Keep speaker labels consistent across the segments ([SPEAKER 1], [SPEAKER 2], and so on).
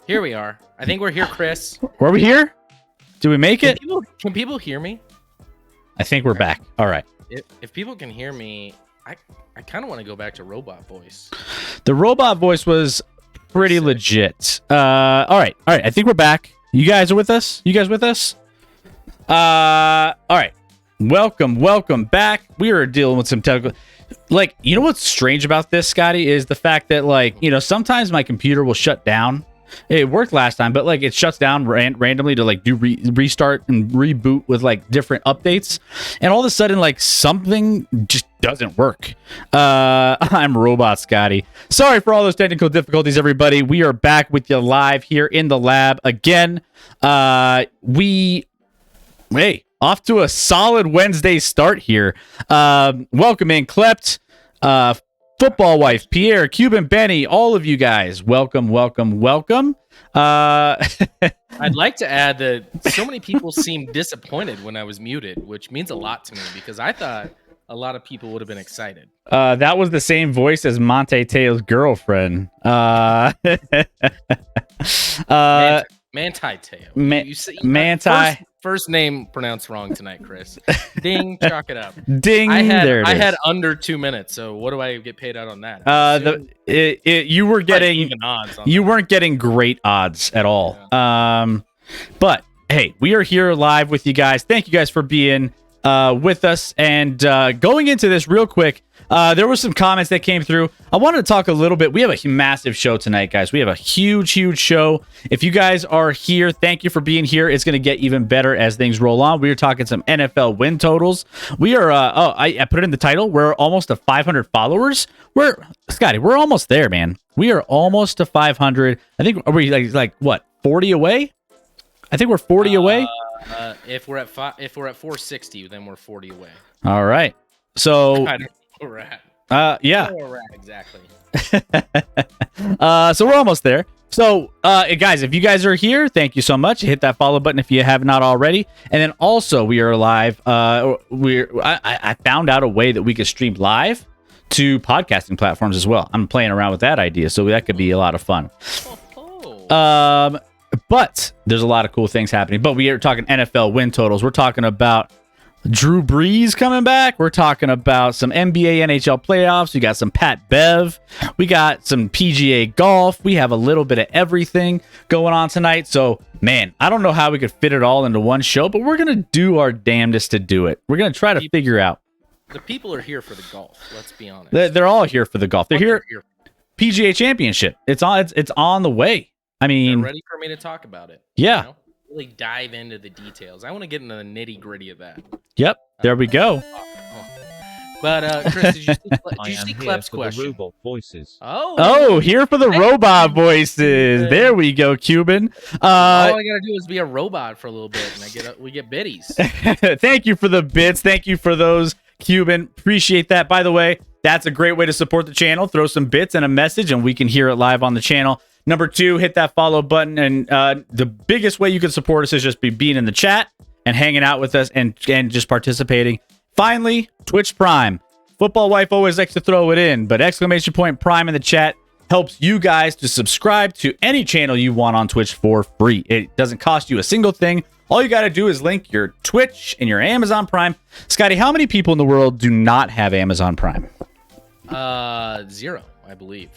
[SPEAKER 1] Here we are. I think we're here, Chris.
[SPEAKER 2] Were we here? Did we make it?
[SPEAKER 1] Can people hear me?
[SPEAKER 2] I think we're back. All right.
[SPEAKER 1] If people can hear me, I kind of want to go back to robot voice.
[SPEAKER 2] The robot voice was pretty legit. All right. I think we're back. You guys are with us? You guys with us? All right. Welcome back. We are dealing with some technical... Like, you know what's strange about this, Scotty, is the fact that, like, you know, sometimes my computer will shut down. It worked last time, but, like, it shuts down randomly to, like, do restart and reboot with, like, different updates. And all of a sudden, like, something just doesn't work. I'm Robot Scotty. Sorry for all those technical difficulties, everybody. We are back with you live here in the lab again. Off to a solid Wednesday start here. Welcome in, Klept, Football Wife, Pierre, Cuban, Benny, all of you guys. Welcome. I'd
[SPEAKER 1] like to add that so many people seemed disappointed when I was muted, which means a lot to me because I thought a lot of people would have been excited.
[SPEAKER 2] That was the same voice as Monte Teo's girlfriend.
[SPEAKER 1] Manti Teo.
[SPEAKER 2] Manti.
[SPEAKER 1] First name pronounced wrong tonight, Chris. Ding, chalk it up.
[SPEAKER 2] Ding. I
[SPEAKER 1] had under 2 minutes, so what do I get paid out on that?
[SPEAKER 2] You were getting
[SPEAKER 1] even odds.
[SPEAKER 2] You weren't getting great odds at all. Yeah. But hey, we are here live with you guys. Thank you guys for being with us. And going into this real quick, there were some comments that came through. I wanted to talk a little bit. We have a massive show tonight, guys. We have a huge show. If you guys are here, thank you for being here. It's going to get even better as things roll on. We are talking some NFL win totals. We are, I put it in the title. We're almost to 500 followers. Scotty, we're almost there, man. We are almost to 500. I think, are we like what, 40 away? I think we're 40 away.
[SPEAKER 1] If we're at 460, then we're 40 away.
[SPEAKER 2] All right. So
[SPEAKER 1] I don't know where we're at.
[SPEAKER 2] Yeah.
[SPEAKER 1] Where we're at, exactly.
[SPEAKER 2] So we're almost there. So, guys, if you guys are here, thank you so much. Hit that follow button if you have not already. And then also, we are live. I found out a way that we could stream live to podcasting platforms as well. I'm playing around with that idea, so that could be a lot of fun. But there's a lot of cool things happening. But we are talking NFL win totals. We're talking about Drew Brees coming back. We're talking about some NBA, NHL playoffs. We got some Patbev. We got some PGA golf. We have a little bit of everything going on tonight. So, man, I don't know how we could fit it all into one show, but we're going to do our damnedest to do it. We're going to try to figure out.
[SPEAKER 1] The people are here for the golf. Let's be honest.
[SPEAKER 2] They're all here for the golf. They're here. PGA Championship. It's on the way. I mean,
[SPEAKER 1] they're ready for me to talk about it.
[SPEAKER 2] Yeah.
[SPEAKER 1] You know? Really dive into the details. I want to get into the nitty gritty of that.
[SPEAKER 2] Yep. There we go.
[SPEAKER 1] But Chris, did you see Klep's question?
[SPEAKER 3] Robot voices.
[SPEAKER 2] Oh, here for the robot voices. There we go, Cuban.
[SPEAKER 1] All I gotta do is be a robot for a little bit, and we get biddies.
[SPEAKER 2] Thank you for the bits. Thank you for those, Cuban. Appreciate that. By the way, that's a great way to support the channel. Throw some bits and a message, and we can hear it live on the channel. Number 2, hit that follow button. And the biggest way you can support us is just being in the chat and hanging out with us and just participating. Finally, Twitch Prime. Football Wife always likes to throw it in, but ! Prime in the chat helps you guys to subscribe to any channel you want on Twitch for free. It doesn't cost you a single thing. All you got to do is link your Twitch and your Amazon Prime. Scotty, how many people in the world do not have Amazon Prime?
[SPEAKER 1] 0, I believe.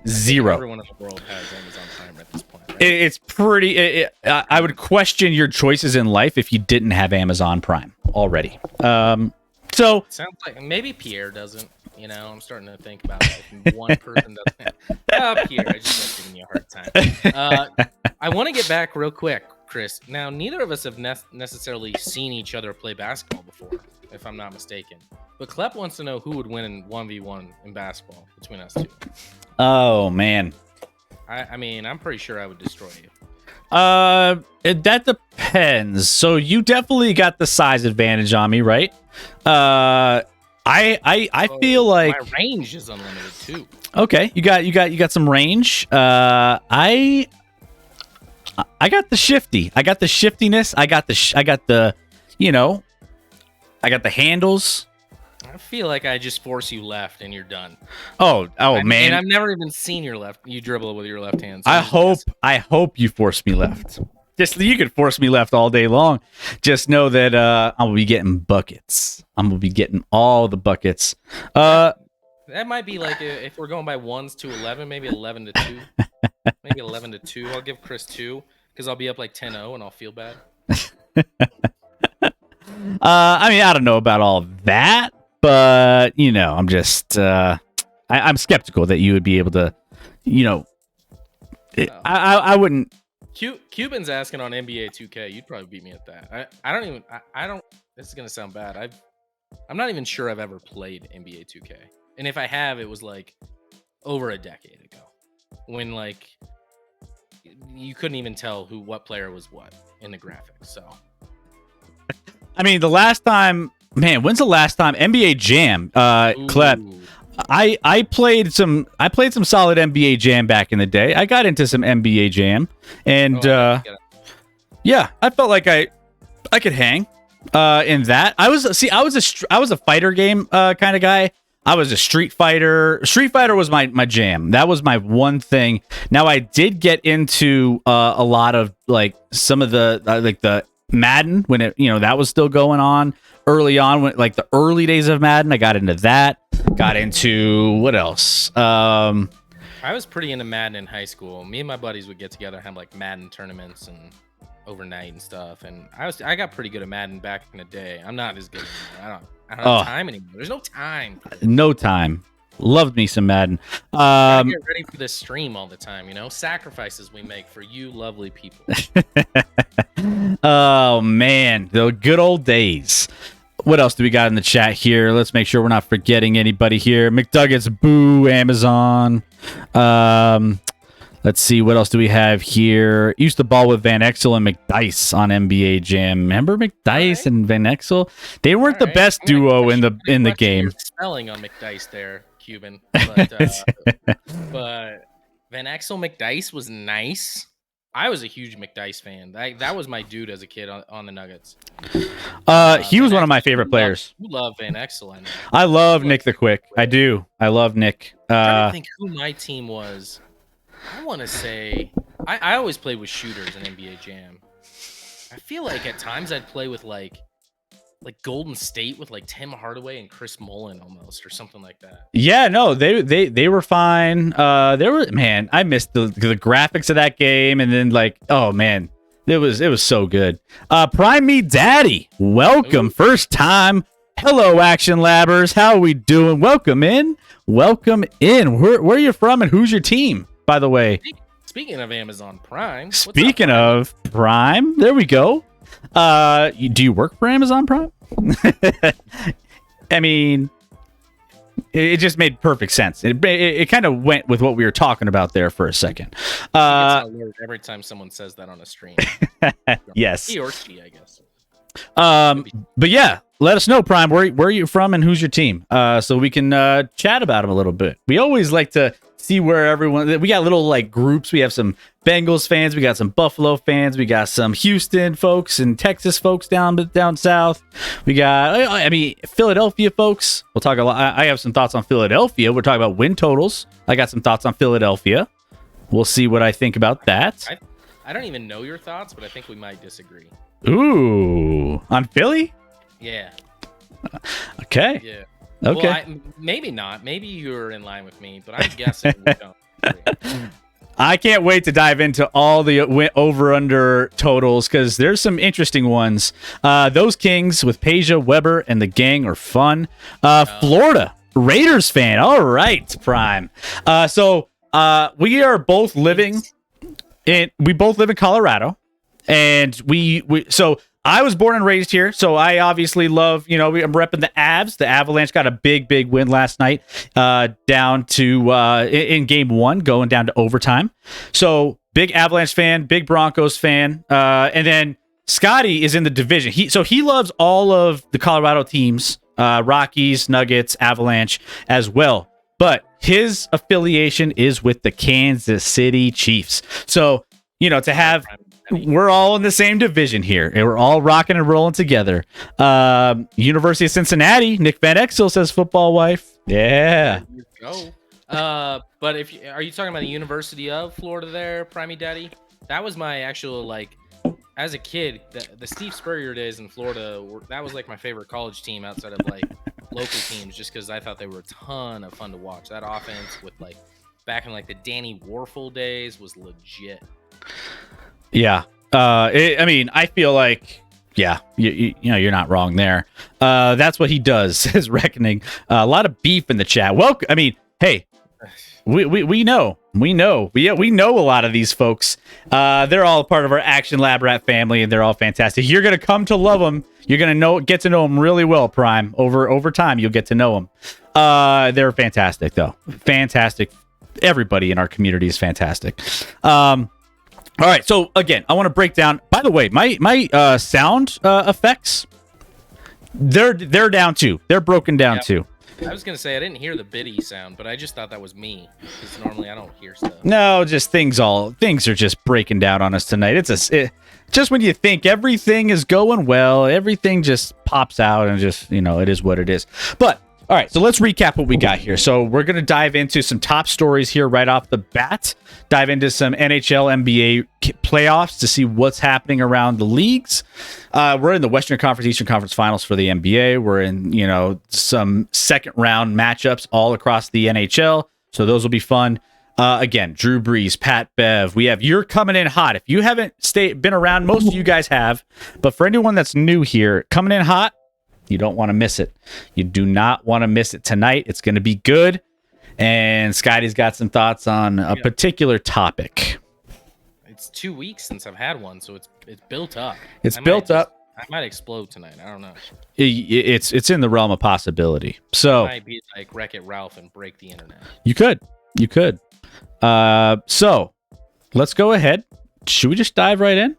[SPEAKER 2] 0.
[SPEAKER 1] Everyone in the world has Amazon Prime at this point. Right?
[SPEAKER 2] It's pretty. I would question your choices in life if you didn't have Amazon Prime already. So
[SPEAKER 1] sounds like maybe Pierre doesn't. You know, I'm starting to think about it. If one person doesn't. Pierre, I just like giving you a hard time. I want to get back real quick, Chris. Now, neither of us have necessarily seen each other play basketball before, if I'm not mistaken. But Klep wants to know who would win in 1v1 in basketball between us two.
[SPEAKER 2] Oh, man.
[SPEAKER 1] I mean, I'm pretty sure I would destroy you.
[SPEAKER 2] That depends. So you definitely got the size advantage on me, right? I feel like
[SPEAKER 1] my range is unlimited too.
[SPEAKER 2] Okay, you got some range. I got the shifty. I got the shiftiness. I got the handles.
[SPEAKER 1] I feel like I just force you left and you're done.
[SPEAKER 2] Oh, man.
[SPEAKER 1] And I've never even seen you dribble with your left hand. So
[SPEAKER 2] I hope you force me left. Just you could force me left all day long. Just know that I'm gonna be getting buckets. I'm gonna be getting all the buckets.
[SPEAKER 1] That might be like if we're going by 1s to 11, maybe 11 to 2. Maybe 11 to 2. I'll give Chris 2 because I'll be up like 10-0 and I'll feel bad.
[SPEAKER 2] I mean, I don't know about all that, but I'm just I'm skeptical that you would be able to, I wouldn't.
[SPEAKER 1] Cuban's asking on NBA 2K. You'd probably beat me at that. I don't. This is gonna sound bad. I'm not even sure I've ever played NBA 2K. And if I have, it was like over a decade ago, when like you couldn't even tell what player was what in the graphics. So,
[SPEAKER 2] I mean, the last time, man, when's the last time NBA Jam? Clep. I played some solid NBA Jam back in the day. I got into some NBA Jam, and yeah, I felt like I could hang in that. I was a fighter game kind of guy. I was a Street Fighter. Street Fighter was my jam. That was my one thing. Now I did get into a lot of like some of the like the Madden when it that was still going on early on, when like the early days of Madden. I got into that. Got into what else? I
[SPEAKER 1] was pretty into Madden in high school. Me and my buddies would get together and have like Madden tournaments and overnight and stuff. And I got pretty good at Madden back in the day. I'm not as good anymore. I don't have time anymore. There's no time.
[SPEAKER 2] No time. Loved me some Madden.
[SPEAKER 1] Gotta get ready for this stream all the time, sacrifices we make for you lovely people.
[SPEAKER 2] Oh man, the good old days. What else do we got in the chat here? Let's make sure we're not forgetting anybody here. McDuggets, boo, Amazon. Let's see, what else do we have here? Used to ball with Van Exel and McDice on NBA Jam. Remember McDice and Van Exel? They weren't the best duo in the game.
[SPEAKER 1] Spelling on McDice there, Cuban. But Van Exel McDice was nice. I was a huge McDice fan. That was my dude as a kid on the Nuggets.
[SPEAKER 2] He was one of my favorite players.
[SPEAKER 1] You love Van Exel.
[SPEAKER 2] I love Nick the Quick. I do. I love Nick.
[SPEAKER 1] I'm trying to think who my team was. I want to say I always played with shooters in NBA Jam. I feel like at times I'd play with like Golden State with like Tim Hardaway and Chris Mullin almost, or something like that.
[SPEAKER 2] Yeah, no, they were fine. I missed the graphics of that game, and then like, oh man, it was so good. Prime Me Daddy, welcome. Ooh. First time. Hello, Action Labbers. How are we doing? Welcome in. Where are you from and who's your team, by the way?
[SPEAKER 1] Speaking of Amazon Prime.
[SPEAKER 2] Speaking of Prime, there we go. Do you work for Amazon Prime? I mean, it just made perfect sense. It kind of went with what we were talking about there for a second.
[SPEAKER 1] Every time someone says that on a stream.
[SPEAKER 2] Yes.
[SPEAKER 1] He or she, I guess.
[SPEAKER 2] But yeah, let us know, Prime, where are you from and who's your team, so we can chat about them a little bit. We always like to see where everyone. We got little like groups. We have some Bengals fans, we got some Buffalo fans, we got some Houston folks and Texas folks down south. We got, Philadelphia folks. We'll talk a lot. I have some thoughts on Philadelphia. We're talking about win totals. I got some thoughts on Philadelphia. We'll see what I think about that.
[SPEAKER 1] I don't even know your thoughts, but I think we might disagree.
[SPEAKER 2] Ooh, on Philly?
[SPEAKER 1] Yeah.
[SPEAKER 2] Okay.
[SPEAKER 1] Yeah.
[SPEAKER 2] Okay.
[SPEAKER 1] Well, maybe not. Maybe you're in line with me, but I'm guessing we don't agree.
[SPEAKER 2] I can't wait to dive into all the over-under totals because there's some interesting ones. Those Kings with Peja, Weber, and the gang are fun. Florida, Raiders fan. All right, Prime. So we are both living in Colorado. And so I was born and raised here, so I obviously love, I'm repping the Avs. The Avalanche got a big win last night, down to in game 1, going down to overtime. So big Avalanche fan, big Broncos fan, and then Scotty is in the division. He loves all of the Colorado teams, Rockies, Nuggets, Avalanche as well. But his affiliation is with the Kansas City Chiefs. So to have we're all in the same division here, and we're all rocking and rolling together. University of Cincinnati, Nick Van Exel says football wife. Yeah.
[SPEAKER 1] There you go. But are you talking about the University of Florida there, Primey Daddy? That was my actual, like, as a kid, the Steve Spurrier days in Florida, that was like my favorite college team outside of like local teams, just because I thought they were a ton of fun to watch. That offense with like back in like the Danny Warfel days was legit.
[SPEAKER 2] Yeah. I mean, I feel like, yeah, you know, you're not wrong there. That's what he does, is reckoning. A lot of beef in the chat. Well, I mean, hey, we know a lot of these folks. They're all part of our Action Lab Rat family, and they're all fantastic. You're gonna come to love them. You're gonna get to know them really well, Prime. Over time, you'll get to know them. They're fantastic, though. Fantastic. Everybody in our community is fantastic. All right, so again, I want to break down. By the way, my sound effects, they're down too. They're broken down too.
[SPEAKER 1] I was gonna say I didn't hear the biddy sound, but I just thought that was me, because normally I don't hear stuff.
[SPEAKER 2] No, just things are just breaking down on us tonight. Just when you think everything is going well, everything just pops out, and just, you know, it is what it is. But all right, so let's recap what we got here. So we're going to dive into some top stories here right off the bat, dive into some NHL, NBA playoffs to see what's happening around the leagues. We're in the Western Conference, Eastern Conference Finals for the NBA. We're in, you know, some second round matchups all across the NHL. So those will be fun. Again, Drew Brees, Pat Bev. You're coming in hot. If you haven't been around, most of you guys have. But for anyone that's new here, coming in hot, you don't want to miss it. You do not want to miss it tonight. It's going to be good. And Scotty's got some thoughts on a particular topic.
[SPEAKER 1] It's 2 weeks since I've had one, so it's built up.
[SPEAKER 2] It's built up.
[SPEAKER 1] I might explode tonight. I don't know.
[SPEAKER 2] It's in the realm of possibility. So
[SPEAKER 1] I might be like Wreck-It Ralph and break the internet.
[SPEAKER 2] You could. So let's go ahead. Should we just dive right in?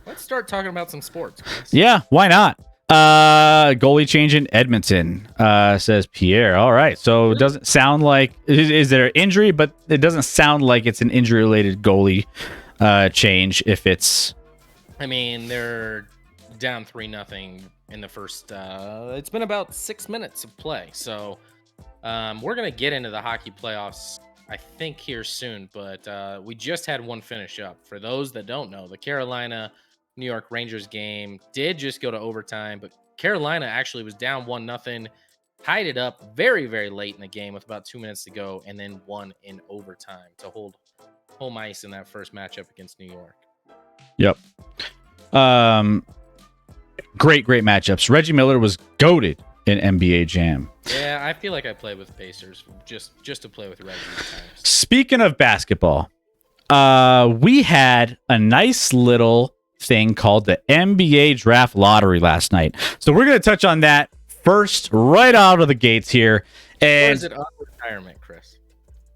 [SPEAKER 1] Let's start talking about some sports, Chris.
[SPEAKER 2] Yeah, why not? Goalie change in Edmonton, says Pierre. All right, so it doesn't sound like is there an injury, but it doesn't sound like it's an injury related goalie change. If it's,
[SPEAKER 1] I mean, they're down 3-0 in the first. It's been about 6 minutes of play, so we're gonna get into the hockey playoffs, I think, here soon. But we just had one finish up. For those that don't know, the Carolina New York Rangers game did just go to overtime, but Carolina actually was down 1-0, tied it up very, very late in the game with about 2 minutes to go, and then won in overtime to hold home ice in that first matchup against New York.
[SPEAKER 2] Yep. Great matchups. Reggie Miller was goated in NBA Jam.
[SPEAKER 1] Yeah, I feel like I play with Pacers just to play with Reggie at times.
[SPEAKER 2] Speaking of basketball, we had a nice little thing called the NBA Draft Lottery last night. So we're going to touch on that first, right out of the gates here. And
[SPEAKER 1] or is it unretirement, Chris?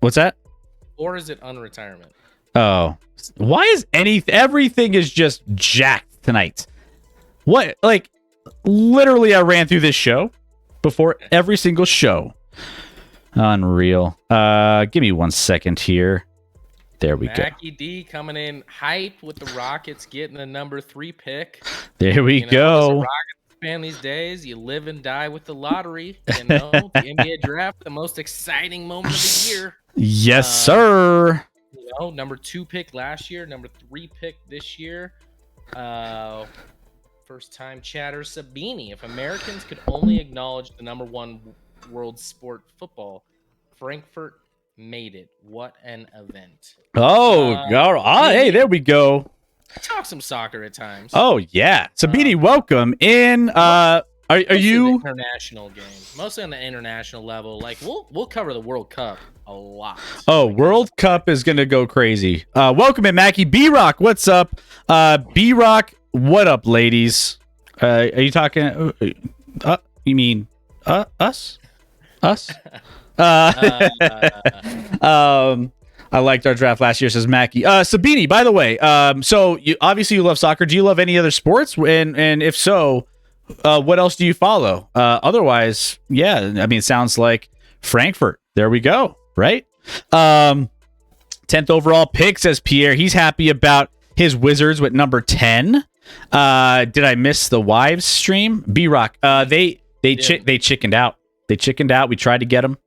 [SPEAKER 2] What's that?
[SPEAKER 1] Or is it unretirement?
[SPEAKER 2] Oh, why is everything is just jacked tonight? What? Like, literally, I ran through this show before every single show. Unreal. Give me 1 second here. There we go.
[SPEAKER 1] Mackie D coming in hype with the Rockets getting the number 3 pick.
[SPEAKER 2] There we go.
[SPEAKER 1] As a Rockets fan these days, you live and die with the lottery. You know, the NBA draft, the most exciting moment of the year.
[SPEAKER 2] Yes, sir.
[SPEAKER 1] You know, number 2 pick last year, number 3 pick this year. First time chatter Sabini. If Americans could only acknowledge the number 1 world sport, football, Frankfurt made it. What an event.
[SPEAKER 2] Hey, there we go.
[SPEAKER 1] I talk some soccer at times.
[SPEAKER 2] Oh yeah, Sabini, welcome in. Are you
[SPEAKER 1] international game? Mostly on the international level. Like we'll cover the World Cup a lot.
[SPEAKER 2] Oh, World Cup is gonna go crazy. Welcome in, Mackie. B-Rock, what's up? B-Rock, what up, ladies? Are you talking? You mean us? Us? I liked our draft last year, says Mackie. Sabini, by the way, so you love soccer. Do you love any other sports? And if so, what else do you follow? Otherwise, yeah, I mean, it sounds like Frankfurt. There we go, right? 10th overall pick, says Pierre. He's happy about his Wizards with number 10. Did I miss the Wives stream? B-Rock. They chickened out. They chickened out. We tried to get them.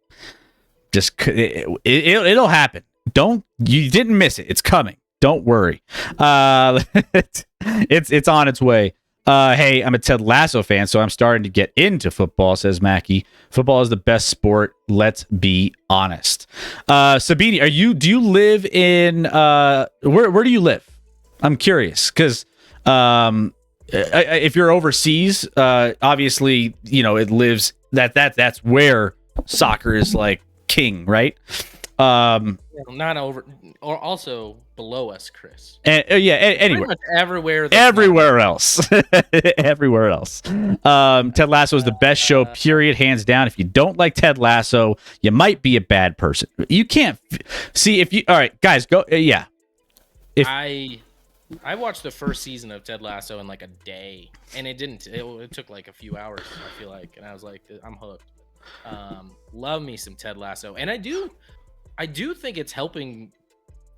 [SPEAKER 2] Just it'll happen. You didn't miss it. It's coming. Don't worry. It's on its way. Hey, I'm a Ted Lasso fan, so I'm starting to get into football, says Mackie. Football is the best sport. Let's be honest. Sabini, do you live in where do you live? I'm curious because if you're overseas, obviously, it lives that's where soccer is like king, right?
[SPEAKER 1] Not over, or also below us, Chris.
[SPEAKER 2] Anywhere, everywhere else. Everywhere else. Ted Lasso is the best show, period, hands down. If you don't like Ted Lasso, you might be a bad person. You can't see if you. All right, guys, go. Yeah.
[SPEAKER 1] I watched the first season of Ted Lasso in like a day, and it didn't. It took like a few hours, I feel like, and I was like, I'm hooked. Love me some Ted Lasso, and I do think it's helping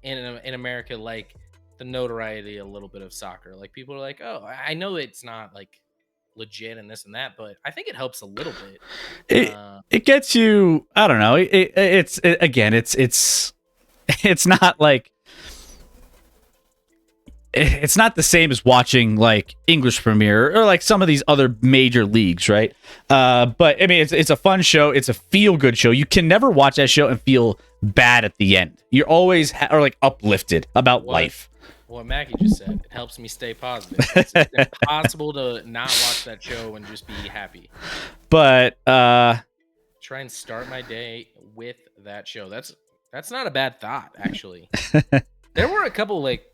[SPEAKER 1] in America, like the notoriety a little bit of soccer. Like people are like, oh, I know it's not like legit and this and that, but I think it helps a little bit.
[SPEAKER 2] It gets you. I don't know. It's not like. It's not the same as watching like English Premier or like some of these other major leagues, right? But I mean, it's a fun show. It's a feel good show. You can never watch that show and feel bad at the end. You're always are like uplifted about life.
[SPEAKER 1] What Mackie just said, it helps me stay positive. It's impossible to not watch that show and just be happy.
[SPEAKER 2] But
[SPEAKER 1] try and start my day with that show. That's not a bad thought, actually. There were a couple like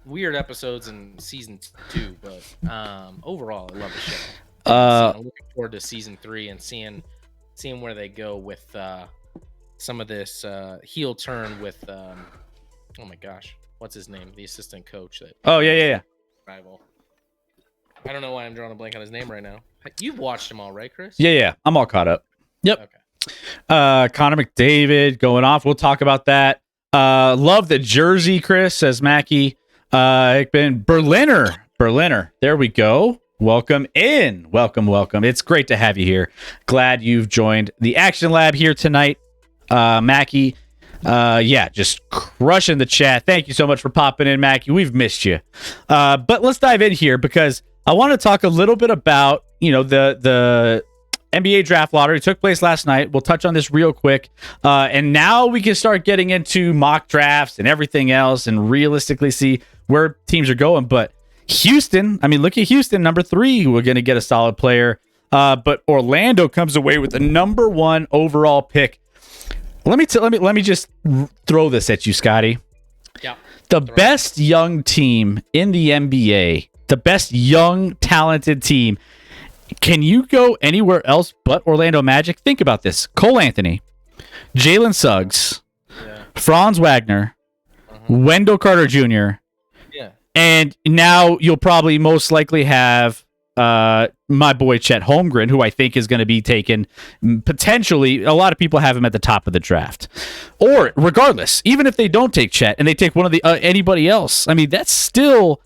[SPEAKER 1] weird episodes in season 2, but overall, I love the show. I'm looking forward to season 3 and seeing where they go with some of this heel turn with oh my gosh, what's his name? The assistant coach that.
[SPEAKER 2] Oh yeah.
[SPEAKER 1] Rival. I don't know why I'm drawing a blank on his name right now. You've watched them all, right, Chris?
[SPEAKER 2] Yeah. I'm all caught up. Yep.
[SPEAKER 1] Okay.
[SPEAKER 2] Connor McDavid going off. We'll talk about that. Love the jersey, Chris, says Mackie. Berliner. There we go. Welcome in. Welcome. It's great to have you here. Glad you've joined the Action Lab here tonight. Mackie, just crushing the chat. Thank you so much for popping in, Mackie. We've missed you. But let's dive in here because I want to talk a little bit about, the NBA draft lottery took place last night. We'll touch on this real quick. And now we can start getting into mock drafts and everything else and realistically see where teams are going. But Houston, look at Houston, number 3. We're going to get a solid player. But Orlando comes away with the number 1 overall pick. Let me just throw this at you, Scotty.
[SPEAKER 1] Yeah.
[SPEAKER 2] The best young team in the NBA, the best young talented team. Can you go anywhere else but Orlando Magic? Think about this. Cole Anthony, Jalen Suggs, Franz Wagner, Wendell Carter Jr., and now you'll probably most likely have my boy Chet Holmgren, who I think is going to be taken potentially. A lot of people have him at the top of the draft. Or regardless, even if they don't take Chet and they take one of the anybody else, that's still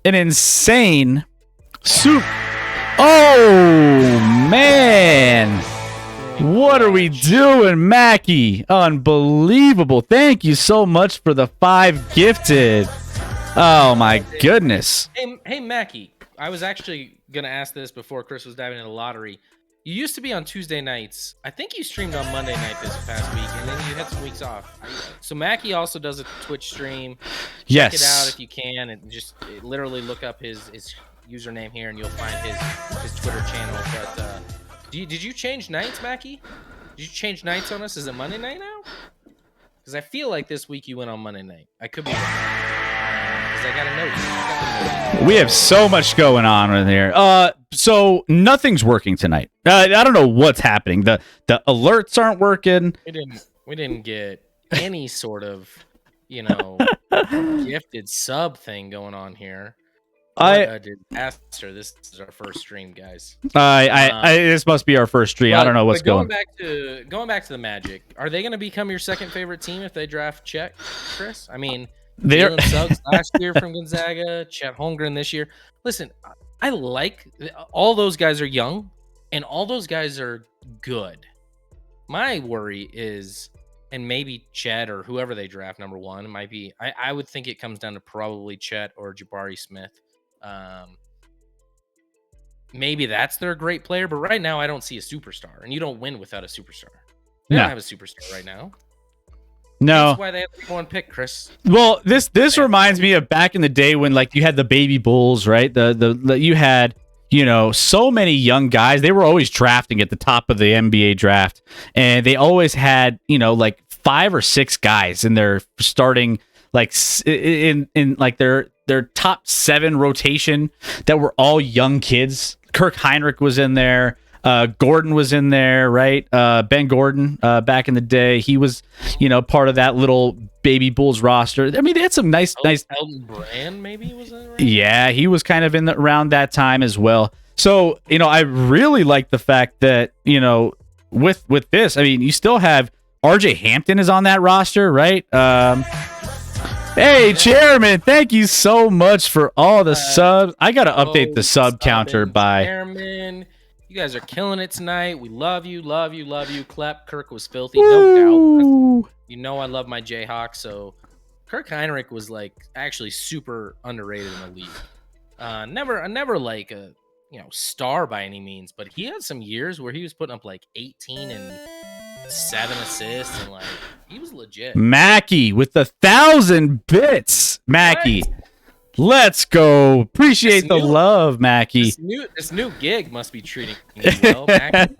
[SPEAKER 2] an insane soup. Oh, man. What are we doing, Mackie? Unbelievable. Thank you so much for the 5 gifted. Oh, my goodness.
[SPEAKER 1] Hey, Mackie, I was actually going to ask this before Chris was diving into the lottery. You used to be on Tuesday nights. I think you streamed on Monday night this past week, and then you had some weeks off. So Mackie also does a Twitch stream.
[SPEAKER 2] Yes.
[SPEAKER 1] Check it out if you can, and just literally look up his username here, and you'll find his Twitter channel. But did you change nights, Mackie? Did you change nights on us? Is it Monday night now? Because I feel like this week you went on Monday night. I could be wrong. I got a note.
[SPEAKER 2] We have so much going on in there. So nothing's working tonight. I don't know what's happening. The alerts aren't working.
[SPEAKER 1] We didn't get any sort of, gifted sub thing going on here. What a disaster. This is our first stream, guys.
[SPEAKER 2] This must be our first stream. I don't know what's going.
[SPEAKER 1] Going back to the Magic. Are they going to become your second favorite team if they draft Chet, Chris? Jalen Suggs last year from Gonzaga, Chet Holmgren this year. Listen, I like all those guys are young, and all those guys are good. My worry is, and maybe Chet or whoever they draft number one might be. I would think it comes down to probably Chet or Jabari Smith. Maybe that's their great player, but right now I don't see a superstar, and you don't win without a superstar. They don't have a superstar right now.
[SPEAKER 2] No,
[SPEAKER 1] that's why they have the one pick, Chris.
[SPEAKER 2] Well, this reminds me of back in the day when like you had the baby bulls, right? The you had so many young guys. They were always drafting at the top of the NBA draft, and they always had like 5 or 6 guys in their starting like in like their top 7 rotation that were all young kids. Kirk Heinrich was in there. Gordon was in there, right? Ben Gordon, back in the day, he was, part of that little baby Bulls roster. I mean, they had some nice.
[SPEAKER 1] Elton Brand, maybe was that right?
[SPEAKER 2] Yeah, he was kind of around that time as well. So, I really like the fact that, with this, I mean, you still have RJ Hampton is on that roster, right? Hey, Chairman, thank you so much for all the subs. I got to update the sub counter by.
[SPEAKER 1] Chairman. You guys are killing it tonight. We love you, love you, love you. Clap. Kirk was filthy, no doubt. I love my Jayhawks. So Kirk Heinrich was like actually super underrated in the league. Never like a star by any means, but he had some years where he was putting up like 18 and 7 assists, and like he was legit.
[SPEAKER 2] Mackie with 1,000 bits. Mackie. What? Let's go. Appreciate the love, Mackie.
[SPEAKER 1] This new gig must be treating you well, Mackie.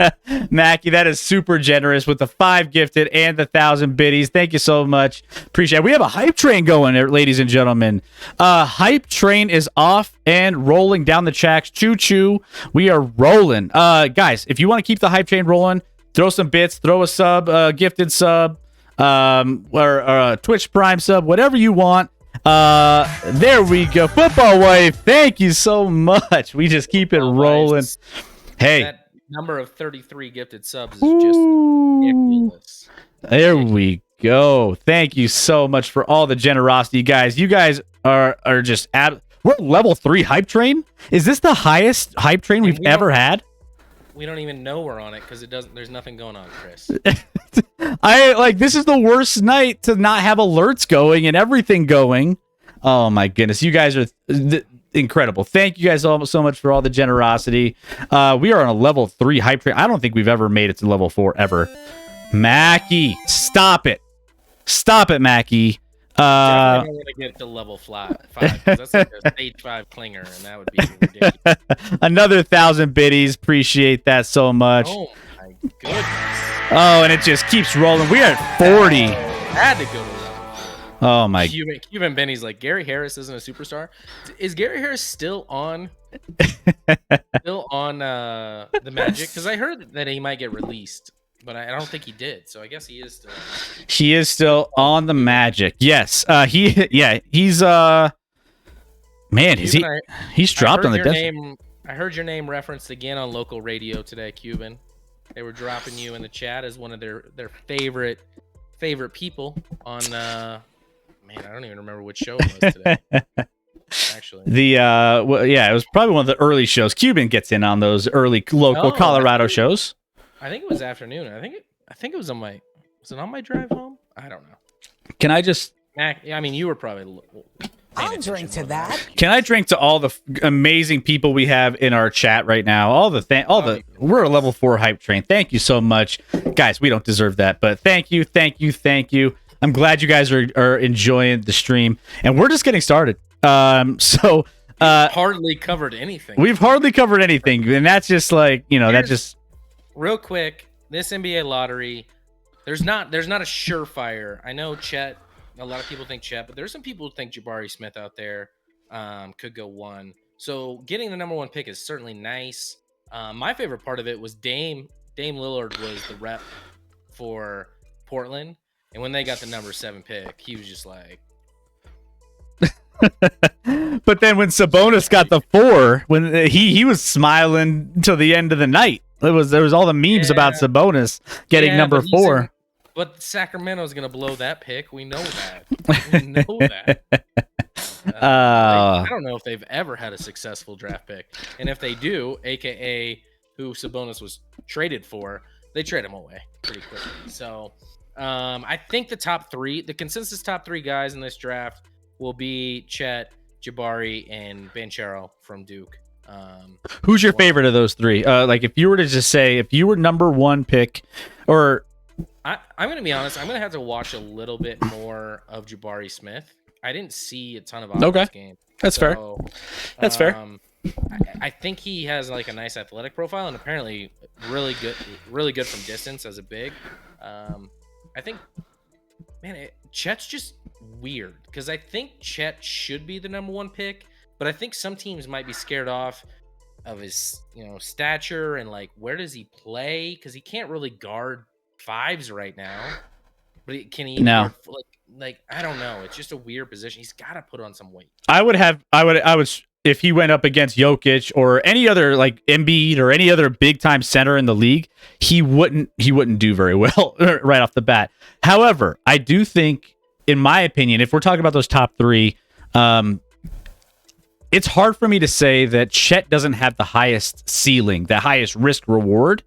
[SPEAKER 2] Mackie, that is super generous with the 5 gifted and the 1,000 biddies. Thank you so much. Appreciate it. We have a hype train going there, ladies and gentlemen. Hype train is off and rolling down the tracks. Choo choo. We are rolling. Guys, if you want to keep the hype train rolling, throw some bits, throw a sub, gifted sub, or a Twitch Prime sub, whatever you want. There we go. Football wife, thank you so much. We just keep it rolling. Hey,
[SPEAKER 1] that number of 33 gifted subs is just ridiculous.
[SPEAKER 2] There we go. Thank you so much for all the generosity, guys. You guys are just we're level 3 hype train. Is this the highest hype train we've ever had?
[SPEAKER 1] We don't even know we're on it because there's nothing going on, Chris.
[SPEAKER 2] This is the worst night to not have alerts going and everything going. Oh my goodness. You guys are incredible. Thank you guys all so much for all the generosity. We are on a level 3 hype train. I don't think we've ever made it to level 4 ever. Mackie, stop it. Stop it, Mackie.
[SPEAKER 1] I don't want to get to level 5 because that's like a stage 5 clinger, and that would be ridiculous.
[SPEAKER 2] Another 1,000 biddies. Appreciate that so much.
[SPEAKER 1] Oh my goodness.
[SPEAKER 2] Oh, and it just keeps rolling. We are at 40.
[SPEAKER 1] Had to go to level 4.
[SPEAKER 2] Oh my.
[SPEAKER 1] Cuban Benny's like, Gary Harris isn't a superstar. Is Gary Harris still on? The Magic? Because I heard that he might get released. But I don't think he did, so I guess he is still.
[SPEAKER 2] He is still on the Magic. Yes. He's man, he's dropped on the death.
[SPEAKER 1] I heard your name referenced again on local radio today, Cuban. They were dropping you in the chat as one of their favorite people on man, I don't even remember which show it was today. Actually. It was probably one of the early shows. Cuban gets in on those early local Colorado shows. I think it was afternoon. I think it was on my. Was it on my drive home? I don't know.
[SPEAKER 2] Can I just?
[SPEAKER 1] I mean, you were probably.
[SPEAKER 3] I'll drink to that.
[SPEAKER 2] Can I drink to all the amazing people we have in our chat right now? We're a level 4 hype train. Thank you so much, guys. We don't deserve that, but thank you. I'm glad you guys are enjoying the stream, and we're just getting started.
[SPEAKER 1] Hardly covered anything.
[SPEAKER 2] We've hardly covered anything, and that's just like that's just.
[SPEAKER 1] Real quick, this NBA lottery, there's not a surefire. I know Chet. A lot of people think Chet, but there's some people who think Jabari Smith out there could go 1. So getting the number 1 pick is certainly nice. My favorite part of it was Dame Lillard was the rep for Portland, and when they got the number 7 pick, he was just like.
[SPEAKER 2] But then when Sabonis got the 4, when he was smiling till the end of the night. There was all the memes about Sabonis getting number 4.
[SPEAKER 1] But Sacramento's going to blow that pick. We know that. We know that. I don't know if they've ever had a successful draft pick. And if they do, a.k.a. who Sabonis was traded for, they trade him away pretty quickly. So I think the consensus top three guys in this draft will be Chet, Jabari, and Banchero from Duke.
[SPEAKER 2] Who's your favorite of those three? Like, if you were to just say, if you were number one pick, or
[SPEAKER 1] I'm going to be honest, I'm going to have to watch a little bit more of Jabari Smith. I didn't see a ton of offense game.
[SPEAKER 2] That's fair. That's fair.
[SPEAKER 1] I think he has like a nice athletic profile and apparently really good from distance as a big. I think, man, Chet's just weird because I think Chet should be the number one pick, but I think some teams might be scared off of his, stature and like where does he play? Because he can't really guard fives right now. But can he?
[SPEAKER 2] No.
[SPEAKER 1] Like I don't know. It's just a weird position. He's got to put on some weight.
[SPEAKER 2] I would if he went up against Jokic or any other like Embiid or any other big time center in the league, he wouldn't do very well right off the bat. However, I do think, in my opinion, if we're talking about those top three, it's hard for me to say that Chet doesn't have the highest ceiling, the highest risk reward,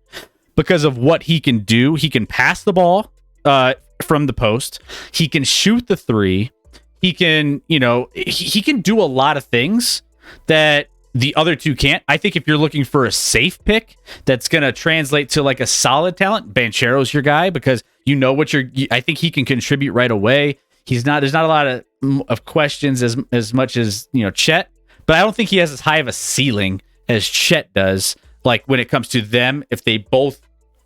[SPEAKER 2] because of what he can do. He can pass the ball from the post. He can shoot the three. He can, he can do a lot of things that the other two can't. I think if you're looking for a safe pick that's going to translate to like a solid talent, Banchero's your guy because I think he can contribute right away. There's not a lot of questions as much as, Chet, but I don't think he has as high of a ceiling as Chet does. Like when it comes to them, if they both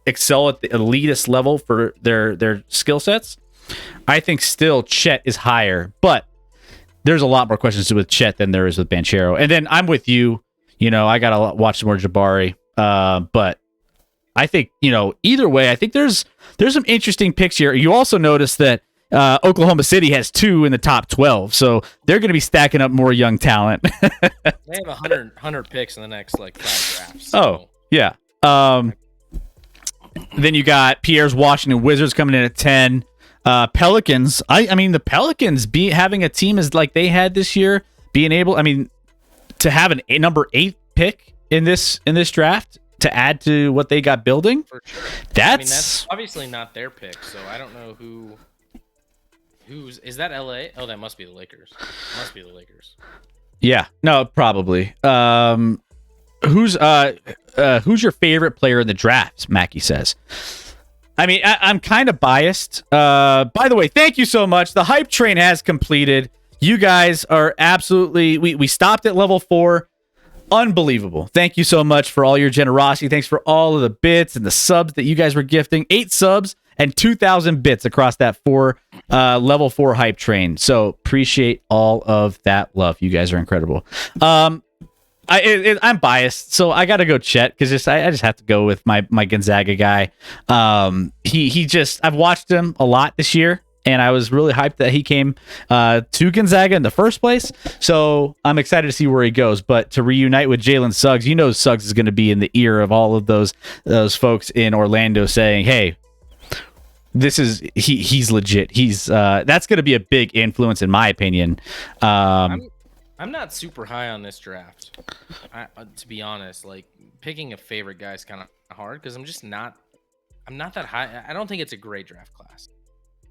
[SPEAKER 2] excel at the elitist level for their skill sets, I think still Chet is higher, but there's a lot more questions with Chet than there is with Banchero. And then I'm with you. I got to watch some more Jabari. But I think, either way, I think there's some interesting picks here. You also notice that Oklahoma City has 2 in the top 12, so they're going to be stacking up more young talent.
[SPEAKER 1] They have 100 picks in the next 5 drafts. So.
[SPEAKER 2] Oh, yeah. Then you got Pierre's Washington Wizards coming in at 10. Pelicans. I mean, the Pelicans having a team as like they had this year, being able, to have a number 8 pick in this draft to add to what they got building. For sure. That's
[SPEAKER 1] obviously not their pick, so I don't know is that LA? Oh, that must be the Lakers.
[SPEAKER 2] Yeah. No, probably. Who's your favorite player in the draft? Mackie says. I'm kind of biased. By the way, thank you so much. The hype train has completed. You guys are absolutely... We stopped at level 4. Unbelievable. Thank you so much for all your generosity. Thanks for all of the bits and the subs that you guys were gifting. 8 subs and 2,000 bits across that level 4 hype train. So appreciate all of that love. You guys are incredible. I'm biased, so I got to go Chet because I just have to go with my Gonzaga guy. I've watched him a lot this year, and I was really hyped that he came to Gonzaga in the first place. So I'm excited to see where he goes. But to reunite with Jalen Suggs, Suggs is going to be in the ear of all of those folks in Orlando saying, "Hey, he's legit. That's going to be a big influence in my opinion."
[SPEAKER 1] I'm not super high on this draft. To be honest, like picking a favorite guy is kind of hard because I'm not that high. I don't think it's a great draft class.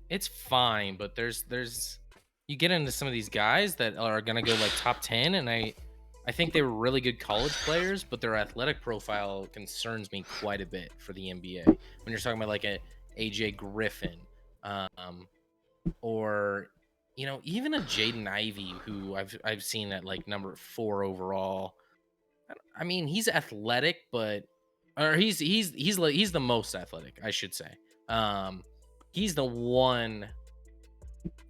[SPEAKER 1] It's fine, but there's you get into some of these guys that are gonna go like top 10, and I think they were really good college players, but their athletic profile concerns me quite a bit for the NBA. When you're talking about like a AJ Griffin, or even a Jaden Ivey, who I've seen at like number 4 overall. He's athletic, but he's the most athletic, I should say. He's the one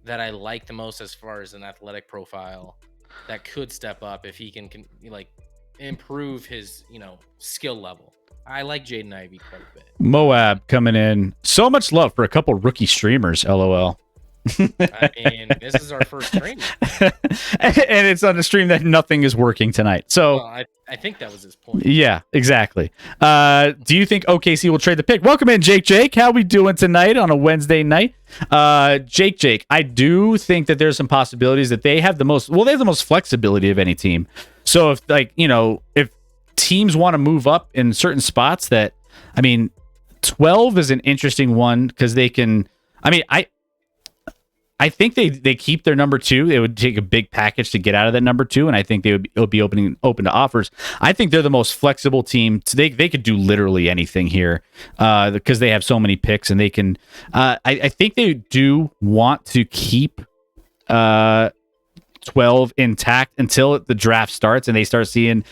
[SPEAKER 1] that I like the most as far as an athletic profile that could step up if he can like improve his skill level. I like Jaden Ivey quite a bit.
[SPEAKER 2] Moab coming in. So much love for a couple rookie streamers. LOL.
[SPEAKER 1] I mean, this is our first training.
[SPEAKER 2] And it's on a stream that nothing is working tonight. So
[SPEAKER 1] Well, I think that was his point.
[SPEAKER 2] yeah, exactly. Do you think OKC will trade the pick? Welcome in, Jake. How we doing tonight on a Wednesday night? Jake, I do think that there's some possibilities that they have the most flexibility of any team. So if if teams want to move up in certain spots, 12 is an interesting one because they can. I think they keep their number 2. It would take a big package to get out of that number 2, and I think it would be open to offers. I think they're the most flexible team. They could do literally anything here because they have so many picks, and they can. I think they do want to keep 12 intact until the draft starts, and they start seeing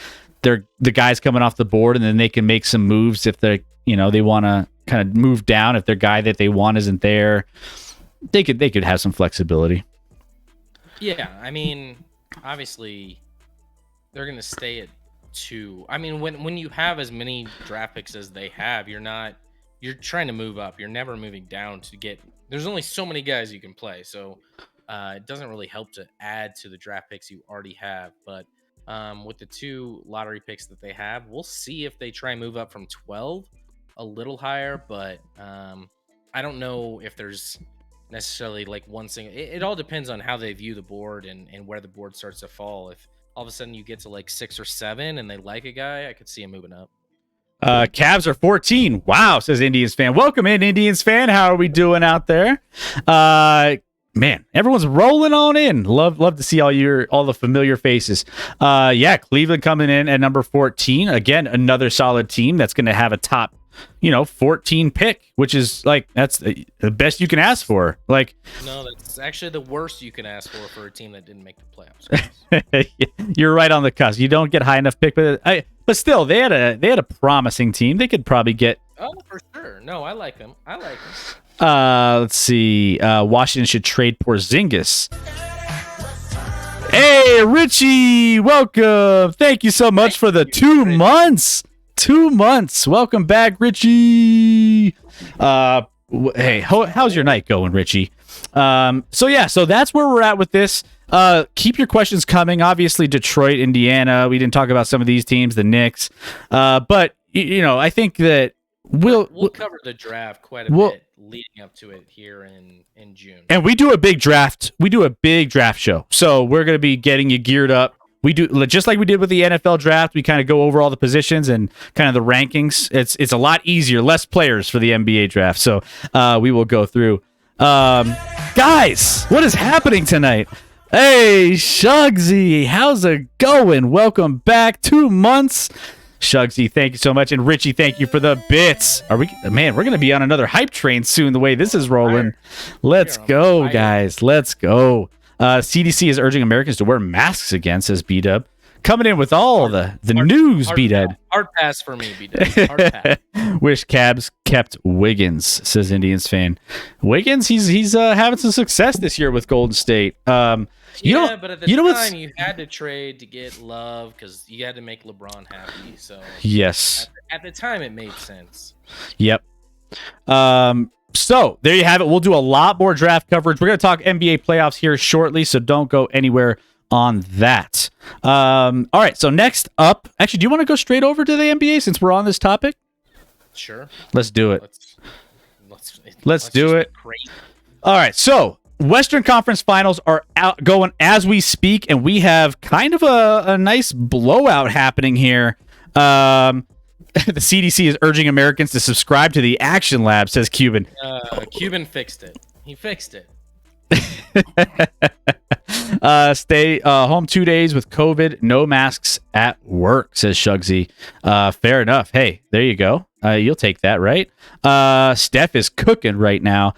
[SPEAKER 2] the guys coming off the board, and then they can make some moves if they want to kind of move down if their guy that they want isn't there. They could have some flexibility.
[SPEAKER 1] Yeah, I mean, obviously, they're going to stay at 2. I mean, when you have as many draft picks as they have, you're trying to move up. You're never moving down to get. There's only so many guys you can play, so it doesn't really help to add to the draft picks you already have. But with the 2 lottery picks that they have, we'll see if they try and move up from 12 a little higher. But I don't know if there's necessarily like one single. It all depends on how they view the board and where the board starts to fall. If all of a sudden you get to like 6 or 7 and they like a guy, I could see him moving up.
[SPEAKER 2] Cavs are 14. Wow, says Indians fan. Welcome in, Indians fan. How are we doing out there? Man, everyone's rolling on in. Love to see all the familiar faces. Yeah, Cleveland coming in at number 14. Again, another solid team that's going to have a top 14 pick, which is that's the best you can ask for.
[SPEAKER 1] No, that's actually the worst you can ask for a team that didn't make the playoffs.
[SPEAKER 2] You're right on the cusp. You don't get high enough pick, but still, they had a promising team. They could probably get.
[SPEAKER 1] Oh, for sure. No, I like them.
[SPEAKER 2] Let's see. Washington should trade Porzingis. Hey, Richie, welcome. Thank you so much for the 2 months. 2 months. Welcome back, Richie. Hey, how's your night going, Richie? So that's where we're at with this. Keep your questions coming. Obviously, Detroit, Indiana. We didn't talk about some of these teams, the Knicks. But I think that we'll
[SPEAKER 1] cover the draft quite a bit leading up to it here in June.
[SPEAKER 2] And we do a big draft. We do a big draft show. So we're going to be getting you geared up. We do just like we did with the NFL draft. We kind of go over all the positions and kind of the rankings. It's a lot easier, less players for the NBA draft. So we will go through. Guys, what is happening tonight? Hey, Shugsy, how's it going? Welcome back. 2 months. Shugsy, thank you so much. And Richie, thank you for the bits. We're going to be on another hype train soon the way this is rolling. Let's go, guys. Let's go. CDC is urging Americans to wear masks again, says B-Dub. Coming in with all the news, B-Dub.
[SPEAKER 1] Hard pass for me, B-Dub. Hard pass.
[SPEAKER 2] Wish Cabs kept Wiggins, says Indians fan. Wiggins, he's having some success this year with Golden State.
[SPEAKER 1] But at the time, you had to trade to get Love because you had to make LeBron happy. So
[SPEAKER 2] yes,
[SPEAKER 1] at the time, it made sense.
[SPEAKER 2] Yep. So there you have it. We'll do a lot more draft coverage. We're going to talk NBA playoffs here shortly, so don't go anywhere on that. All right, so next up, actually, do you want to go straight over to the NBA since we're on this topic?
[SPEAKER 1] Sure.
[SPEAKER 2] Let's do it. Let's do it.
[SPEAKER 1] Crazy.
[SPEAKER 2] All right, so Western Conference Finals are going as we speak, and we have kind of a nice blowout happening here. The CDC is urging Americans to subscribe to the Action Lab, says Cuban.
[SPEAKER 1] Cuban fixed it. He fixed it.
[SPEAKER 2] Stay home 2 days with COVID. No masks at work, says Shugsy. Fair enough. Hey, there you go. You'll take that, right? Steph is cooking right now.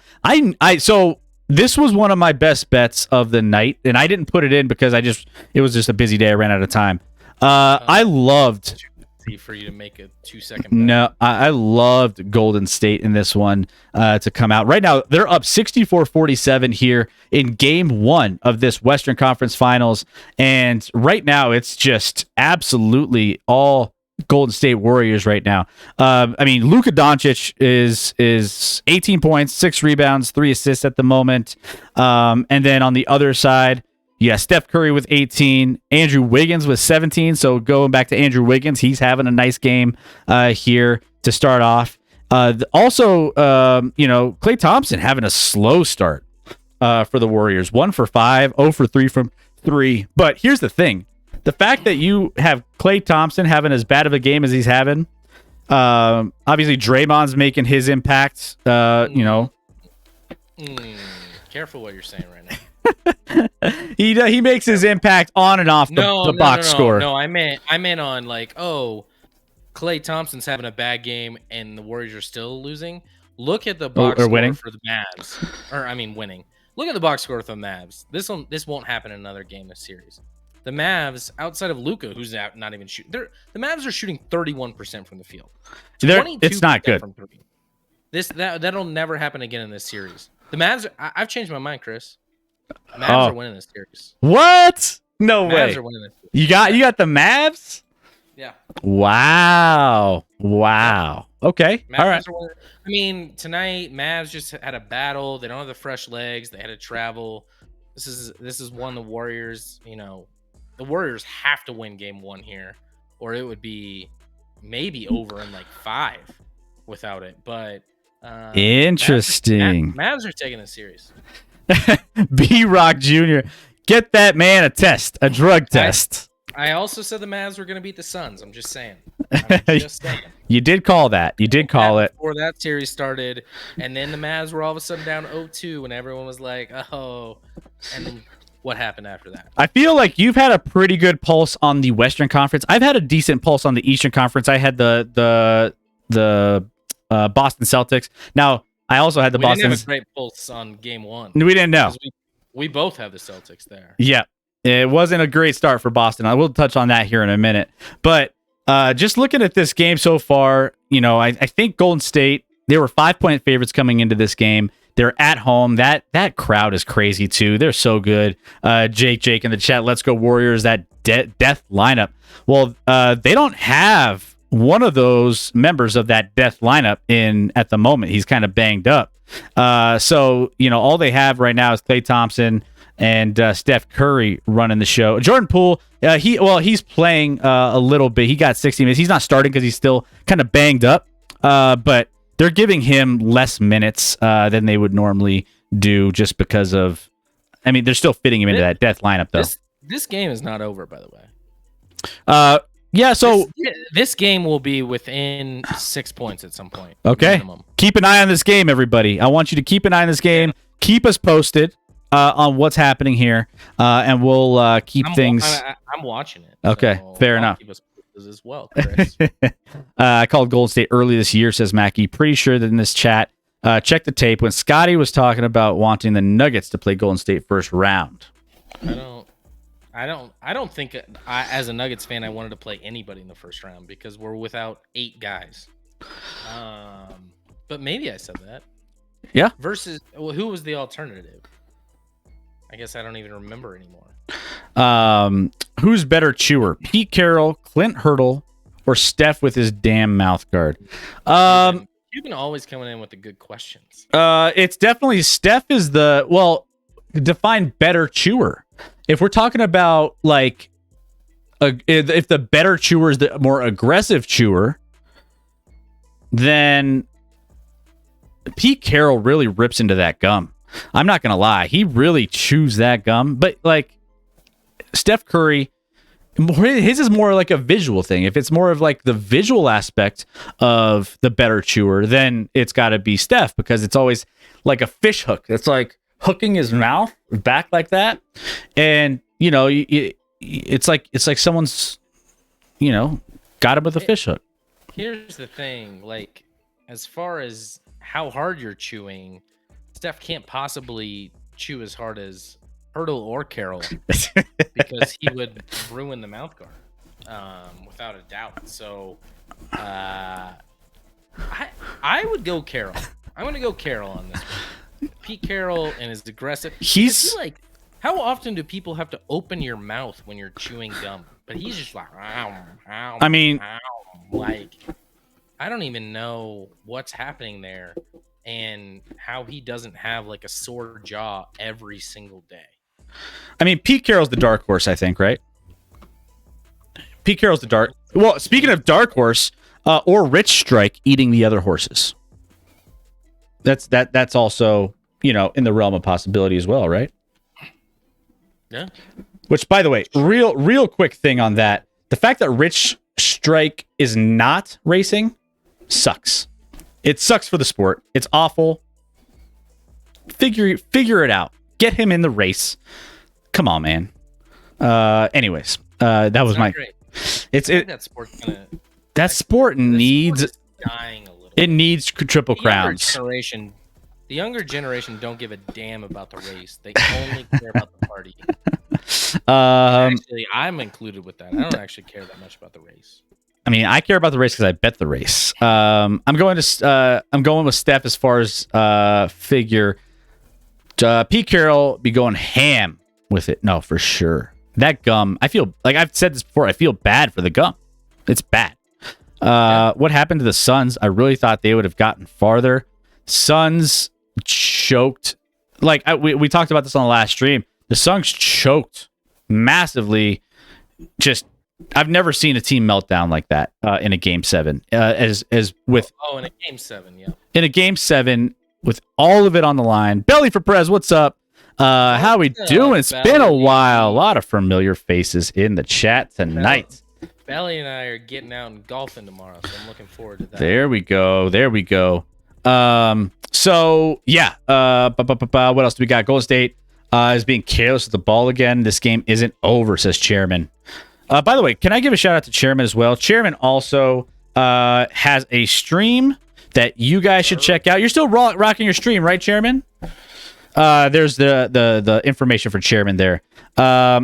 [SPEAKER 2] So this was one of my best bets of the night, and I didn't put it in because it was just a busy day. I ran out of time. I loved
[SPEAKER 1] for you to make a 2-second bet.
[SPEAKER 2] No, I loved Golden State in this one to come out. Right now, they're up 64-47 here in game 1 of this Western Conference Finals. And right now, it's just absolutely all Golden State Warriors right now. I mean, Luka Doncic is 18 points, 6 rebounds, 3 assists at the moment. And then on the other side, Steph Curry with 18, Andrew Wiggins with 17. So going back to Andrew Wiggins, he's having a nice game here to start off. Also, Klay Thompson having a slow start for the Warriors. 1 for 5, 0 for 3 from 3. But here's the thing. The fact that you have Klay Thompson having as bad of a game as he's having, obviously Draymond's making his impact,
[SPEAKER 1] Careful what you're saying right now.
[SPEAKER 2] he makes his impact on and off the box score.
[SPEAKER 1] No, I meant on Klay Thompson's having a bad game and the Warriors are still losing. Look at the box score
[SPEAKER 2] winning
[SPEAKER 1] for the Mavs. Winning. Look at the box score for the Mavs. This won't happen in another game this series. The Mavs, outside of Luka, who's not even shooting, the Mavs are shooting 31% from the field.
[SPEAKER 2] It's not good.
[SPEAKER 1] From three. That'll never happen again in this series. The Mavs, I've changed my mind, Chris. The Mavs are winning this series.
[SPEAKER 2] What? No way.
[SPEAKER 1] Mavs are winning this series.
[SPEAKER 2] You got the Mavs?
[SPEAKER 1] Yeah.
[SPEAKER 2] Wow. Okay.
[SPEAKER 1] Mavs
[SPEAKER 2] all right.
[SPEAKER 1] Tonight Mavs just had a battle. They don't have the fresh legs. They had to travel. This is one the Warriors. The Warriors have to win game 1 here, or it would be maybe over in 5 without it. But
[SPEAKER 2] interesting.
[SPEAKER 1] Mavs are taking the series.
[SPEAKER 2] B-Rock Jr. Get that man a drug test.
[SPEAKER 1] I also said the Mavs were going to beat the Suns. I'm just saying.
[SPEAKER 2] You did call that. You did call it.
[SPEAKER 1] Before that series started, and then the Mavs were all of a sudden down 0-2, and everyone was like, oh. And what happened after that? I
[SPEAKER 2] feel like you've had a pretty good pulse on the Western Conference. I've had a decent pulse on the Eastern Conference. I had the Boston Celtics. Now, I also had the Boston. We
[SPEAKER 1] didn't have a great pulse on game 1.
[SPEAKER 2] We didn't know.
[SPEAKER 1] We both have the Celtics there.
[SPEAKER 2] Yeah. It wasn't a great start for Boston. I will touch on that here in a minute. But just looking at this game so far, I think Golden State, they were 5-point favorites coming into this game. They're at home. That crowd is crazy, too. They're so good. Jake in the chat, let's go Warriors, that death lineup. Well, they don't have one of those members of that death lineup in at the moment. He's kind of banged up. So, all they have right now is Klay Thompson and Steph Curry running the show. Jordan Poole, he's playing a little bit. He got 60 minutes. He's not starting because he's still kind of banged up. But they're giving him less minutes than they would normally do just because of... they're still fitting him into that death lineup, though.
[SPEAKER 1] This game is not over, by the way.
[SPEAKER 2] Yeah, so...
[SPEAKER 1] This game will be within 6 points at some point.
[SPEAKER 2] Okay. Minimum. Keep an eye on this game, everybody. I want you to keep an eye on this game. Keep us posted on what's happening here, and we'll keep things...
[SPEAKER 1] I'm watching it.
[SPEAKER 2] Okay,
[SPEAKER 1] so
[SPEAKER 2] fair enough.
[SPEAKER 1] Keep us posted as well, Chris.
[SPEAKER 2] I called Golden State early this year, says Mackie. Pretty sure that in this chat, check the tape when Scotty was talking about wanting the Nuggets to play Golden State first round.
[SPEAKER 1] I don't think as a Nuggets fan I wanted to play anybody in the first round because we're without 8 guys. But maybe I said that.
[SPEAKER 2] Yeah.
[SPEAKER 1] Versus who was the alternative? I guess I don't even remember anymore.
[SPEAKER 2] Who's better chewer? Pete Carroll, Clint Hurdle, or Steph with his damn mouth guard?
[SPEAKER 1] You've been always coming in with the good questions.
[SPEAKER 2] It's definitely Steph is define better chewer. If we're talking about if the better chewer is the more aggressive chewer, then Pete Carroll really rips into that gum. I'm not going to lie. He really chews that gum. But Steph Curry, his is more like a visual thing. If it's more of the visual aspect of the better chewer, then it's got to be Steph because it's always like a fish hook. It's hooking his mouth back like that. And, it's like someone's, got him with a fish hook.
[SPEAKER 1] Here's the thing. As far as how hard you're chewing, Steph can't possibly chew as hard as Hurdle or Carroll because he would ruin the mouth guard without a doubt. So I would go Carroll. I'm going to go Carroll on this one. Pete Carroll and his aggressive.
[SPEAKER 2] He's
[SPEAKER 1] how often do people have to open your mouth when you're chewing gum? But he's just like, ow, ow,
[SPEAKER 2] I mean,
[SPEAKER 1] ow. Like, I don't even know what's happening there and how he doesn't have like a sore jaw every single day.
[SPEAKER 2] I mean, Pete Carroll's the dark horse, I think, right? Pete Carroll's the dark. Well, speaking of dark horse, or Rich Strike eating the other horses. That's also, in the realm of possibility as well, right?
[SPEAKER 1] Yeah.
[SPEAKER 2] Which, by the way, real quick thing on that. The fact that Rich Strike is not racing sucks. It sucks for the sport. It's awful. Figure it out. Get him in the race. Come on, man. Anyways, that was my
[SPEAKER 1] great.
[SPEAKER 2] That sport needs
[SPEAKER 1] sport is dying a little.
[SPEAKER 2] It needs triple crowns.
[SPEAKER 1] The younger generation don't give a damn about the race. They only care about the party. Actually, I'm included with that. I don't actually care that much about the race.
[SPEAKER 2] I mean, I care about the race because I bet the race. I'm going with Steph as far as figure. Pete Carroll be going ham with it. No, for sure. That gum. I feel like I've said this before. I feel bad for the gum. It's bad. What happened to the Suns? I really thought they would have gotten farther. Suns choked. Like we talked about this on the last stream. The Suns choked massively. Just I've never seen a team meltdown like that in a game 7. As with
[SPEAKER 1] in a game 7, yeah.
[SPEAKER 2] In a game 7 with all of it on the line. Belly for Prez, what's up? How we doing? It's been a while. A lot of familiar faces in the chat tonight.
[SPEAKER 1] Belly and I are getting out and golfing tomorrow, so I'm looking forward to that.
[SPEAKER 2] There we go. So yeah. What else do we got? Golden State is being careless with the ball again. This game isn't over, says Chairman. By the way, can I give a shout out to Chairman as well? Chairman also has a stream that you guys should check out. You're still rocking your stream, right, Chairman? There's the information for Chairman there.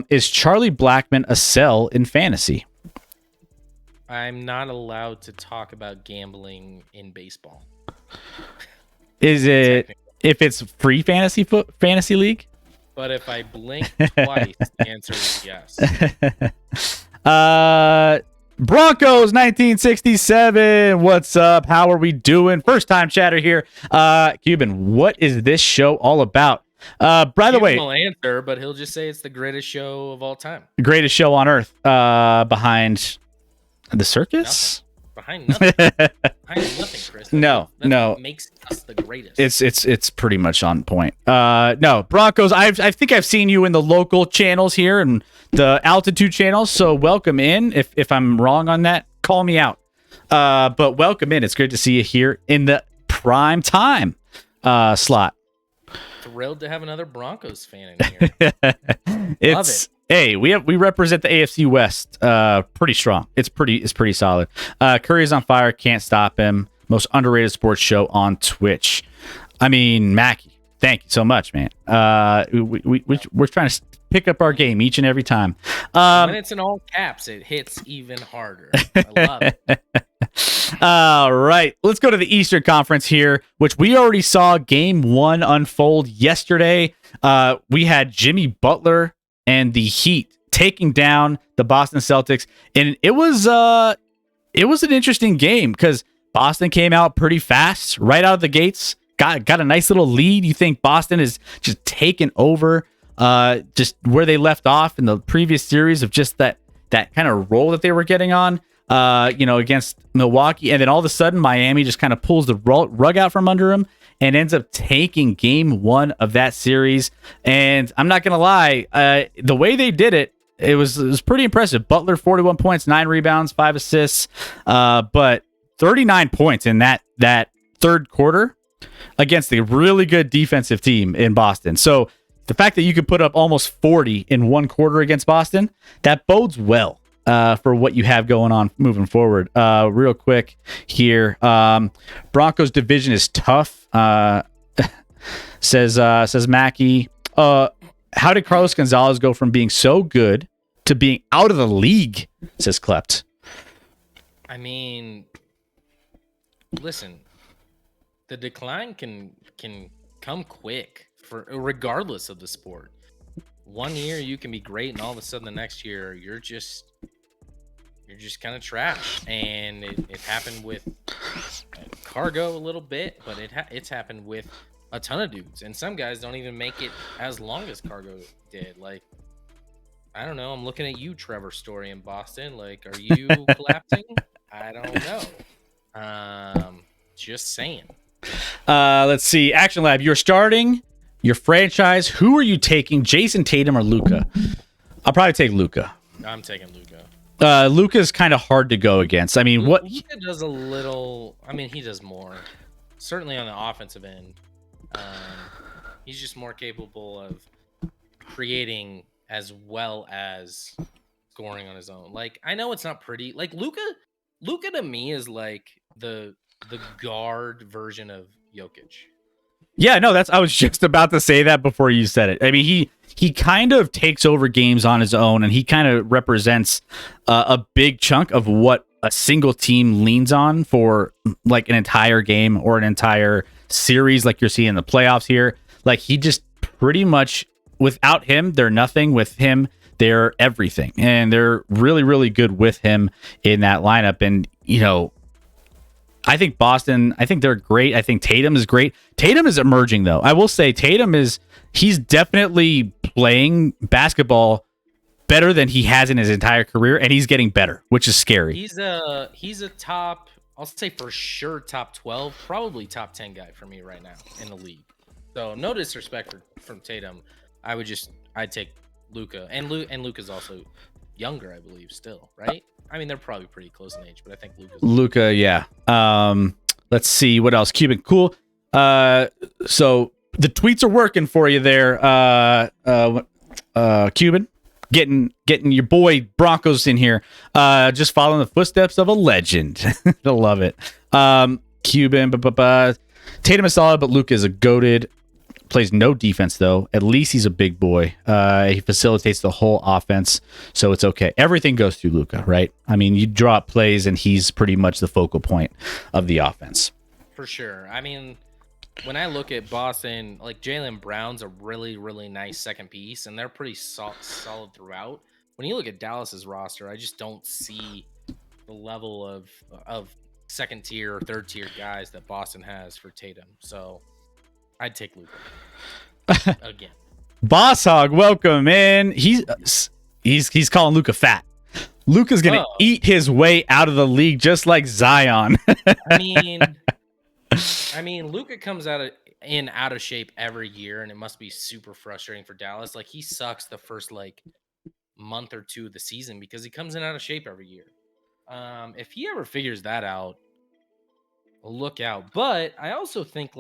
[SPEAKER 2] Is Charlie Blackmon a sell in fantasy?
[SPEAKER 1] I'm not allowed to talk about gambling in baseball.
[SPEAKER 2] Is it if it's free fantasy league?
[SPEAKER 1] But if I blink twice, the answer is yes.
[SPEAKER 2] Broncos 1967. What's up? How are we doing? First time chatter here. Cuban, what is this show all about? By the way,
[SPEAKER 1] he'll answer, but he'll just say it's the greatest show of all time.
[SPEAKER 2] The greatest show on earth. Behind the circus?
[SPEAKER 1] Nothing. Behind nothing. Behind nothing, Chris.
[SPEAKER 2] No.
[SPEAKER 1] What makes us the greatest.
[SPEAKER 2] It's pretty much on point. No, Broncos. I think I've seen you in the local channels here and the altitude channels. So welcome in. If I'm wrong on that, call me out. But welcome in. It's great to see you here in the prime time slot.
[SPEAKER 1] Thrilled to have another Broncos fan in here. Love it.
[SPEAKER 2] Hey, we represent the AFC West pretty strong. It's pretty solid. Curry's on fire, can't stop him. Most underrated sports show on Twitch. I mean, Mackie, thank you so much, man. We're trying to pick up our game each and every time.
[SPEAKER 1] When it's in all caps, it hits even harder. I love it.
[SPEAKER 2] All right, let's go to the Eastern Conference here, which we already saw Game 1 unfold yesterday. We had Jimmy Butler and the Heat taking down the Boston Celtics, and it was an interesting game because Boston came out pretty fast right out of the gates, got a nice little lead. You think Boston is just taken over just where they left off in the previous series of just that kind of role that they were getting on, against Milwaukee, and then all of a sudden Miami just kind of pulls the rug out from under them and ends up taking Game 1 of that series. And I'm not gonna lie, the way they did it, it was pretty impressive. Butler 41 points, 9 rebounds, 5 assists, but 39 points in that third quarter against a really good defensive team in Boston. So the fact that you could put up almost 40 in one quarter against Boston, that bodes well for what you have going on moving forward. Real quick here, Broncos division is tough. Says Mackie. How did Carlos Gonzalez go from being so good to being out of the league? Says Klept.
[SPEAKER 1] I mean, listen, the decline can come quick regardless of the sport. One year you can be great, and all of a sudden the next year you're just you're just kind of trash. And it happened with Cargo a little bit, but it's happened with a ton of dudes. And some guys don't even make it as long as Cargo did. Like, I don't know. I'm looking at you, Trevor Story in Boston. Like, are you collapsing? I don't know. Just saying.
[SPEAKER 2] Let's see. Action Lab, you're starting your franchise. Who are you taking, Jason Tatum or Luka? I'll probably take Luka.
[SPEAKER 1] I'm taking Luca.
[SPEAKER 2] Luka's kind of hard to go against. I mean, what?
[SPEAKER 1] Luka does a little. I mean, he does more. Certainly on the offensive end. Um, he's just more capable of creating as well as scoring on his own. Like, I know it's not pretty. Like Luca to me is like the guard version of Jokic.
[SPEAKER 2] Yeah, no, I was just about to say that before you said it. I mean, he kind of takes over games on his own, and he kind of represents a big chunk of what a single team leans on for like an entire game or an entire series, like you're seeing in the playoffs here. Like, he just pretty much, without him, they're nothing. With him, they're everything, and they're really, really good with him in that lineup. And I think Boston, I think they're great. I think Tatum is great. Tatum is emerging, though. I will say he's definitely playing basketball better than he has in his entire career, and he's getting better, which is scary.
[SPEAKER 1] He's a top, I'll say for sure, top 12, probably top 10 guy for me right now in the league. So no disrespect from Tatum. I'd take Luca. And Luca's also younger, I believe, still, right? I mean, they're probably pretty close in age, but I think
[SPEAKER 2] Luca, yeah. Let's see what else. Cuban, cool. So the tweets are working for you there. Cuban, getting your boy Broncos in here. Just following the footsteps of a legend. I love it. Cuban, Tatum is solid, but Luca is a goated. Plays no defense, though. At least he's a big boy. He facilitates the whole offense, so it's okay. Everything goes through Luka, right? I mean, you draw up plays, and he's pretty much the focal point of the offense.
[SPEAKER 1] For sure. I mean, when I look at Boston, like Jaylen Brown's a really, really nice second piece, and they're pretty solid throughout. When you look at Dallas's roster, I just don't see the level of second tier or third tier guys that Boston has for Tatum. So I'd take Luka again.
[SPEAKER 2] Boss Hog, welcome in. He's calling Luka fat. Luka's gonna eat his way out of the league just like Zion.
[SPEAKER 1] I mean, Luka comes out of shape every year, and it must be super frustrating for Dallas. Like, he sucks the first month or two of the season because he comes in out of shape every year. If he ever figures that out, look out. But I also think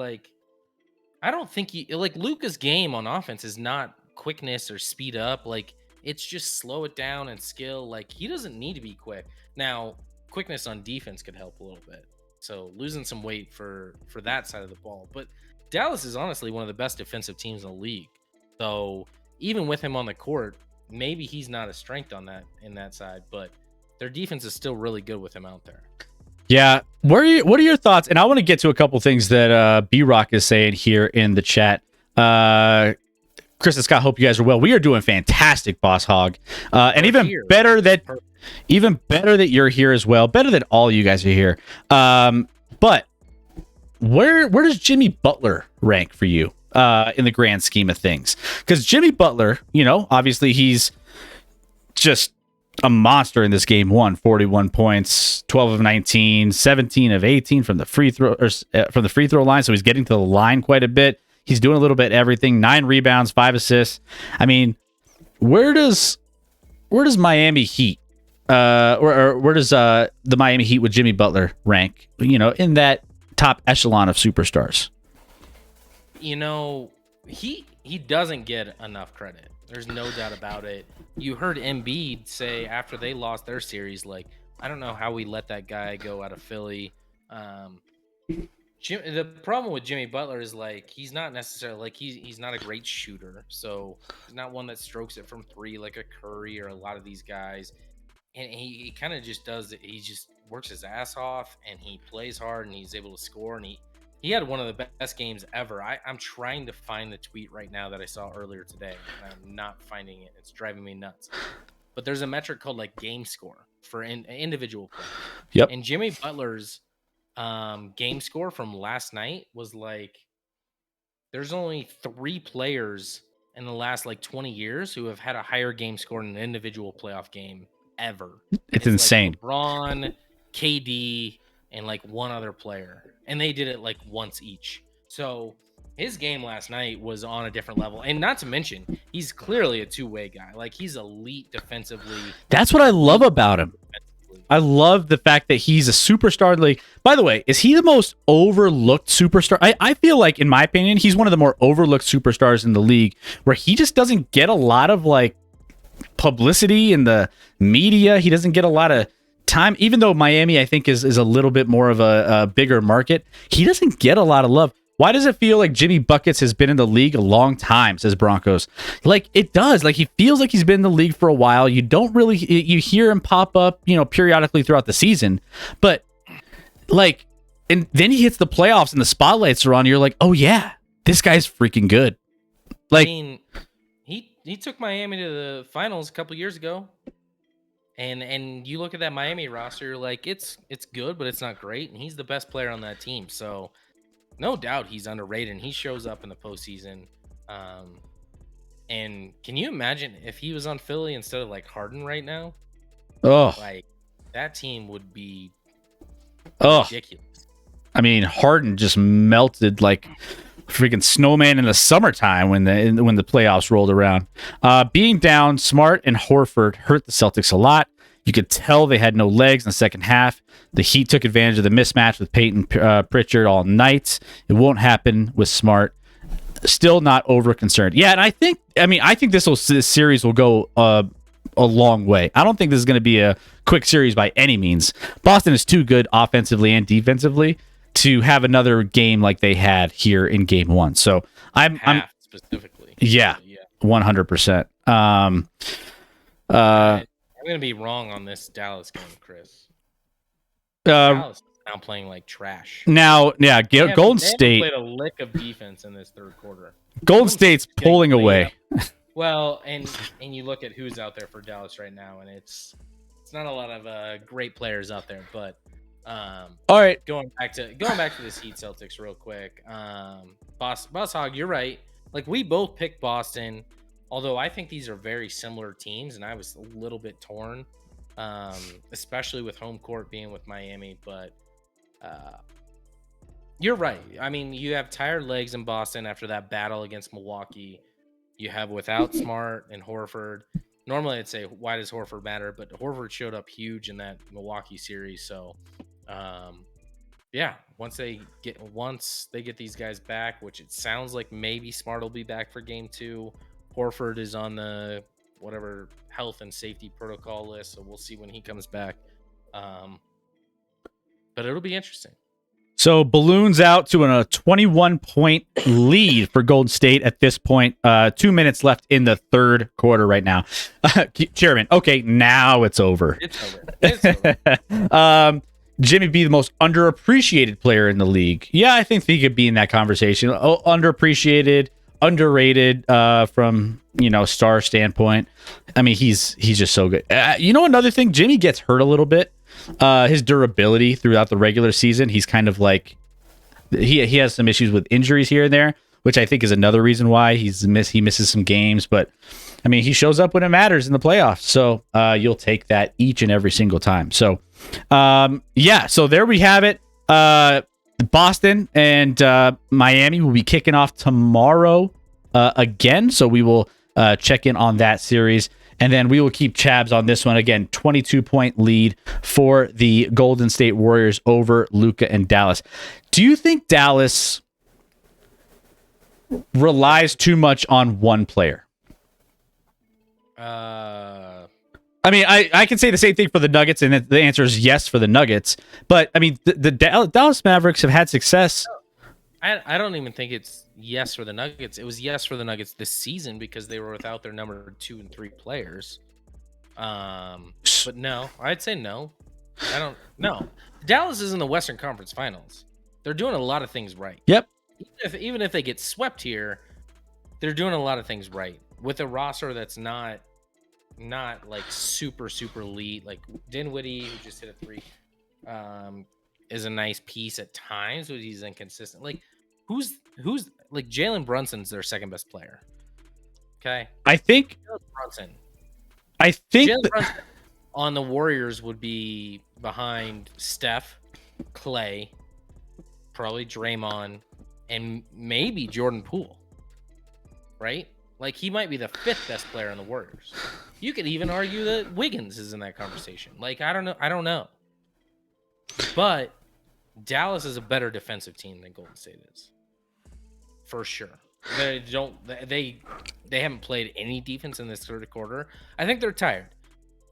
[SPEAKER 1] I don't think Luka's game on offense is not quickness or speed up. Like, it's just slow it down and skill. Like, he doesn't need to be quick. Now, quickness on defense could help a little bit. So losing some weight for that side of the ball. But Dallas is honestly one of the best defensive teams in the league. So even with him on the court, maybe he's not a strength in that side, but their defense is still really good with him out there.
[SPEAKER 2] Yeah. What are your thoughts? And I want to get to a couple things that B-Rock is saying here in the chat. Chris and Scott, hope you guys are well. We are doing fantastic, Boss Hog. And even better that you're here as well. Better that all you guys are here. But where does Jimmy Butler rank for you in the grand scheme of things? Because Jimmy Butler, obviously he's just a monster in this game. 41 points, 12 of 19, 17 of 18 from the free throw line. So he's getting to the line quite a bit. He's doing a little bit everything. 9 rebounds, 5 assists. I mean, where does Miami Heat or where does the Miami Heat with Jimmy Butler rank? In that top echelon of superstars.
[SPEAKER 1] He doesn't get enough credit. There's no doubt about it. You heard Embiid say after they lost their series, I don't know how we let that guy go out of Philly. The problem with Jimmy Butler is he's not necessarily he's not a great shooter, so he's not one that strokes it from 3 like a Curry or a lot of these guys. And he kind of just does it. He just works his ass off, and he plays hard, and he's able to score. And he had one of the best games ever. I'm trying to find the tweet right now that I saw earlier today, and I'm not finding it. It's driving me nuts. But there's a metric called game score. for individual play.
[SPEAKER 2] Yep.
[SPEAKER 1] And Jimmy Butler's game score from last night was like, there's only 3 players in the last like 20 years who have had a higher game score in an individual playoff game ever.
[SPEAKER 2] It's insane.
[SPEAKER 1] Like LeBron, KD, and like one other player, and they did it like once each. So his game last night was on a different level, and not to mention, he's clearly a two-way guy. Like, he's elite defensively.
[SPEAKER 2] That's what I love about him. I love the fact that he's a superstar in the league. By the way, is he the most overlooked superstar? I feel like, in my opinion, he's one of the more overlooked superstars in the league, where he just doesn't get a lot of like publicity in the media. He doesn't get a lot of time, even though Miami, I think, is a little bit more of a bigger market. He doesn't get a lot of love. Why does it feel like Jimmy Buckets has been in the league a long time, says Broncos? Like, it does. Like, he feels like he's been in the league for a while. You don't really, you hear him pop up, periodically throughout the season. But, like, and then he hits the playoffs and the spotlights are on. You're like, oh, yeah, this guy's freaking good. Like,
[SPEAKER 1] I mean, he took Miami to the finals a couple years ago. And you look at that Miami roster, you're like, it's good, but it's not great. And he's the best player on that team. So, no doubt he's underrated, and he shows up in the postseason. And can you imagine if he was on Philly instead of like Harden right now?
[SPEAKER 2] Oh,
[SPEAKER 1] Like, that team would be
[SPEAKER 2] oh,
[SPEAKER 1] ridiculous.
[SPEAKER 2] I mean, Harden just melted like freaking snowman in the summertime when the playoffs rolled around. Being down, Smart and Horford hurt the Celtics a lot. You could tell they had no legs in the second half. The Heat took advantage of the mismatch with Peyton Pritchard all night. It won't happen with Smart. Still not over concerned. Yeah, and I think this series will go a long way. I don't think this is going to be a quick series by any means. Boston is too good offensively and defensively to have another game like they had here in Game 1. So I'm
[SPEAKER 1] specifically.
[SPEAKER 2] Yeah, 100%.
[SPEAKER 1] I'm going to be wrong on this Dallas game, Chris. Dallas is now playing like trash.
[SPEAKER 2] Now, yeah, Golden
[SPEAKER 1] They
[SPEAKER 2] State
[SPEAKER 1] played a lick of defense in this third quarter.
[SPEAKER 2] Golden State's pulling away.
[SPEAKER 1] Well, and you look at who's out there for Dallas right now, and it's not a lot of great players out there. But
[SPEAKER 2] all right,
[SPEAKER 1] going back to this Heat Celtics real quick. Boss Hog, you're right. Like, we both picked Boston. Although I think these are very similar teams, and I was a little bit torn, especially with home court being with Miami. But you're right. I mean, you have tired legs in Boston after that battle against Milwaukee. You have without Smart and Horford. Normally, I'd say, why does Horford matter? But Horford showed up huge in that Milwaukee series. So, yeah, once they get these guys back, which it sounds like maybe Smart will be back for Game 2. Horford is on the whatever health and safety protocol list, so we'll see when he comes back. But it'll be interesting.
[SPEAKER 2] So balloons out to a 21-point lead for Golden State at this point. 2 minutes left in the third quarter right now. Chairman, okay, now it's over.
[SPEAKER 1] It's over.
[SPEAKER 2] Jimmy B, the most underappreciated player in the league. Yeah, I think he could be in that conversation. Underappreciated, underrated from star standpoint. I mean, he's just so good. Another thing, Jimmy gets hurt a little bit. His durability throughout the regular season, he's kind of like he has some issues with injuries here and there, which I think is another reason why he misses some games. But I mean, he shows up when it matters in the playoffs, so you'll take that each and every single time. So so there we have it. Boston and Miami will be kicking off tomorrow again, so we will check in on that series, and then we will keep tabs on this one. Again, 22-point lead for the Golden State Warriors over Luka and Dallas. Do you think Dallas relies too much on one player? I mean, I can say the same thing for the Nuggets, and the answer is yes for the Nuggets. But, I mean, the Dallas Mavericks have had success.
[SPEAKER 1] I don't even think it's yes for the Nuggets. It was yes for the Nuggets this season because they were without their number 2 and 3 players. But no, I'd say no. No. Dallas is in the Western Conference Finals. They're doing a lot of things right.
[SPEAKER 2] Yep.
[SPEAKER 1] Even if they get swept here, they're doing a lot of things right with a roster that's not not like super elite. Like Dinwiddie, who just hit a 3, is a nice piece at times, but he's inconsistent. Like who's like Jalen Brunson's their second best player. Okay,
[SPEAKER 2] I think
[SPEAKER 1] Brunson.
[SPEAKER 2] Jalen
[SPEAKER 1] Brunson on the Warriors would be behind Steph, Clay, probably Draymond, and maybe Jordan Poole. Right? Like he might be the 5th best player on the Warriors. You could even argue that Wiggins is in that conversation. Like I don't know. But Dallas is a better defensive team than Golden State is. For sure. They haven't played any defense in this third quarter. I think they're tired.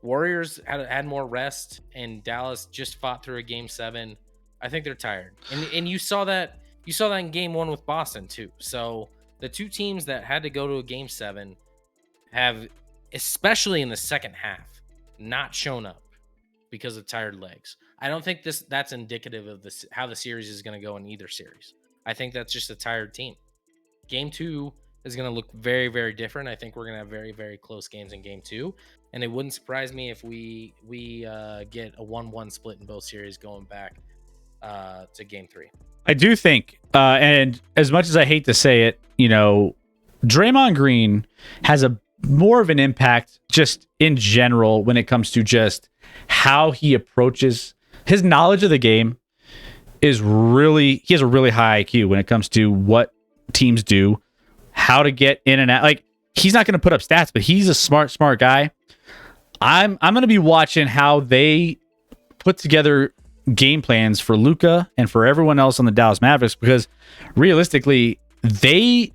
[SPEAKER 1] Warriors had more rest, and Dallas just fought through a game 7. I think they're tired. And you saw that in game 1 with Boston too. So the two teams that had to go to a game 7 have, especially in the second half, not shown up because of tired legs. I don't think that's indicative of how the series is going to go in either series. I think that's just a tired team. Game 2 is going to look very, very different. I think we're going to have very, very close games in game 2. And it wouldn't surprise me if we get a 1-1 split in both series going back to game 3.
[SPEAKER 2] I do think, and as much as I hate to say it, Draymond Green has a more of an impact just in general when it comes to just how he approaches his knowledge of the game. He has a really high IQ when it comes to what teams do, how to get in and out. Like he's not going to put up stats, but he's a smart guy. I'm going to be watching how they put together game plans for Luka and for everyone else on the Dallas Mavericks, because realistically they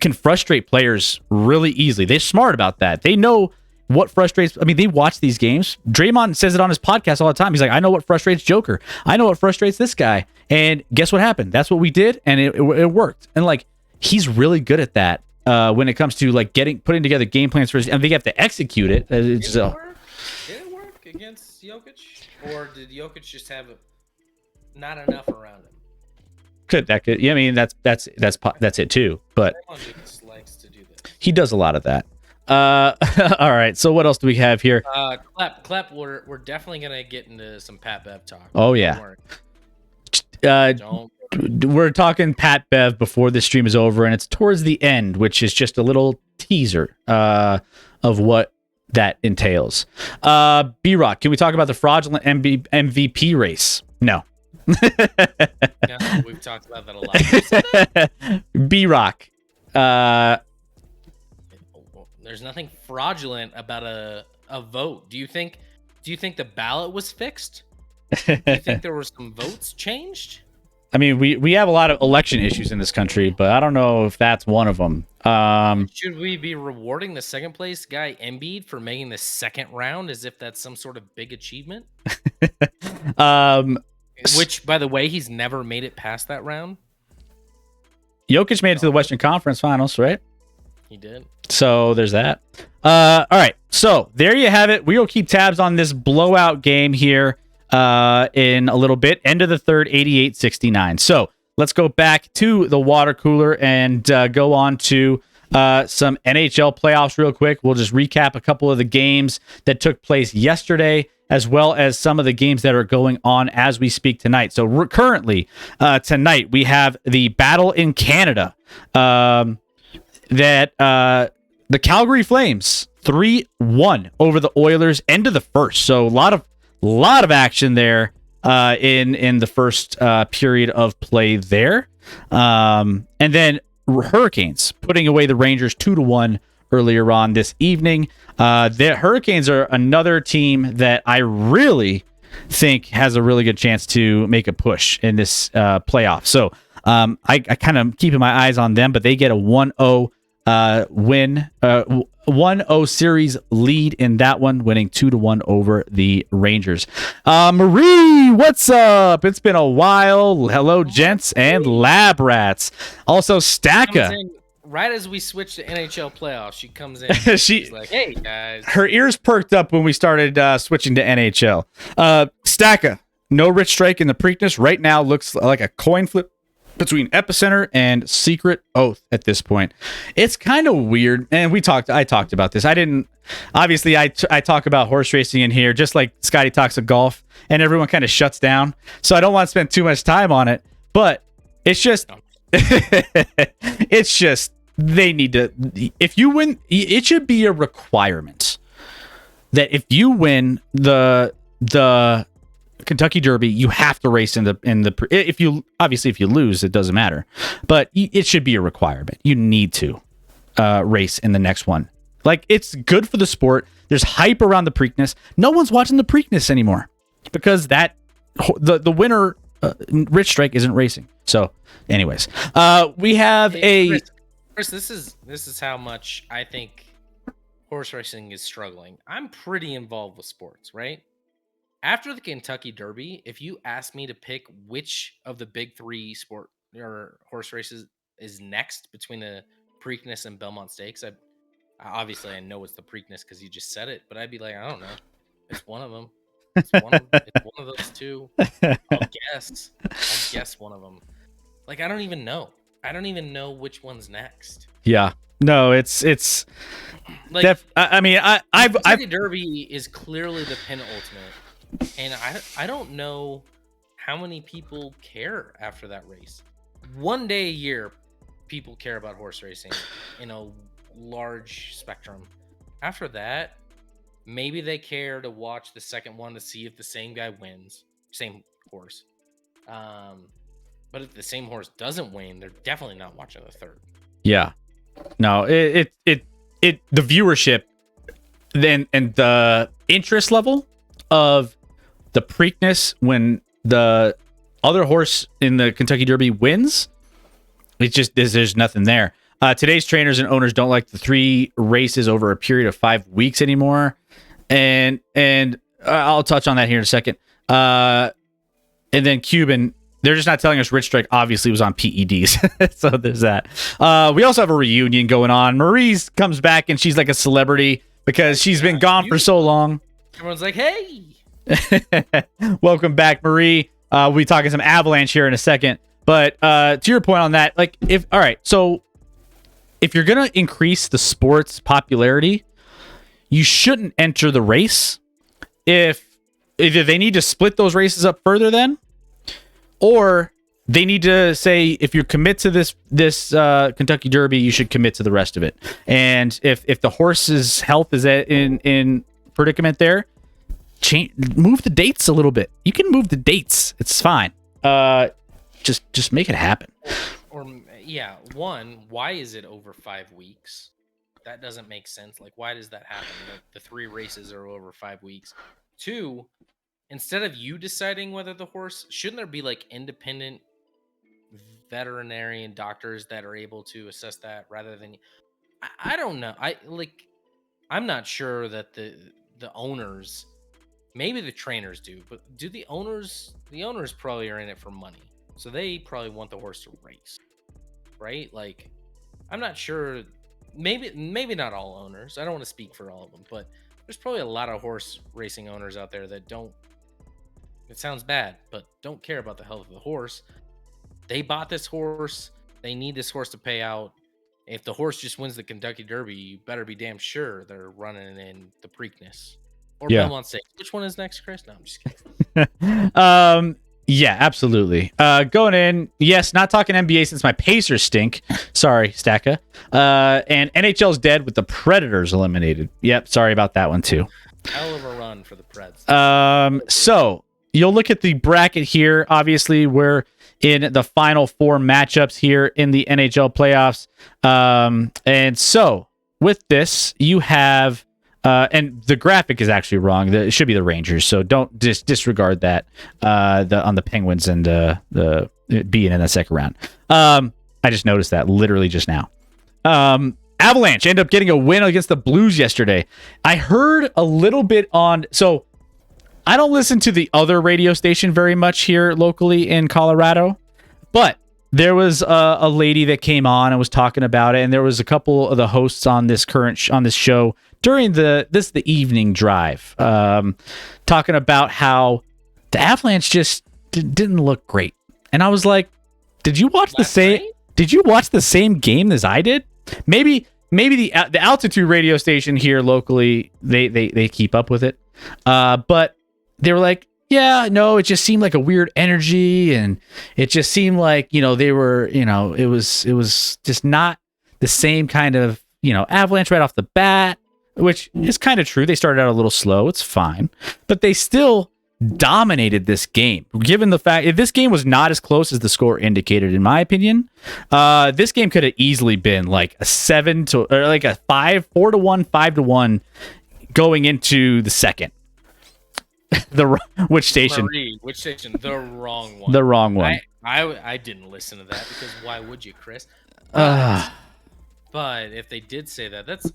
[SPEAKER 2] can frustrate players really easily. They're smart about that. They know what frustrates. I mean, they watch these games. Draymond says it on his podcast all the time. He's like, I know what frustrates Joker. I know what frustrates this guy. And guess what happened? That's what we did, and it worked. And like he's really good at that when it comes to like putting together game plans for his, and they have to execute it.
[SPEAKER 1] Did it work against Jokic? Or did Jokic just have not enough around him?
[SPEAKER 2] Yeah, I mean that's it too. But
[SPEAKER 1] just likes to do this.
[SPEAKER 2] He does a lot of that. All right. So what else do we have here?
[SPEAKER 1] Clap. We're definitely gonna get into some Patbev talk.
[SPEAKER 2] Oh yeah. We're talking Patbev before this stream is over, and it's towards the end, which is just a little teaser of what that entails. B-Rock, can we talk about the fraudulent MVP race? No.
[SPEAKER 1] No, we've talked about that a lot.
[SPEAKER 2] B-Rock.
[SPEAKER 1] There's nothing fraudulent about a vote. Do you think the ballot was fixed? Do you think there were some votes changed?
[SPEAKER 2] I mean, we have a lot of election issues in this country, but I don't know if that's one of them.
[SPEAKER 1] Should we be rewarding the second place guy Embiid for making the second round as if that's some sort of big achievement? Which, by the way, he's never made it past that round.
[SPEAKER 2] Jokic made it to the Western Conference Finals, right?
[SPEAKER 1] He did.
[SPEAKER 2] So there's that. All right. So there you have it. We will keep tabs on this blowout game here in a little bit. End of the third, 88-69. So let's go back to the water cooler and go on to some NHL playoffs real quick. We'll just recap a couple of the games that took place yesterday, as well as some of the games that are going on as we speak tonight. So we're currently tonight, we have the battle in Canada that the Calgary Flames 3-1 over the Oilers, end of the first. So a lot of action there in the first period of play there. And then Hurricanes putting away the Rangers 2-1 earlier on this evening. The Hurricanes are another team that I really think has a really good chance to make a push in this playoff. So I kind of keeping my eyes on them, but they get a 1-0 win, 1-0 series lead in that one, winning 2-1 over the Rangers. Marie, what's up? It's been a while. Hello, gents and lab rats. Also, Stacka.
[SPEAKER 1] Right as we switch to NHL playoffs, she comes in. She's like, "Hey guys."
[SPEAKER 2] Her ears perked up when we started switching to NHL. Stacka, no Rich Strike in the Preakness. Right now looks like a coin flip between Epicenter and Secret Oath at this point. It's kind of weird, and I talked about this. I talk about horse racing in here just like Scotty talks of golf, and everyone kind of shuts down. So I don't want to spend too much time on it, but it's just it's just they need to, if you win, it should be a requirement that if you win the Kentucky Derby, you have to race in the if you lose, it doesn't matter, but it should be a requirement. You need to race in the next one. Like, it's good for the sport. There's hype around the Preakness. No one's watching the Preakness anymore because the winner, Rich Strike, isn't racing. So anyways, we have
[SPEAKER 1] Chris, this is how much I think horse racing is struggling. I'm pretty involved with sports, right? After the Kentucky Derby, if you ask me to pick which of the big three sport or horse races is next between the Preakness and Belmont Stakes, obviously I know it's the Preakness because you just said it, but I'd be like, I don't know. It's one of them. It's one of those two. I'll guess one of them. Like, I don't even know. I don't even know which one's next.
[SPEAKER 2] Yeah. No, it's like,
[SPEAKER 1] Kentucky Derby is clearly the penultimate, and I don't know how many people care after that race. One day a year, people care about horse racing in a large spectrum. After that, maybe they care to watch the second one to see if the same guy wins, same horse. But if the same horse doesn't win, they're definitely not watching the third.
[SPEAKER 2] Yeah. No, the viewership then and the interest level of the Preakness when the other horse in the Kentucky Derby wins, it's just there's nothing there. Today's trainers and owners don't like the 3 races over a period of 5 weeks anymore, and I'll touch on that here in a second. And then Cuban, they're just not telling us Rich Strike obviously was on PEDs. So there's that. We also have a reunion going on. Marie's comes back and she's like a celebrity because she's been gone for so long.
[SPEAKER 1] Everyone's like, hey.
[SPEAKER 2] Welcome back, Marie. We'll be talking some Avalanche here in a second. But to your point on that, like, if you're going to increase the sport's popularity, you shouldn't enter the race. If they need to split those races up further then, or they need to say, if you commit to this Kentucky Derby, you should commit to the rest of it. And if the horse's health is in predicament there, move the dates a little bit. You can move the dates. It's fine. Just make it happen.
[SPEAKER 1] Or yeah, one, why is it over 5 weeks? That doesn't make sense. Like, why does that happen? The 3 races are over 5 weeks. 2, instead of you deciding whether the horse, shouldn't there be like independent veterinarian doctors that are able to assess that rather than, I don't know. I'm not sure that the owners, maybe the trainers do, but do the owners probably are in it for money. So they probably want the horse to race, right? Like, I'm not sure. Maybe not all owners. I don't want to speak for all of them, but there's probably a lot of horse racing owners out there that don't, it sounds bad, but don't care about the health of the horse. They bought this horse. They need this horse to pay out. If the horse just wins the Kentucky Derby, you better be damn sure they're running in the Preakness. Or Belmont Stakes. Which one is next, Chris? No, I'm just kidding.
[SPEAKER 2] Yeah, absolutely. Going in, yes, not talking NBA since my Pacers stink. Sorry, Stacka. And NHL's dead with the Predators eliminated. Yep, sorry about that one too.
[SPEAKER 1] Hell of a run for the Preds.
[SPEAKER 2] So you'll look at the bracket here. Obviously, we're in the final 4 matchups here in the NHL playoffs. And so with this, you have and the graphic is actually wrong. It should be the Rangers, so don't disregard that. On the Penguins and the being in the second round. I just noticed that literally just now. Avalanche end up getting a win against the Blues yesterday. I heard a little bit on. So I don't listen to the other radio station very much here locally in Colorado, but there was a lady that came on and was talking about it, and there was a couple of the hosts on this show during the evening drive, talking about how the Avalanche just didn't look great. And I was like, Did you watch the
[SPEAKER 1] Last
[SPEAKER 2] same?
[SPEAKER 1] night?
[SPEAKER 2] Did you watch the same game as I did? Maybe the altitude radio station here locally they keep up with it, but they were like, yeah, no, it just seemed like a weird energy, and it just seemed like they were it was just not the same kind of Avalanche right off the bat, which is kind of true. They started out a little slow, it's fine, but they still dominated this game. Given the fact if this game was not as close as the score indicated, in my opinion, this game could have easily been like a 4-1, 5-1 going into the second. Which station?
[SPEAKER 1] Marie, which station? The wrong one.
[SPEAKER 2] The wrong one.
[SPEAKER 1] I didn't listen to that because why would you, Chris? But if they did say that,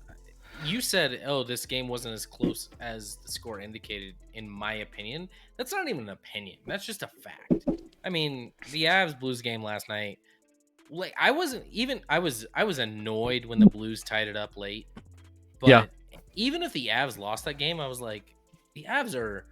[SPEAKER 1] you said, oh, this game wasn't as close as the score indicated, in my opinion. That's not even an opinion. That's just a fact. I mean, the Avs Blues game last night, like I was annoyed when the Blues tied it up late. But
[SPEAKER 2] yeah.
[SPEAKER 1] Even if the Avs lost that game, I was like, the Avs are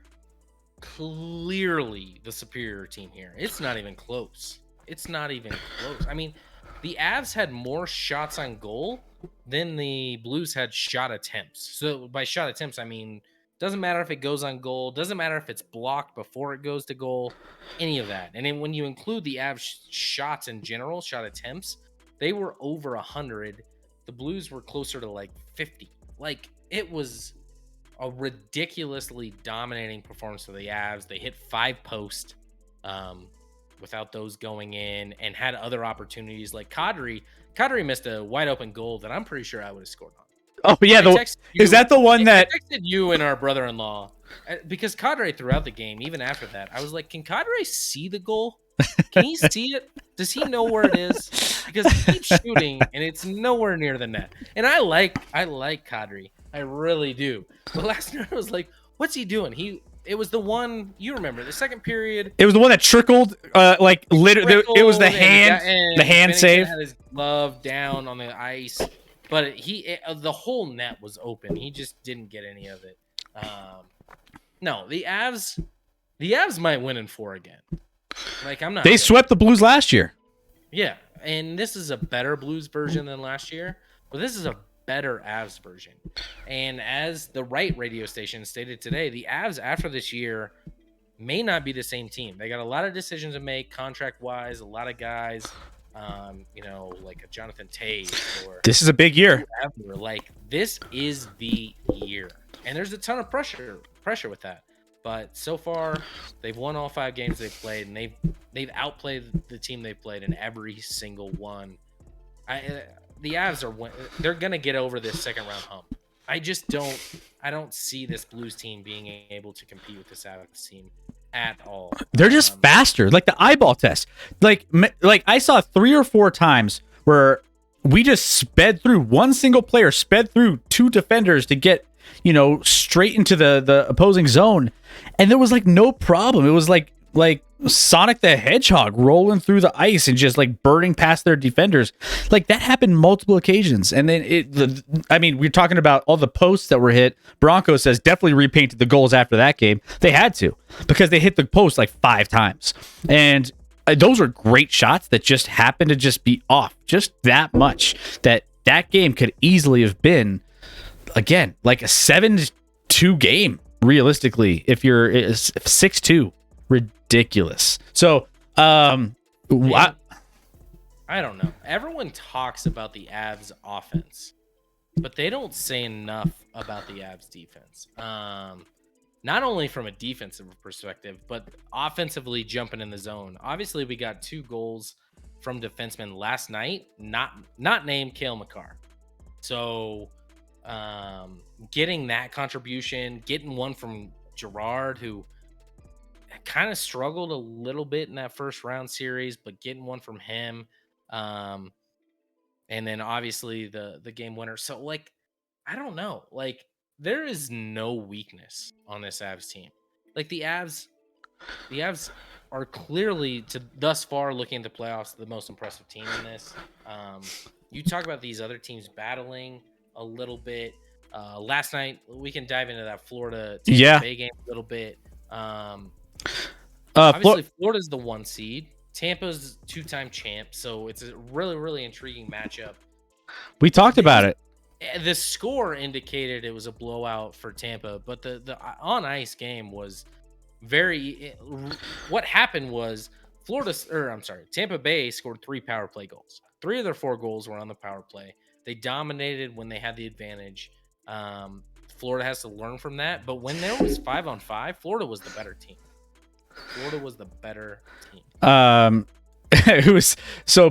[SPEAKER 1] clearly the superior team here. It's not even close. I mean, the Avs had more shots on goal than the Blues had shot attempts. So by shot attempts, I mean, doesn't matter if it goes on goal, doesn't matter if it's blocked before it goes to goal, any of that. And then when you include the Avs shots in general, shot attempts, they were over 100. The Blues were closer to like 50. Like, it was a ridiculously dominating performance for the Avs. They hit 5 posts without those going in, and had other opportunities. Like Kadri missed a wide open goal that I'm pretty sure I would have scored on.
[SPEAKER 2] Oh yeah, is that the one that
[SPEAKER 1] I texted you and our brother-in-law because Kadri throughout the game, even after that, I was like, can Kadri see the goal? Can he see it? Does he know where it is? Because he keeps shooting and it's nowhere near the net. And I like Kadri. I really do. But last night I was like, what's he doing? It was the one you remember, the second period.
[SPEAKER 2] It was the one that trickled, literally. It was the hand save.
[SPEAKER 1] Had his glove down on the ice, but the whole net was open. He just didn't get any of it. No, the Avs might win in 4 again. Like, I'm not.
[SPEAKER 2] They swept the Blues last year.
[SPEAKER 1] Yeah, and this is a better Blues version than last year, but this is a better Avs version. And as the right radio station stated today, the Avs after this year may not be the same team. They got a lot of decisions to make contract-wise, a lot of guys, like a Jonathan Toews or
[SPEAKER 2] this is a big year.
[SPEAKER 1] Whoever. Like, this is the year. And there's a ton of pressure with that. But so far, they've won all 5 games they've played, and they've outplayed the team they've played in every single one. The Avs they're gonna get over this second round hump. I don't see this Blues team being able to compete with this Avs team at all.
[SPEAKER 2] They're just faster, like the eyeball test. Like I saw 3 or 4 times where we just sped through one single player, sped through 2 defenders to get straight into the opposing zone, and there was like no problem. It was like Sonic the Hedgehog rolling through the ice and just like burning past their defenders. Like, that happened multiple occasions. And then we're talking about all the posts that were hit. Bronco says definitely repainted the goals after that game. They had to, because they hit the post like 5 times. And those were great shots that just happened to just be off just that much, that game could easily have been, again, like a 7-2 game, realistically, if you're 6-2. Ridiculous. So, I don't
[SPEAKER 1] know. Everyone talks about the Avs offense, but they don't say enough about the Avs defense. Not only from a defensive perspective, but offensively jumping in the zone. Obviously, we got 2 goals from defensemen last night, not named Cale Makar. So, getting that contribution, getting one from Gerard, who kind of struggled a little bit in that first round series, but getting one from him, and then obviously the game winner. So, like, I don't know, like, there is no weakness on this Avs team. Like, the Avs are clearly, thus far, looking at the playoffs, the most impressive team in this. You talk about these other teams battling a little bit. Last night, we can dive into that Florida Tampa Bay game a little bit. Obviously, Florida's the 1 seed. Tampa's 2-time champ, so it's a really, really intriguing matchup.
[SPEAKER 2] We talked about it.
[SPEAKER 1] The score indicated it was a blowout for Tampa, but the on ice game was very. What happened was Tampa Bay scored 3 power play goals. 3 of their 4 goals were on the power play. They dominated when they had the advantage. Florida has to learn from that, but when there was 5-on-5, Florida was the better team.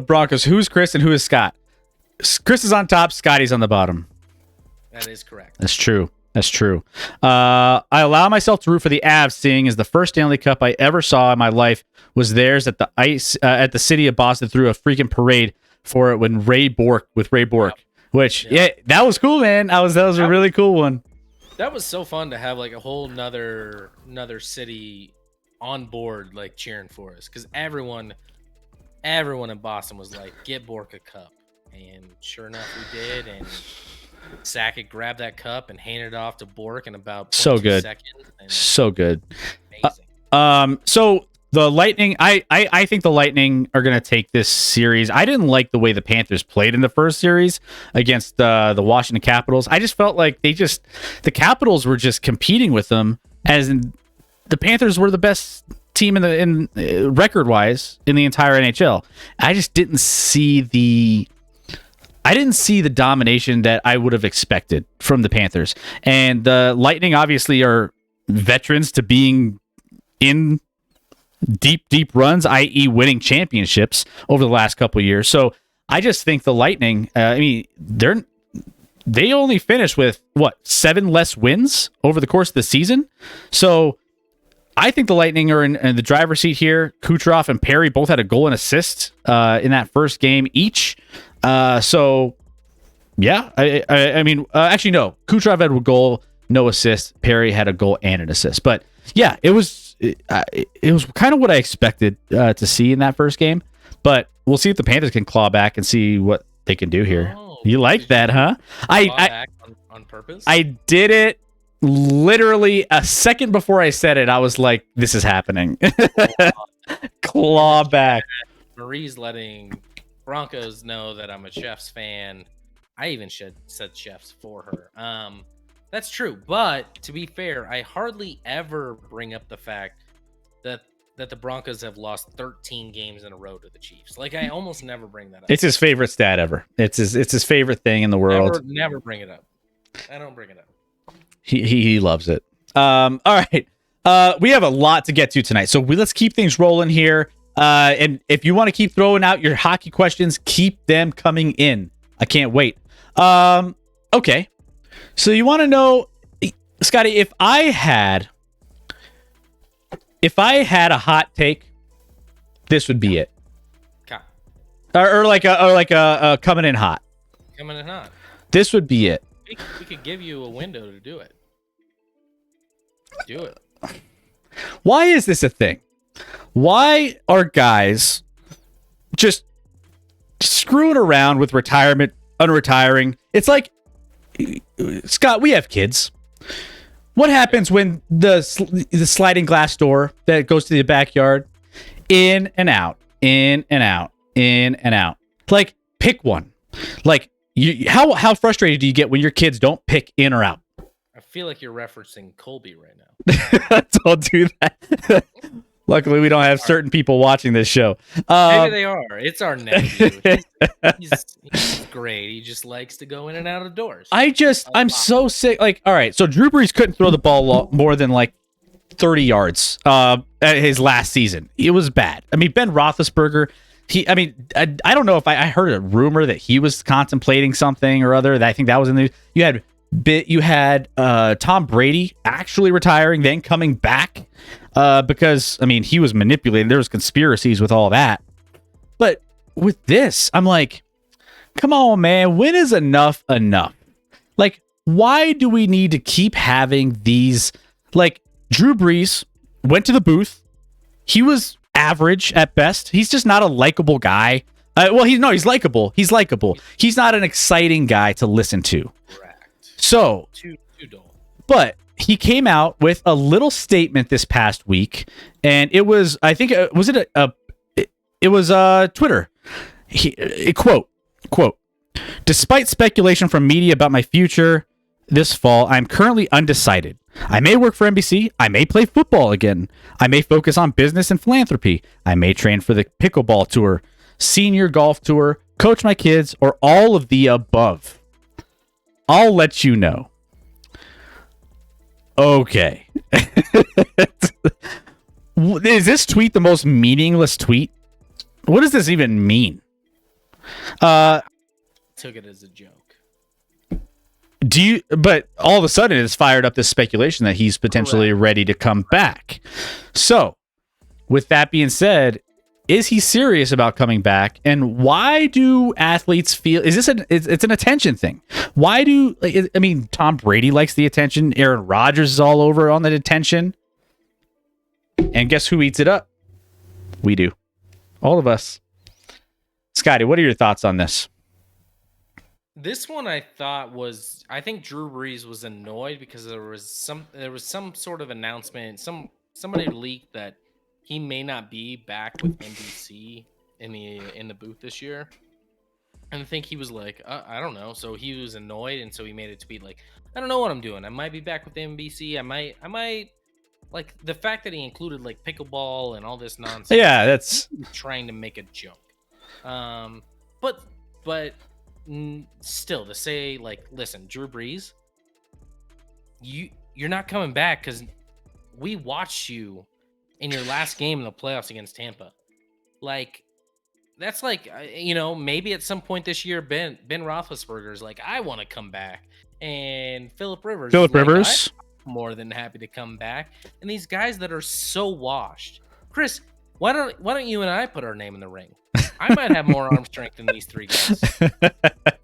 [SPEAKER 2] Broncos? Who's Chris and who is Scott? Chris is on top. Scotty's on the bottom.
[SPEAKER 1] That is correct.
[SPEAKER 2] That's true. I allow myself to root for the Avs, seeing as the first Stanley Cup I ever saw in my life was theirs at the ice at the city of Boston. Threw a freaking parade for it when Ray Bork, which that was cool, man. That was a really cool one.
[SPEAKER 1] That was so fun to have like a whole another city on board, like cheering for us, because everyone in Boston was like, "Get Bork a cup," and sure enough, we did. And Sakic grabbed that cup and handed it off to Bork in about 22 seconds.
[SPEAKER 2] So good.
[SPEAKER 1] Amazing.
[SPEAKER 2] So the Lightning, I think the Lightning are going to take this series. I didn't like the way the Panthers played in the first series against the Washington Capitals. I just felt like the Capitals were just competing with them, as in the Panthers were the best team in record wise in the entire NHL. I just didn't see the domination that I would have expected from the Panthers. And the Lightning obviously are veterans to being in deep runs, i.e. winning championships over the last couple of years. So I just think the Lightning, they only finished with 7 less wins over the course of the season. So I think the Lightning are in the driver's seat here. Kucherov and Perry both had a goal and assist in that first game each. So yeah, actually no. Kucherov had a goal, no assist. Perry had a goal and an assist. But yeah, it was kind of what I expected to see in that first game. But we'll see if the Panthers can claw back and see what they can do here.
[SPEAKER 1] Oh,
[SPEAKER 2] you like that, huh?
[SPEAKER 1] I on purpose.
[SPEAKER 2] I did it literally a second before I said it. I was like, "This is happening." Claw back.
[SPEAKER 1] Marie's letting Broncos know that I'm a Chefs fan. I even said Chefs for her. That's true, but to be fair, I hardly ever bring up the fact that the Broncos have lost 13 games in a row to the Chiefs. Like, I almost never bring that up.
[SPEAKER 2] It's his favorite stat ever. It's his favorite thing in the world.
[SPEAKER 1] Never bring it up. I don't bring it up.
[SPEAKER 2] He loves it. All right. We have a lot to get to tonight, so let's keep things rolling here. And if you want to keep throwing out your hockey questions, keep them coming in. I can't wait. Okay. So you want to know, Scotty, if I had a hot take, this would be it.
[SPEAKER 1] Okay.
[SPEAKER 2] Or like a coming in hot.
[SPEAKER 1] Coming in hot.
[SPEAKER 2] This would be it.
[SPEAKER 1] We could give you a window to do it. Do it.
[SPEAKER 2] Why is this a thing? Why are guys just screwing around with retirement, unretiring? It's like, Scott, we have kids. What happens when the sliding glass door that goes to the backyard, in and out, in and out, in and out? Like, pick one. Like, how frustrated do you get when your kids don't pick in or out?
[SPEAKER 1] I feel like you're referencing Colby right now.
[SPEAKER 2] Don't do that. Luckily, we don't have certain people watching this show.
[SPEAKER 1] Maybe they are. It's our nephew. He's great. He just likes to go in and out of doors.
[SPEAKER 2] I'm so sick. Like, all right, so Drew Brees couldn't throw the ball more than like 30 yards at his last season. It was bad. I mean, Ben Roethlisberger, I don't know if I heard a rumor that he was contemplating something or other. I think that was in the you had Tom Brady actually retiring, then coming back because he was manipulated. There was conspiracies with all that. But with this, I'm like, come on, man, when is enough enough? Like, why do we need to keep having these? Like, Drew Brees went to the booth. He was average at best. He's just not a likable guy. He's likable. He's likable. He's not an exciting guy to listen to. So,
[SPEAKER 1] too dull.
[SPEAKER 2] But he came out with a little statement this past week, and it was, I think, it was Twitter. Quote, despite speculation from media about my future this fall, I'm currently undecided. I may work for NBC. I may play football again. I may focus on business and philanthropy. I may train for the pickleball tour, senior golf tour, coach my kids, or all of the above. I'll let you know. Okay. Is this tweet the most meaningless tweet? What does this even mean?
[SPEAKER 1] Took it as a joke.
[SPEAKER 2] But all of a sudden it's fired up this speculation that he's potentially ready to come back. So, with that being said, is he serious about coming back? And why do athletes feel, it's an attention thing. Why do, Tom Brady likes the attention. Aaron Rodgers is all over on the attention. And guess who eats it up? We do. All of us. Scotty, what are your thoughts on this?
[SPEAKER 1] This one I think Drew Brees was annoyed because there was some sort of announcement. Somebody leaked that he may not be back with NBC in the booth this year. And I think he was like, I don't know. So he was annoyed, and so he made a tweet like, I don't know what I'm doing. I might be back with NBC. I might like the fact that he included like pickleball and all this nonsense.
[SPEAKER 2] Yeah, that's
[SPEAKER 1] trying to make a joke. But still to say like, listen, Drew Brees, you're not coming back because we watched you in your last game in the playoffs against Tampa. Like, that's like, maybe at some point this year, Ben Roethlisberger's like, I want to come back, and Phillip Rivers, I'm more than happy to come back. And these guys that are so washed, Chris, why don't you and I put our name in the ring? I might have more arm strength than these three guys.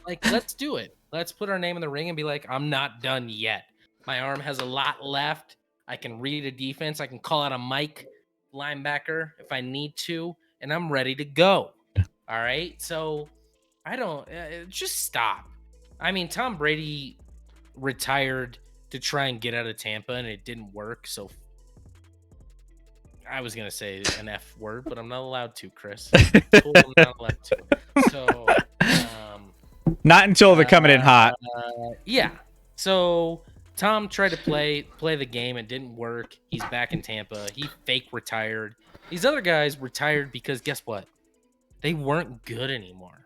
[SPEAKER 1] Like, let's do it. Let's put our name in the ring and be like, I'm not done yet. My arm has a lot left. I can read a defense. I can call out a Mike linebacker if I need to, and I'm ready to go. All right. So I don't just stop. I mean, Tom Brady retired to try and get out of Tampa, and it didn't work. So I was going to say an F word, but I'm not allowed to, Chris. I'm not allowed to. So,
[SPEAKER 2] not until they're coming in hot.
[SPEAKER 1] Yeah. So Tom tried to play the game. It didn't work. He's back in Tampa. He fake retired. These other guys retired because guess what? They weren't good anymore.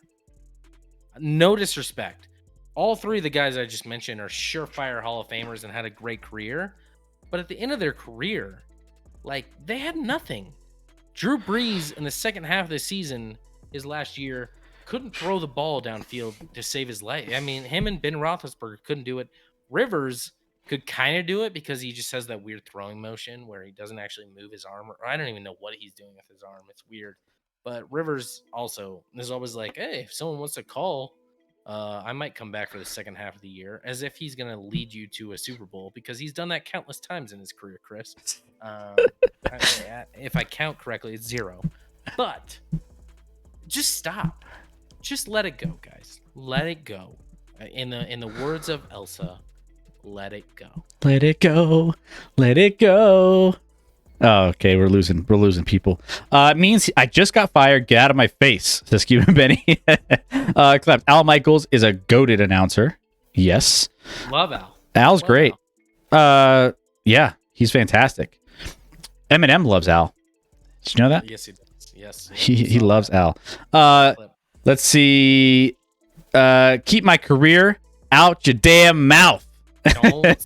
[SPEAKER 1] No disrespect. All three of the guys I just mentioned are surefire Hall of Famers and had a great career. But at the end of their career, like, they had nothing. Drew Brees in the second half of the season, his last year, couldn't throw the ball downfield to save his life. I mean, him and Ben Roethlisberger couldn't do it. Rivers could kind of do it because he just has that weird throwing motion where he doesn't actually move his arm. Or I don't even know what he's doing with his arm. It's weird. But Rivers also is always like, hey, if someone wants to call, I might come back for the second half of the year, as if he's going to lead you to a Super Bowl, because he's done that countless times in his career, Chris. If I count correctly, it's 0. But just stop. Just let it go, guys. Let it go. In the words of Elsa, let it go.
[SPEAKER 2] Let it go. Let it go. Oh, okay, we're losing people. It means I just got fired. Get out of my face, says Cuban Benny. Clap. Al Michaels is a goated announcer. Yes.
[SPEAKER 1] Love Al.
[SPEAKER 2] Al's great.
[SPEAKER 1] Al.
[SPEAKER 2] Yeah, he's fantastic. Eminem loves Al. Did you know that?
[SPEAKER 1] Yes, he does. Yes.
[SPEAKER 2] He loves Al. Let's see. Keep my career out your damn mouth.
[SPEAKER 1] Don't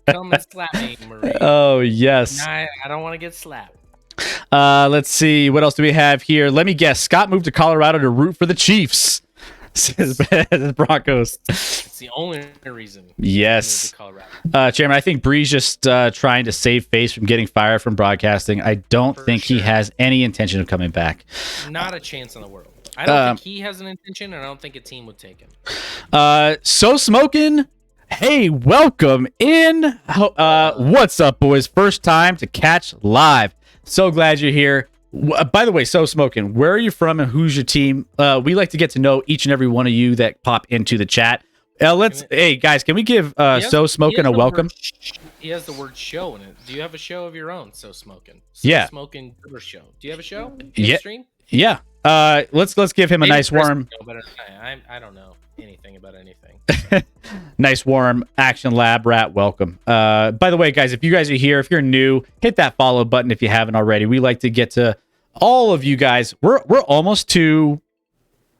[SPEAKER 1] come and slap me, Marie.
[SPEAKER 2] Oh, yes.
[SPEAKER 1] I don't want to get slapped.
[SPEAKER 2] Let's see. What else do we have here? Let me guess. Scott moved to Colorado to root for the Chiefs. Says the Broncos.
[SPEAKER 1] It's the only reason.
[SPEAKER 2] Yes.
[SPEAKER 1] Colorado.
[SPEAKER 2] Chairman, I think Bree's just trying to save face from getting fired from broadcasting. I don't think he has any intention of coming back.
[SPEAKER 1] Not a chance in the world. I don't think he has an intention, and I don't think a team would take him.
[SPEAKER 2] So Smokin'. Hey, welcome in. What's up, boys? First time to catch live. So glad you're here. By the way, So Smokin', where are you from and who's your team? We like to get to know each and every one of you that pop into the chat. Hey, guys, can we give So Smokin' a welcome?
[SPEAKER 1] He has the word show in it. Do you have a show of your own, So Smokin'?
[SPEAKER 2] Yeah.
[SPEAKER 1] Smokin' Show. Do you have a show?
[SPEAKER 2] Yeah.
[SPEAKER 1] Stream?
[SPEAKER 2] Yeah. Let's give him a
[SPEAKER 1] Maybe
[SPEAKER 2] nice
[SPEAKER 1] Chris
[SPEAKER 2] warm,
[SPEAKER 1] would know better than I don't know anything about anything.
[SPEAKER 2] nice warm Action Lab rat welcome. By the way, guys, if you guys are here, if you're new, hit that follow button if you haven't already. We like to get to all of you guys. We're almost to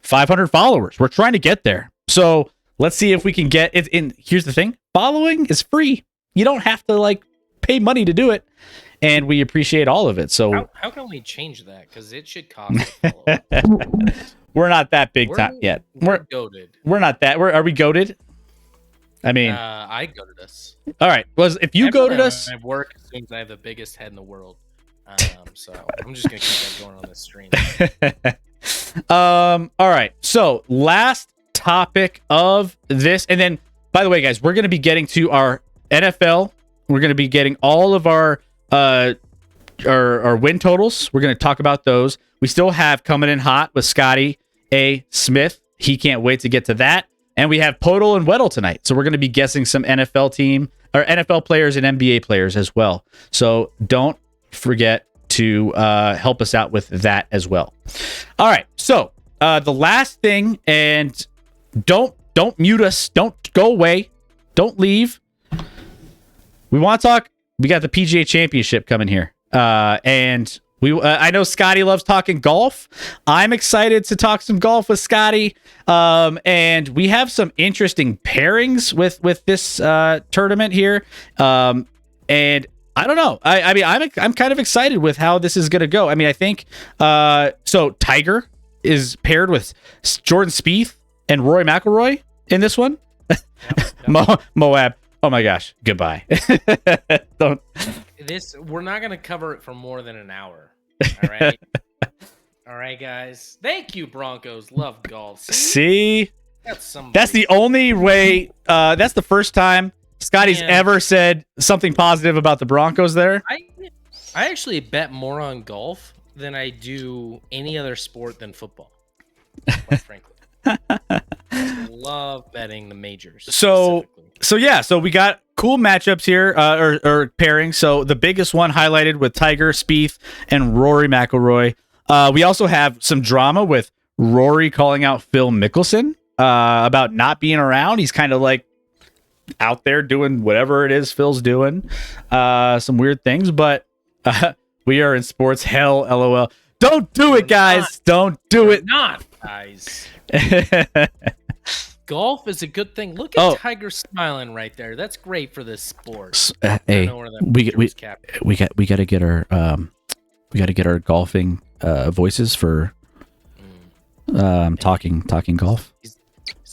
[SPEAKER 2] 500 followers. We're trying to get there. So let's see if we can get it in. Here's the thing. Following is free. You don't have to like pay money to do it. And we appreciate all of it. So
[SPEAKER 1] how can we change that? Because it should cost to follow.
[SPEAKER 2] we're not that big time yet.
[SPEAKER 1] We're goated.
[SPEAKER 2] We're not that. Are we goated? I mean,
[SPEAKER 1] I goated us.
[SPEAKER 2] all right. Well, if you goated us,
[SPEAKER 1] I work as soon as I have the biggest head in the world. So I'm just gonna keep that going on this stream.
[SPEAKER 2] all right. So last topic of this, and then by the way, guys, we're gonna be getting to our NFL. We're gonna be getting all of our win totals. We're gonna talk about those. We still have coming in hot with Scotty A. Smith. He can't wait to get to that. And we have Podol and Weddle tonight. So we're going to be guessing some NFL players and NBA players as well. So don't forget to help us out with that as well. All right. So the last thing, and don't mute us. Don't go away. Don't leave. We want to talk. We got the PGA Championship coming here. And I know Scotty loves talking golf. I'm excited to talk some golf with Scotty. And we have some interesting pairings with this tournament here. And I don't know. I mean, I'm kind of excited with how this is going to go. I mean, I think so. Tiger is paired with Jordan Spieth and Rory McIlroy in this one. Yep. Moab. Oh my gosh. Goodbye. Don't.
[SPEAKER 1] We're not going to cover it for more than an hour. All right. All right, guys. Thank you, Broncos. Love golf.
[SPEAKER 2] See?
[SPEAKER 1] That's
[SPEAKER 2] the only way. That's the first time Scotty's ever said something positive about the Broncos there.
[SPEAKER 1] I actually bet more on golf than I do any other sport than football, quite frankly. I love betting the majors.
[SPEAKER 2] So we got cool matchups here, or pairings. So the biggest one highlighted with Tiger, Spieth, and Rory McIlroy. We also have some drama with Rory calling out Phil Mickelson about not being around. He's kind of like out there doing whatever it is Phil's doing. Some weird things, but we are in sports hell, LOL. Don't do it, guys. Don't do it.
[SPEAKER 1] Not, guys. Golf is a good thing. Look at Tiger smiling right there. That's great for this sport.
[SPEAKER 2] Hey, we got to get our golfing voices for talking golf.
[SPEAKER 1] He's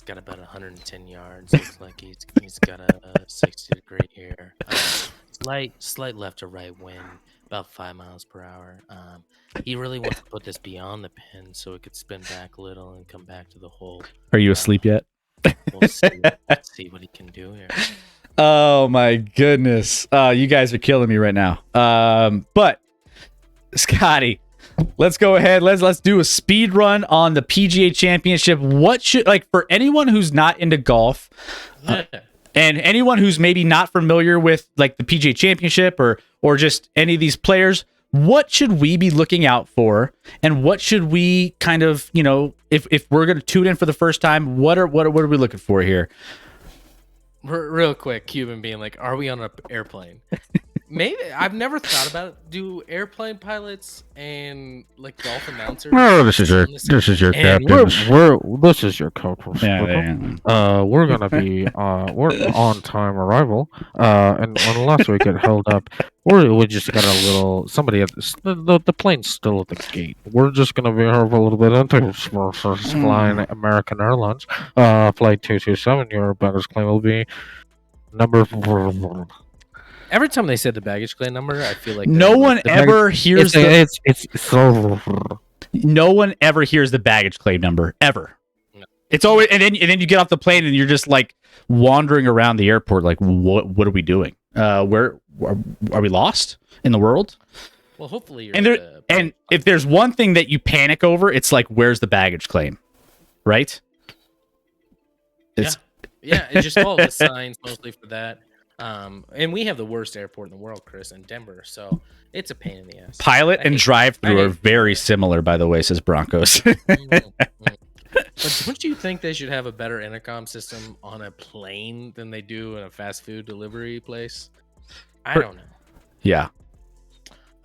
[SPEAKER 1] got about 110 yards. Looks like he's got a 60-degree here. Slight left to right wind, about 5 miles per hour. He really wants to put this beyond the pin so it could spin back a little and come back to the hole.
[SPEAKER 2] Are you asleep yet?
[SPEAKER 1] We'll see what he can do here.
[SPEAKER 2] Oh my goodness. You guys are killing me right now. But Scotty, let's go ahead. Let's do a speed run on the PGA Championship. What should, like, for anyone who's not into golf, and anyone who's maybe not familiar with like the PGA Championship or just any of these players, what should we be looking out for, and what should we kind of, if we're going to tune in for the first time, what are we looking for here?
[SPEAKER 1] Real quick, Cuban being like, "Are we on an airplane?" Maybe I've never thought about it. Do airplane pilots and like golf announcers?
[SPEAKER 4] No, this is your captain. This is your captain.
[SPEAKER 2] Yeah.
[SPEAKER 4] We're gonna be we're on time arrival. And unless we get held up, we just got a little somebody at the plane's still at the gate. We're just gonna be here for a little bit until flying American Airlines. Flight 227. Your baggage claim will be number.
[SPEAKER 1] Every time they said the baggage claim number, I feel like
[SPEAKER 2] no one ever hears no one ever hears the baggage claim number ever. No. It's always and then you get off the plane and you're just like wandering around the airport like what are we doing? Where are we lost in the world?
[SPEAKER 1] Well, hopefully you're
[SPEAKER 2] and if there's one thing that you panic over, it's like, where's the baggage claim? Right?
[SPEAKER 1] Yeah, it just follows the signs mostly for that. And we have the worst airport in the world, Chris, in Denver. So it's a pain in the ass.
[SPEAKER 2] Pilot
[SPEAKER 1] I
[SPEAKER 2] and
[SPEAKER 1] hate-
[SPEAKER 2] drive-through
[SPEAKER 1] I
[SPEAKER 2] are
[SPEAKER 1] hate-
[SPEAKER 2] very similar, by the way, says Broncos.
[SPEAKER 1] But don't you think they should have a better intercom system on a plane than they do in a fast food delivery place? I don't know.
[SPEAKER 2] Yeah.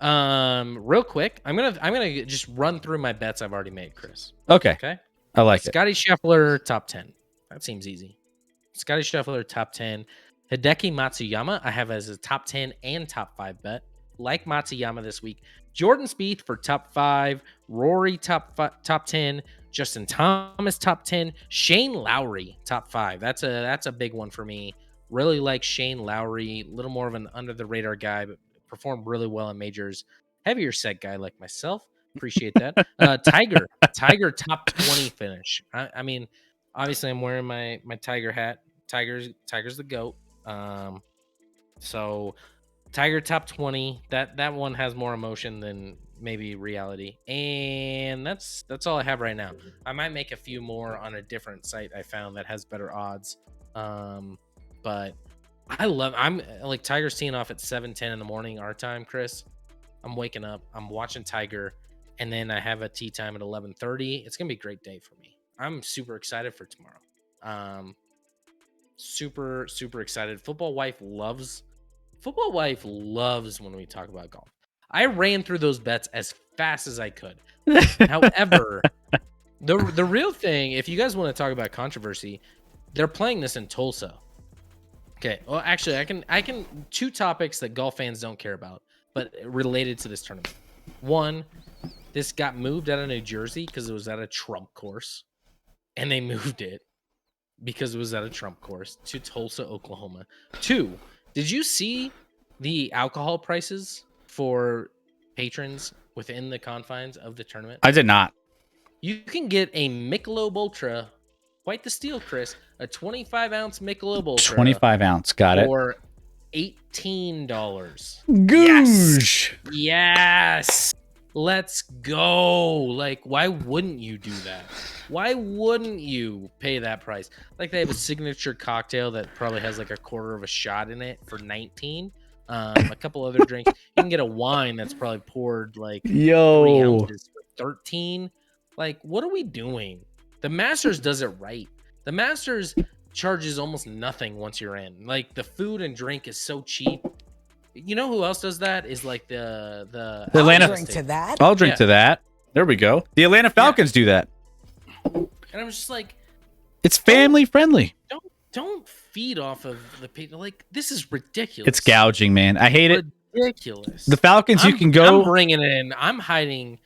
[SPEAKER 1] Real quick, I'm gonna just run through my bets I've already made, Chris.
[SPEAKER 2] Okay.
[SPEAKER 1] Okay.
[SPEAKER 2] I like it.
[SPEAKER 1] Scotty Scheffler top 10. That seems easy. Scotty Scheffler top 10. Hideki Matsuyama I have as a top 10 and top 5 bet. Like Matsuyama this week. Jordan Spieth for top 5. Rory top 10. Justin Thomas top 10. Shane Lowry top 5. That's a big one for me. Really like Shane Lowry. A little more of an under the radar guy, but performed really well in majors. Heavier set guy like myself. Appreciate that. Tiger top 20 finish. I mean, obviously I'm wearing my Tiger hat. Tiger's the GOAT. So Tiger top 20. That one has more emotion than maybe reality. And that's all I have right now. I might make a few more on a different site I found that has better odds. But I'm like Tiger's teeing off at 7:10 in the morning our time, Chris. I'm waking up, I'm watching Tiger, and then I have a tee time at 11:30. It's gonna be a great day for me. I'm super excited for tomorrow. Super excited. Football wife loves when we talk about golf. I ran through those bets as fast as I could. However, the real thing, if you guys want to talk about controversy, they're playing this in Tulsa. Okay, well, actually, I can two topics that golf fans don't care about, but related to this tournament. One, this got moved out of New Jersey because it was at a Trump course, and they moved it because it was at a Trump course to Tulsa, Oklahoma. Two, did you see the alcohol prices for patrons within the confines of the tournament?
[SPEAKER 2] I did not.
[SPEAKER 1] You can get a Michelob Ultra, quite the steal, Chris, a 25-ounce Michelob Ultra.
[SPEAKER 2] 25-ounce. Got it.
[SPEAKER 1] For $18.
[SPEAKER 2] Goosh.
[SPEAKER 1] Yes. Let's go. Like, why wouldn't you do that? Why wouldn't you pay that price? Like, they have a signature cocktail that probably has like a quarter of a shot in it for 19. A couple other drinks. You can get a wine that's probably poured like 3 ounces for 13. Like, what are we doing? The Masters does it right. The Masters charges almost nothing once you're in. Like, the food and drink is so cheap. You know who else does that? Is like the
[SPEAKER 2] Atlanta.
[SPEAKER 3] I'll drink to that.
[SPEAKER 2] I'll drink to that. There we go. The Atlanta Falcons do that.
[SPEAKER 1] And I'm just like,
[SPEAKER 2] It's family friendly.
[SPEAKER 1] don't feed off of the people. Like, this is ridiculous.
[SPEAKER 2] It's gouging, man. I hate it.
[SPEAKER 1] Ridiculous.
[SPEAKER 2] The Falcons, you can go.
[SPEAKER 1] I'm bringing it in. I'm hiding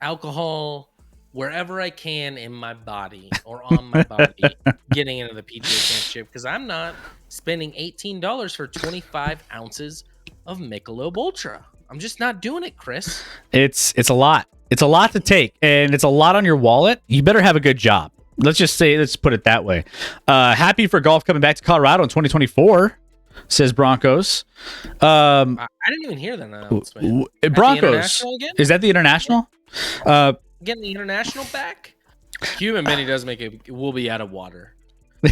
[SPEAKER 1] alcohol wherever I can in my body or on my body, getting into the PGA Championship, because I'm not spending $18 for 25 ounces of Michelob Ultra. I'm just not doing it, Chris.
[SPEAKER 2] It's a lot. It's a lot to take, and it's a lot on your wallet. You better have a good job. Let's put it that way. Happy for golf coming back to Colorado in 2024, says Broncos.
[SPEAKER 1] I didn't even hear that announcement.
[SPEAKER 2] Broncos. Is that the international?
[SPEAKER 1] Getting the international back. Cuban Benny does make it. We'll be out of water. We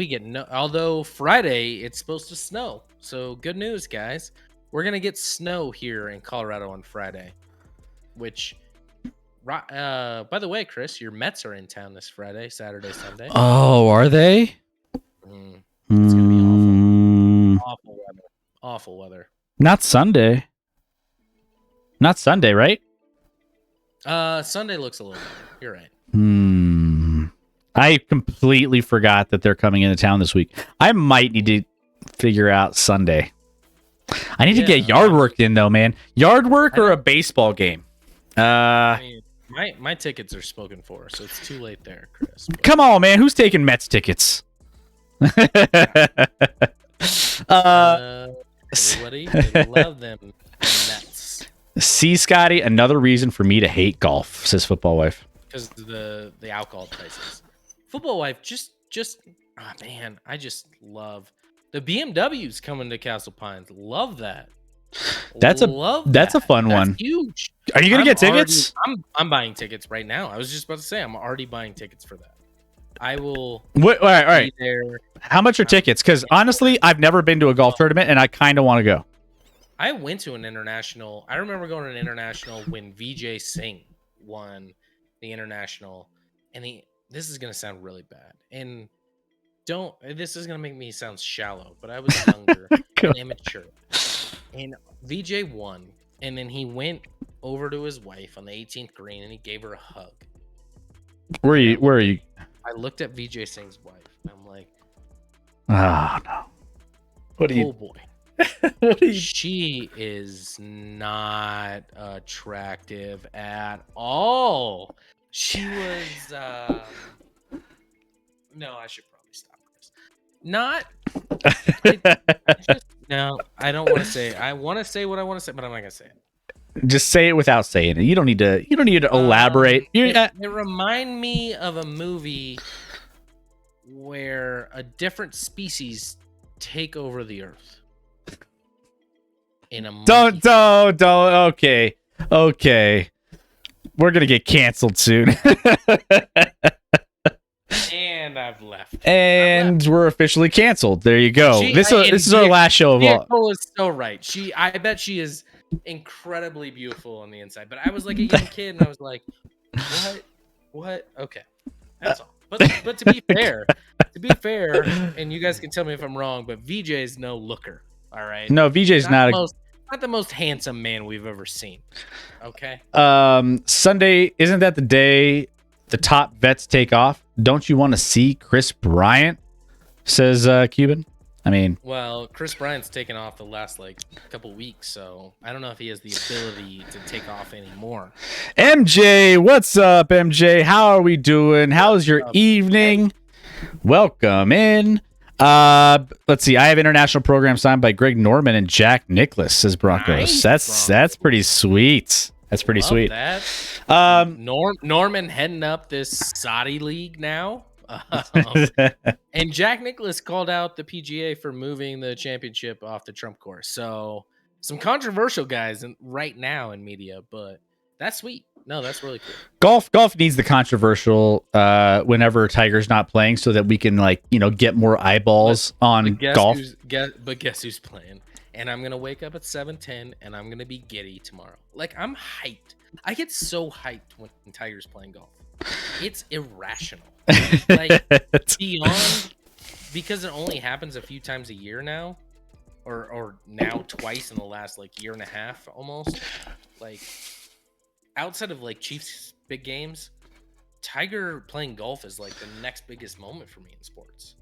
[SPEAKER 1] get no. Although Friday it's supposed to snow, so good news, guys. We're gonna get snow here in Colorado on Friday. Which, by the way, Chris, your Mets are in town this Friday, Saturday, Sunday.
[SPEAKER 2] Oh, are they?
[SPEAKER 1] It's gonna be awful weather. Awful weather.
[SPEAKER 2] Not Sunday. Not Sunday, right?
[SPEAKER 1] Sunday looks a little better. You're right.
[SPEAKER 2] I completely forgot that they're coming into town this week. I might need to figure out Sunday. I need to get yard work in, though, man. Yard work or a baseball game?
[SPEAKER 1] I mean, my tickets are spoken for, so it's too late there, Chris. But
[SPEAKER 2] come on, man. Who's taking Mets tickets?
[SPEAKER 1] Everybody, they love them Mets.
[SPEAKER 2] See, Scotty, another reason for me to hate golf, says Football Wife.
[SPEAKER 1] Because the alcohol prices. Football Wife, just oh man, I just love the BMWs coming to Castle Pines. Love that.
[SPEAKER 2] That's a fun one.
[SPEAKER 1] Huge.
[SPEAKER 2] Are you gonna get tickets?
[SPEAKER 1] I'm buying tickets right now. I was just about to say I'm already buying tickets for that. I will
[SPEAKER 2] What, all right.
[SPEAKER 1] be there.
[SPEAKER 2] How much are tickets? Because honestly, I've never been to a golf tournament, and I kind of want to go.
[SPEAKER 1] I went to an international. I remember going to an international when VJ Singh won the international, and this is gonna sound really bad, and this is gonna make me sound shallow, but I was younger and immature, and VJ won, and then he went over to his wife on the 18th green and he gave her a hug.
[SPEAKER 2] Where are you?
[SPEAKER 1] I looked at VJ Singh's wife and I'm like,
[SPEAKER 2] oh no. What are you?
[SPEAKER 1] Oh boy.
[SPEAKER 2] What are you?
[SPEAKER 1] She is not attractive at all. She was no, I should probably stop this. No, I don't want to say it. I want to say what I want to say, but I'm not gonna say it.
[SPEAKER 2] Just say it without saying it. You don't need to elaborate.
[SPEAKER 1] It remind me of a movie where a different species take over the earth. In a
[SPEAKER 2] don't. Okay. We're gonna get canceled soon.
[SPEAKER 1] And I've left.
[SPEAKER 2] And we're officially canceled. There you go. This is our last show of all.
[SPEAKER 1] Nicole is so right. I bet she is incredibly beautiful on the inside. But I was like a young kid, and I was like, what? Okay, that's all. But to be fair, and you guys can tell me if I'm wrong, but VJ's no looker. All right.
[SPEAKER 2] No, VJ's not
[SPEAKER 1] the most handsome man we've ever seen. Okay.
[SPEAKER 2] Sunday, isn't that the day the top vets take off? Don't you want to see Chris Bryant? Says Cuban. I mean,
[SPEAKER 1] well, Chris Bryant's taken off the last couple weeks, so I don't know if he has the ability to take off anymore.
[SPEAKER 2] MJ, what's up, MJ? How are we doing? How's your evening? Welcome in. Let's see. I have international program signed by Greg Norman and Jack Nicklaus, says Broncos.
[SPEAKER 1] Nice,
[SPEAKER 2] that's pretty sweet. That's pretty sweet.
[SPEAKER 1] That. Norman heading up this Saudi league now. And Jack Nicklaus called out the PGA for moving the championship off the Trump course. So some controversial guys right now in media, but that's sweet. No, that's really cool.
[SPEAKER 2] Golf needs the controversial whenever Tiger's not playing, so that we can get more eyeballs on golf.
[SPEAKER 1] But guess who's playing? And I'm gonna wake up at 7:10 and I'm gonna be giddy tomorrow. I'm hyped. I get so hyped when Tiger's playing golf. It's irrational. Beyond, because it only happens a few times a year now, or now twice in the last year and a half almost. Outside of Chiefs big games, Tiger playing golf is the next biggest moment for me in sports.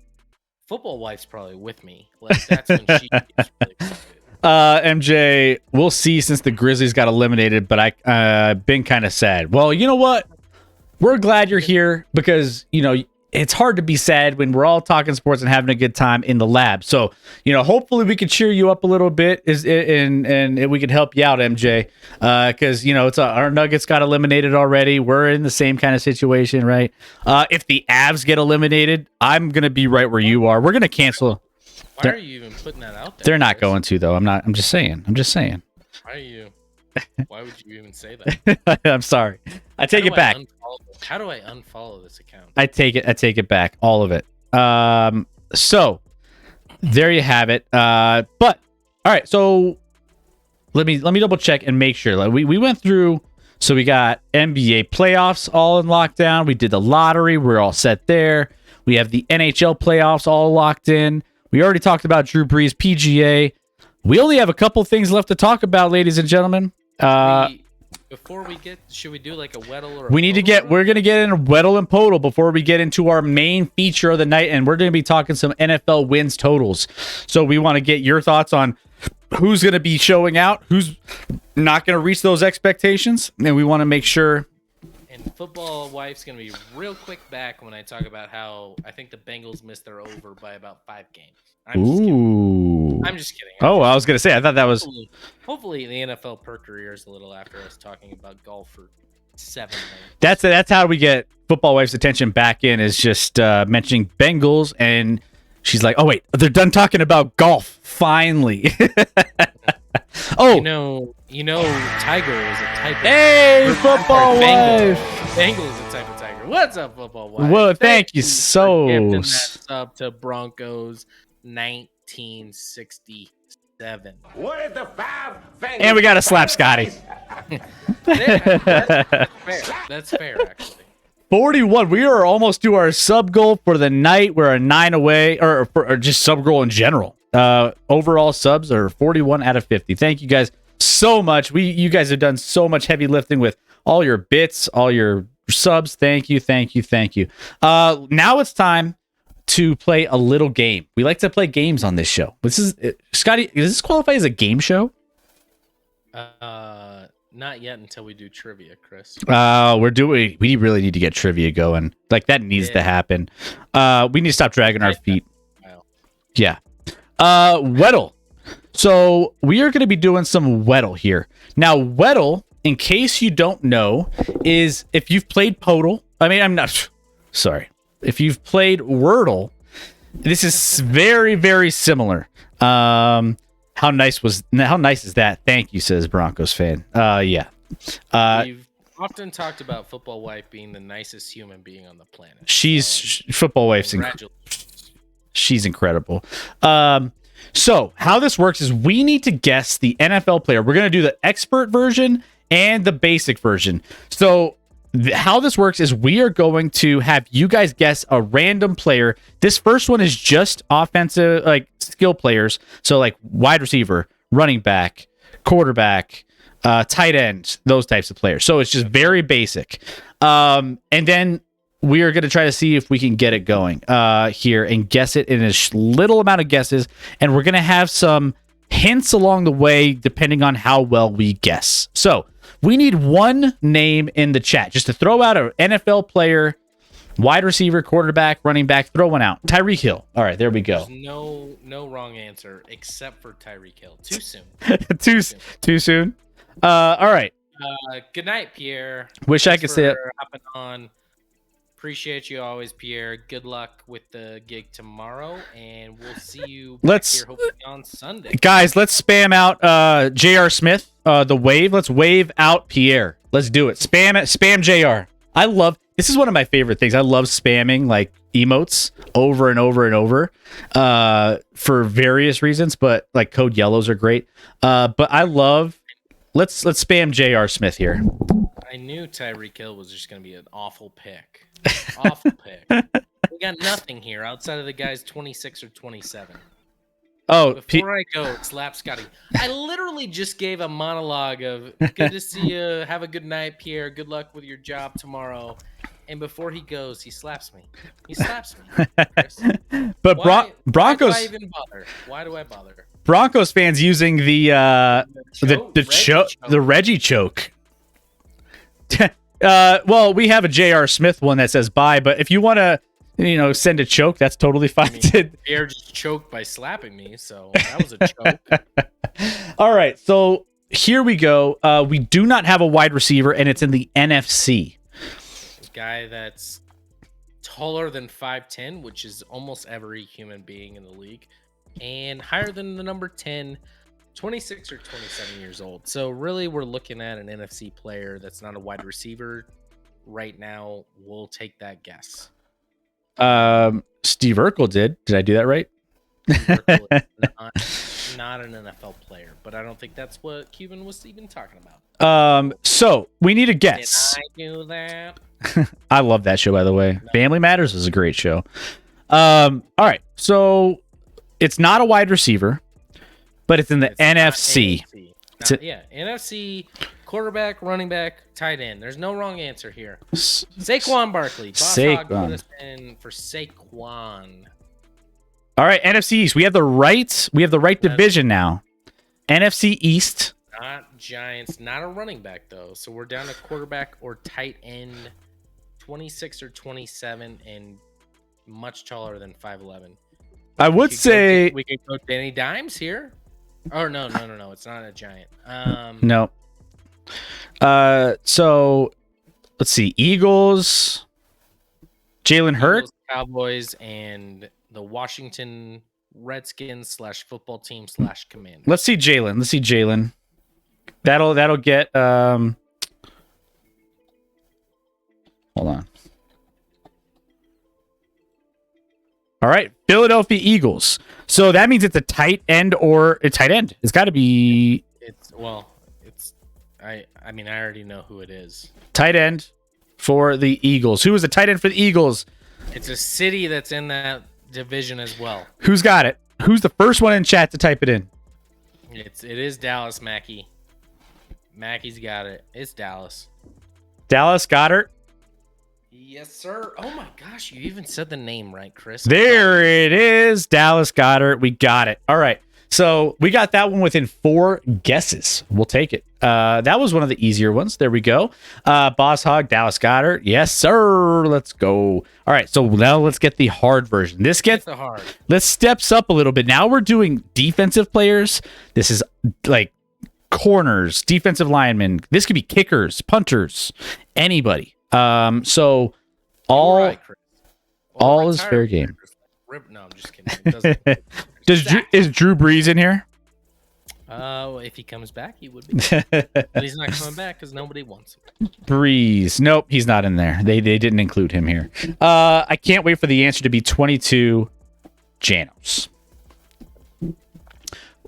[SPEAKER 1] Football wife's probably with me. That's when she gets really excited.
[SPEAKER 2] MJ, we'll see since the Grizzlies got eliminated, but I've been kind of sad. Well, you know what? We're glad you're here because, it's hard to be sad when we're all talking sports and having a good time in the lab. So, hopefully we can cheer you up a little bit and we can help you out, MJ. Because, our Nuggets got eliminated already. We're in the same kind of situation, right? If the Avs get eliminated, I'm going to be right where you are. We're going to cancel.
[SPEAKER 1] Why are you even putting that out there?
[SPEAKER 2] They're not going to, though. I'm just saying.
[SPEAKER 1] Why are you? Why would you even say that?
[SPEAKER 2] I'm sorry. I take it back.
[SPEAKER 1] How do I unfollow this account?
[SPEAKER 2] I take it back, all of it. So there you have it. But all right, so let me double check and make sure. We went through. So we got NBA playoffs all in lockdown. We did the lottery. We're all set there. We have the NHL playoffs all locked in. We already talked about Drew Brees, PGA. We only have a couple things left to talk about, ladies and gentlemen.
[SPEAKER 1] Should we do a Weddle or
[SPEAKER 2] we're going to get in a Weddle and Podal before we get into our main feature of the night, and we're going to be talking some NFL wins totals. So we want to get your thoughts on who's going to be showing out, who's not going to reach those expectations, and we want to make sure.
[SPEAKER 1] And football wife's going to be real quick back when I talk about how I think the Bengals missed their over by about 5 games. I'm just kidding.
[SPEAKER 2] I was going to say, I thought that was...
[SPEAKER 1] Hopefully the NFL perked her ears a little after us talking about golf for 7 minutes.
[SPEAKER 2] That's how we get football wife's attention back in, is just mentioning Bengals, and she's like, oh, wait, they're done talking about golf, finally.
[SPEAKER 1] You know, Tiger is a type of...
[SPEAKER 2] Hey, football wife!
[SPEAKER 1] Bengal is a type of tiger. What's up, football wife?
[SPEAKER 2] Well, thank you
[SPEAKER 1] for
[SPEAKER 2] so
[SPEAKER 1] gifting that
[SPEAKER 2] s-
[SPEAKER 1] sub to Broncos 1967.
[SPEAKER 5] What is the five things?
[SPEAKER 2] And we got to slap Scotty.
[SPEAKER 1] That's fair. That's fair, actually.
[SPEAKER 2] 41. We are almost to our sub goal for the night. We're a 9 away, or just sub goal in general. Overall subs are 41 out of 50. Thank you guys so much. You guys have done so much heavy lifting with all your bits, all your subs. Thank you. Now it's time to play a little game. We like to play games on this show. This is Scotty. Does this qualify as a game show?
[SPEAKER 1] Not yet until we do trivia, Chris.
[SPEAKER 2] We really need to get trivia going. Like that needs to happen. We need to stop dragging our feet. Yeah. Weddle. So we are going to be doing some Weddle here. Now, Weddle, in case you don't know, is if you've played Podle. I mean, I'm not sorry. If you've played Wordle, this is very, very similar. How nice is that? Thank you, says Broncos fan. Yeah.
[SPEAKER 1] We've often talked about football wife being the nicest human being on the planet.
[SPEAKER 2] Football wife's she's incredible. So how this works is we need to guess the NFL player. We're going to do the expert version and the basic version. So how this works is we are going to have you guys guess a random player. This first one is just offensive, like skill players. So like wide receiver, running back, quarterback, tight end, those types of players. So it's just very basic. And then we are going to try to see if we can get it going here and guess it in a little amount of guesses. And we're going to have some hints along the way, depending on how well we guess. So we need one name in the chat just to throw out an NFL player, wide receiver, quarterback, running back. Throw one out. Tyreek Hill. All right, there we go.
[SPEAKER 1] There's no wrong answer except for Tyreek Hill. Too soon.
[SPEAKER 2] Too soon. All right.
[SPEAKER 1] Good night, Pierre.
[SPEAKER 2] Wish I could say it.
[SPEAKER 1] Hopping on. Appreciate you always, Pierre. Good luck with the gig tomorrow, and we'll see you here hopefully on Sunday.
[SPEAKER 2] Guys, let's spam out J.R. Smith, the wave. Let's wave out Pierre. Let's do it. Spam it. Spam J.R. This is one of my favorite things. I love spamming like emotes over and over and over for various reasons, but like code yellows are great. But I love let's spam J.R. Smith here.
[SPEAKER 1] I knew Tyreek Hill was just going to be an awful pick. Awful pick. We got nothing here outside of the guys 26 or 27.
[SPEAKER 2] Oh,
[SPEAKER 1] before I go, slap Scotty. I literally just gave a monologue of good to see you. Have a good night, Pierre. Good luck with your job tomorrow. And before he goes, he slaps me. Chris.
[SPEAKER 2] But Broncos.
[SPEAKER 1] Why do I even bother? Why do I bother?
[SPEAKER 2] Broncos fans using the Reggie choke. Well, we have a J.R. Smith one that says bye, but if you want to, send a choke, that's totally fine.
[SPEAKER 1] Pierre just choked by slapping me, so that was a choke.
[SPEAKER 2] All right, so here we go. We do not have a wide receiver, and it's in the NFC.
[SPEAKER 1] A guy that's taller than 5'10", which is almost every human being in the league, and higher than the number 10, 26 or 27 years old. So really, we're looking at an NFC player that's not a wide receiver right now. We'll take that guess.
[SPEAKER 2] Steve Urkel did. Did I do that right?
[SPEAKER 1] Urkel is not an NFL player, but I don't think that's what Cuban was even talking about.
[SPEAKER 2] So we need a guess.
[SPEAKER 1] Did I do that?
[SPEAKER 2] I love that show, by the way. No. Family Matters is a great show. All right, so it's not a wide receiver, but it's in the NFC.
[SPEAKER 1] NFC, quarterback, running back, tight end. There's no wrong answer here. Saquon Barkley. Boss Hog put us in for Saquon.
[SPEAKER 2] All right, NFC East. We have the right division now. NFC East.
[SPEAKER 1] Not Giants, not a running back though. So we're down to quarterback or tight end, 26 or 27, and much taller than 5'11".
[SPEAKER 2] I would say
[SPEAKER 1] we could go Danny Dimes here. Oh no! It's not a Giant.
[SPEAKER 2] No. So let's see. Eagles, Jalen Hurts,
[SPEAKER 1] Cowboys, and the Washington Redskins / football team / Commanders.
[SPEAKER 2] Let's see Jalen. That'll get hold on. All right, Philadelphia Eagles. So that means it's a tight end or a tight end. It's got to be
[SPEAKER 1] I mean, I already know who it is.
[SPEAKER 2] tight end for the Eagles. Who is the tight end for the Eagles?
[SPEAKER 1] It's a city that's in that division as well.
[SPEAKER 2] Who's got it? Who's the first one in chat to type it in?
[SPEAKER 1] It is Dallas, Mackie. Mackie's got it. It's Dallas.
[SPEAKER 2] Dallas Goddard.
[SPEAKER 1] Yes, sir. Oh my gosh, you even said the name right, Chris.
[SPEAKER 2] There it is. Dallas Goddard. We got it. All right. So we got that one within 4 guesses. We'll take it. That was one of the easier ones. There we go. Boss Hog, Dallas Goddard. Yes, sir. Let's go. All right. So now let's get the hard version. Let's steps up a little bit. Now we're doing defensive players. This is like corners, defensive linemen. This could be kickers, punters, anybody. So all
[SPEAKER 1] right, Chris.
[SPEAKER 2] all is fair game.
[SPEAKER 1] No, I'm just kidding. It doesn't.
[SPEAKER 2] Is Drew Brees in here?
[SPEAKER 1] If he comes back, he would be. But he's not coming back because nobody wants him.
[SPEAKER 2] Breeze. Nope, he's not in there. They didn't include him here. I can't wait for the answer to be 22 Janos. Who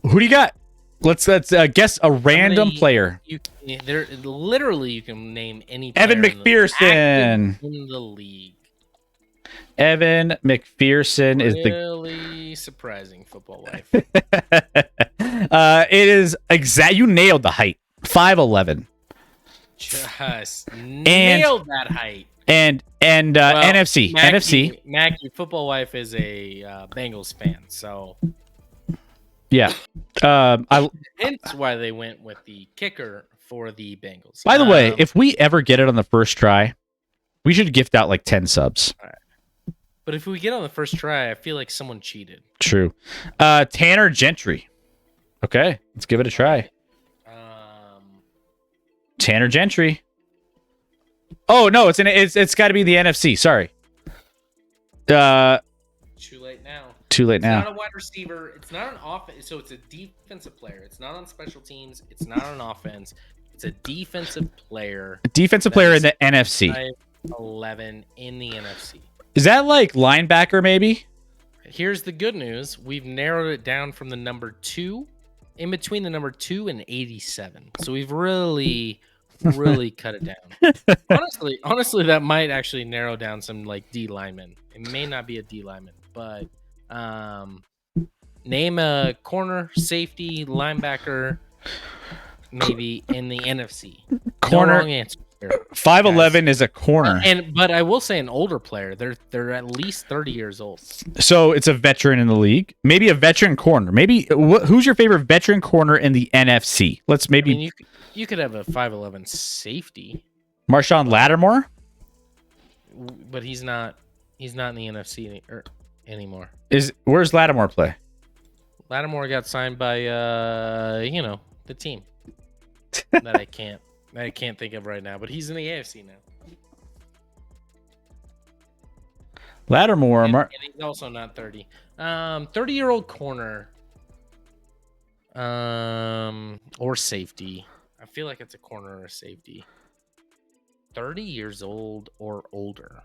[SPEAKER 2] do you got? Let's guess a random player.
[SPEAKER 1] You can name any
[SPEAKER 2] Evan
[SPEAKER 1] player
[SPEAKER 2] McPherson
[SPEAKER 1] in the league.
[SPEAKER 2] Evan McPherson is the
[SPEAKER 1] really surprising football life.
[SPEAKER 2] It is exact. You nailed the height. 5'11".
[SPEAKER 1] Just nailed that height.
[SPEAKER 2] And NFC.
[SPEAKER 1] Mackie, football wife is a Bengals fan, so
[SPEAKER 2] yeah.
[SPEAKER 1] Hence why they went with the kicker for the Bengals.
[SPEAKER 2] By the way, if we ever get it on the first try, we should gift out like 10 subs.
[SPEAKER 1] All right. But if we get on the first try, I feel like someone cheated.
[SPEAKER 2] True. Tanner Gentry. Okay, let's give it a try. Tanner Gentry. Oh no, it's got to be the NFC. Sorry.
[SPEAKER 1] Too late now.
[SPEAKER 2] Too late
[SPEAKER 1] It's
[SPEAKER 2] now.
[SPEAKER 1] not a wide receiver. It's not an offense. So it's a defensive player. It's not on special teams. It's not on offense. It's a defensive player.
[SPEAKER 2] Defensive player in the NFC.
[SPEAKER 1] 5'11" in the NFC.
[SPEAKER 2] Is that like linebacker maybe?
[SPEAKER 1] Here's the good news. We've narrowed it down from the number 2, in between the number 2 and 87. So we've really cut it down. Honestly, that might actually narrow down some like D linemen. It may not be a D lineman, but name a corner, safety, linebacker, maybe in the NFC.
[SPEAKER 2] Corner.
[SPEAKER 1] No wrong answer.
[SPEAKER 2] 5'11" is a corner.
[SPEAKER 1] But I will say an older player. They're at least 30 years old.
[SPEAKER 2] So it's a veteran in the league. Maybe a veteran corner. Maybe who's your favorite veteran corner in the NFC? Let's maybe.
[SPEAKER 1] I mean, you could have a 5'11" safety.
[SPEAKER 2] Marshawn Lattimore.
[SPEAKER 1] But he's not in the NFC anymore.
[SPEAKER 2] Where's Lattimore play?
[SPEAKER 1] Lattimore got signed by the team that I can't think of right now, but he's in the AFC now.
[SPEAKER 2] Lattimore.
[SPEAKER 1] And he's also not 30. 30-year-old corner. Or safety. I feel like it's a corner or a safety. 30 years old or older.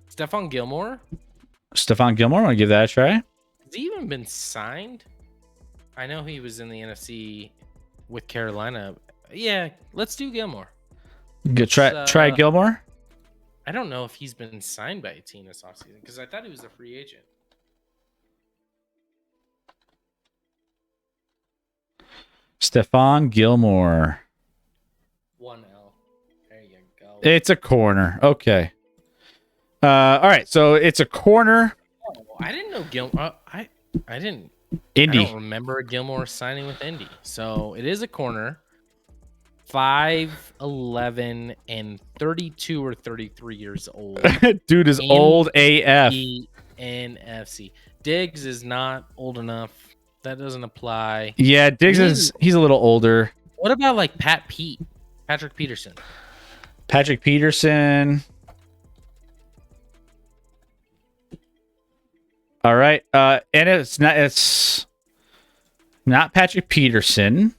[SPEAKER 1] Stephon Gilmore.
[SPEAKER 2] Want to give that a try?
[SPEAKER 1] Has he even been signed? I know he was in the NFC with Carolina. Yeah, let's do Gilmore.
[SPEAKER 2] Good try Gilmore.
[SPEAKER 1] I don't know if he's been signed by a team this offseason because I thought he was a free agent.
[SPEAKER 2] Stephon Gilmore.
[SPEAKER 1] 1L. There you go.
[SPEAKER 2] It's a corner. Okay. All right. So it's a corner.
[SPEAKER 1] Oh, I didn't know Gilmore. I didn't.
[SPEAKER 2] Indy.
[SPEAKER 1] I don't remember Gilmore signing with Indy. So it is a corner. 5'11" and 32 or 33 years old.
[SPEAKER 2] Dude is old AF.
[SPEAKER 1] The NFC. Diggs is not old enough. That doesn't apply.
[SPEAKER 2] Yeah, Diggs he's a little older.
[SPEAKER 1] What about like Patrick Peterson?
[SPEAKER 2] Patrick Peterson. All right. And it's not Patrick Peterson.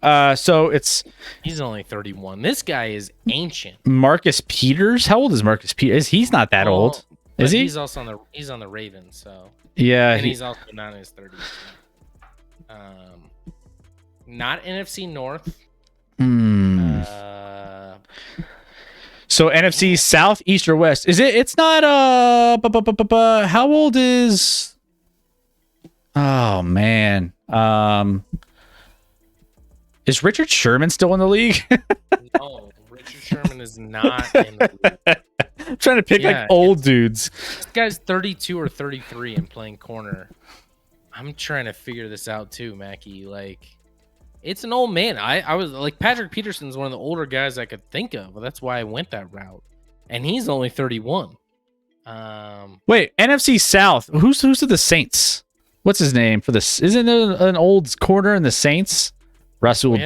[SPEAKER 2] So
[SPEAKER 1] he's only 31. This guy is ancient.
[SPEAKER 2] Marcus Peters. How old is Marcus Peters? He's not that old. Is he?
[SPEAKER 1] He's also on the Ravens, so
[SPEAKER 2] Yeah.
[SPEAKER 1] and he's also not in his 30s. Not NFC North.
[SPEAKER 2] So NFC South, East, or West? Is it? It's not. How old is? Oh man. Is Richard Sherman still in the league?
[SPEAKER 1] No, Richard Sherman is not in the league.
[SPEAKER 2] I'm trying to pick like old dudes.
[SPEAKER 1] This guy's 32 or 33 and playing corner. I'm trying to figure this out too, Mackie. Like, it's an old man. I was like, Patrick Peterson's one of the older guys I could think of. That's why I went that route. And he's only 31.
[SPEAKER 2] Wait, NFC South. Who's to the Saints? What's his name for this? Isn't it an old corner in the Saints? Russell.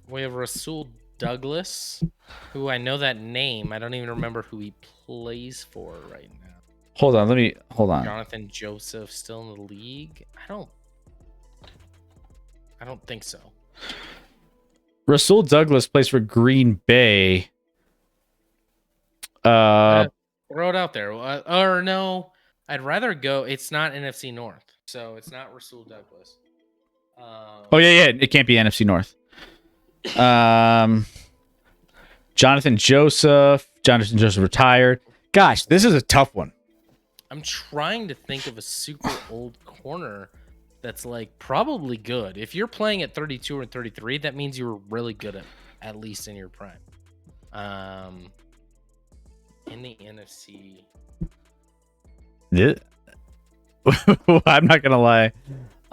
[SPEAKER 1] We have Rasul Douglas, who I know that name. I don't even remember who he plays for right now.
[SPEAKER 2] Hold on.
[SPEAKER 1] Jonathan Joseph still in the league? I don't think so.
[SPEAKER 2] Rasul Douglas plays for Green Bay.
[SPEAKER 1] Throw it out there. Or no, I'd rather go. It's not NFC North, so it's not Rasul Douglas.
[SPEAKER 2] Oh yeah, it can't be NFC North. Jonathan Joseph retired. Gosh, this is a tough one.
[SPEAKER 1] I'm trying to think of a super old corner that's like probably good. If you're playing at 32 or 33, that means you were really good at least in your prime. In the NFC.
[SPEAKER 2] I'm not gonna lie.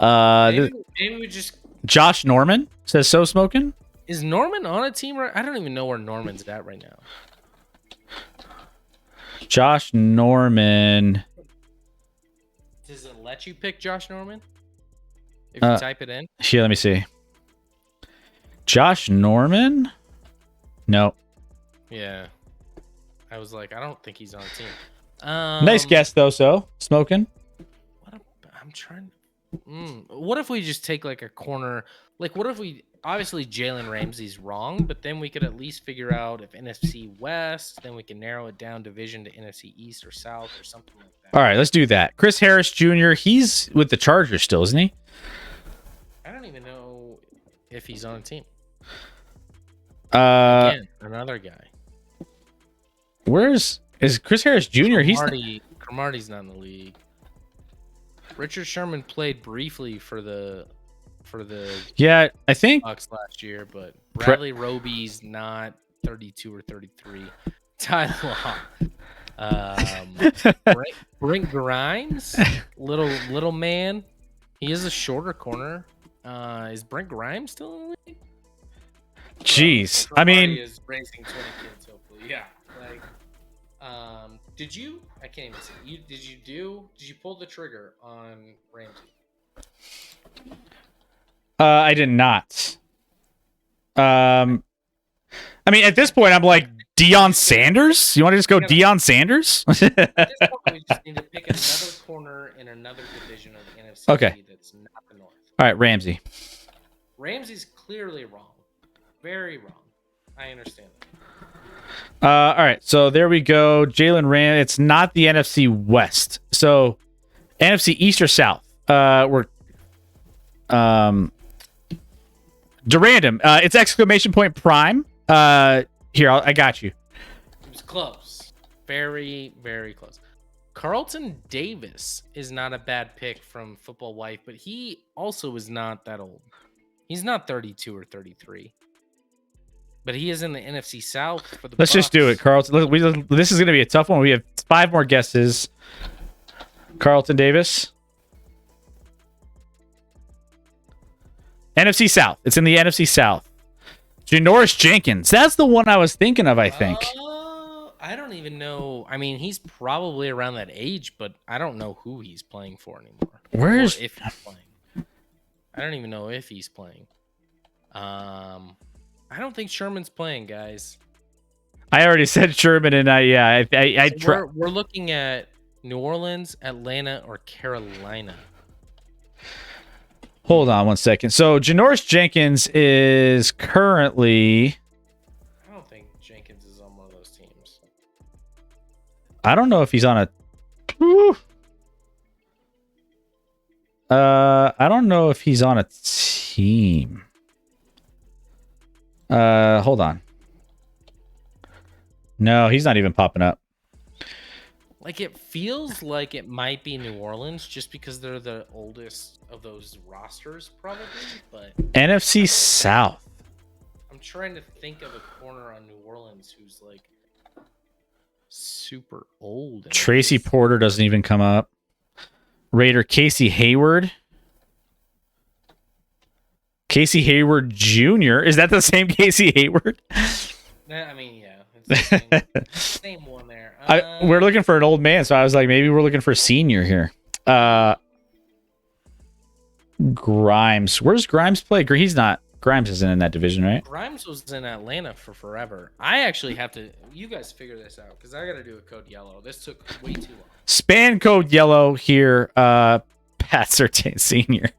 [SPEAKER 1] Maybe we just.
[SPEAKER 2] Josh Norman says so. Smoking.
[SPEAKER 1] Is Norman on a team? I don't even know where Norman's at right now.
[SPEAKER 2] Josh Norman.
[SPEAKER 1] Does it let you pick Josh Norman? If you type it in?
[SPEAKER 2] Here, let me see. Josh Norman? No.
[SPEAKER 1] Yeah. I was like, I don't think he's on a team.
[SPEAKER 2] Nice guess, though, so. Smoking.
[SPEAKER 1] I'm trying. What if we just take like a corner? Like, what if we. Obviously, Jalen Ramsey's wrong, but then we could at least figure out if NFC West, then we can narrow it down division to NFC East or South or something like that.
[SPEAKER 2] All right, let's do that. Chris Harris Jr., he's with the Chargers still, isn't he?
[SPEAKER 1] I don't even know if he's on a team.
[SPEAKER 2] Again,
[SPEAKER 1] another guy.
[SPEAKER 2] Is Chris Harris Jr.?
[SPEAKER 1] Cromartie's not in the league. Richard Sherman played briefly for the
[SPEAKER 2] I think
[SPEAKER 1] Bucks last year, but Bradley Roby's not 32 or 33. Tyler Brent Grimes, little man. He is a shorter corner. Is Brent Grimes still in the league?
[SPEAKER 2] Jeez, I
[SPEAKER 1] Cromartie
[SPEAKER 2] mean,
[SPEAKER 1] is raising 20 kids, hopefully. Yeah. Like, did you? I can't even see. Did you pull the trigger on Ramsey?
[SPEAKER 2] I did not. I mean, at this point, I'm like, Deion Sanders? You want to just go Deion Sanders?
[SPEAKER 1] At this point, we just need to pick another corner in another division of the NFC
[SPEAKER 2] Okay.
[SPEAKER 1] That's not the North.
[SPEAKER 2] All right, Ramsey.
[SPEAKER 1] Ramsey's clearly wrong. Very wrong. I understand that.
[SPEAKER 2] All right, so there we go. Jalen Ram. It's not the NFC West. So NFC East or South? We're Durandum. It's exclamation point prime. Here, I got you.
[SPEAKER 1] It was close. Very, very close. Carlton Davis is not a bad pick from Football Wife, but he also is not that old. He's not 32 or 33. But he is in the NFC South for the
[SPEAKER 2] Let's just do it, Carlton. This is going to be a tough one. We have 5 more guesses. Carlton Davis. NFC South. It's in the NFC South. Janoris Jenkins. That's the one I was thinking of, I think.
[SPEAKER 1] I don't even know. I mean, he's probably around that age, but I don't know who he's playing for anymore.
[SPEAKER 2] Where's
[SPEAKER 1] or if he's playing? I don't even know if he's playing. I don't think Sherman's playing, guys.
[SPEAKER 2] I already said Sherman, and
[SPEAKER 1] we're looking at New Orleans, Atlanta, or Carolina.
[SPEAKER 2] Hold on one second. So Janoris Jenkins is currently.
[SPEAKER 1] I don't think Jenkins is on one of those teams.
[SPEAKER 2] I don't know if he's on a Whew. I don't know if he's on a team. Hold on. No, he's not even popping up.
[SPEAKER 1] Like, it feels like it might be New Orleans just because they're the oldest of those rosters, probably. But
[SPEAKER 2] NFC South.
[SPEAKER 1] I'm trying to think of a corner on New Orleans who's like super old. and
[SPEAKER 2] Tracy
[SPEAKER 1] is-
[SPEAKER 2] Porter doesn't even come up. Raider Casey Hayward. Casey Hayward Jr. Is that the same Casey Hayward?
[SPEAKER 1] Nah, I mean, yeah, it's the same one there.
[SPEAKER 2] We're looking for an old man, so I was like, maybe we're looking for a senior here. Grimes. Where's Grimes play? He's not. Grimes isn't in that division, right?
[SPEAKER 1] Grimes was in Atlanta for forever. I actually have to. You guys figure this out because I got to do a code yellow. This took way too long.
[SPEAKER 2] Span code yellow here. Pat Surtain Senior.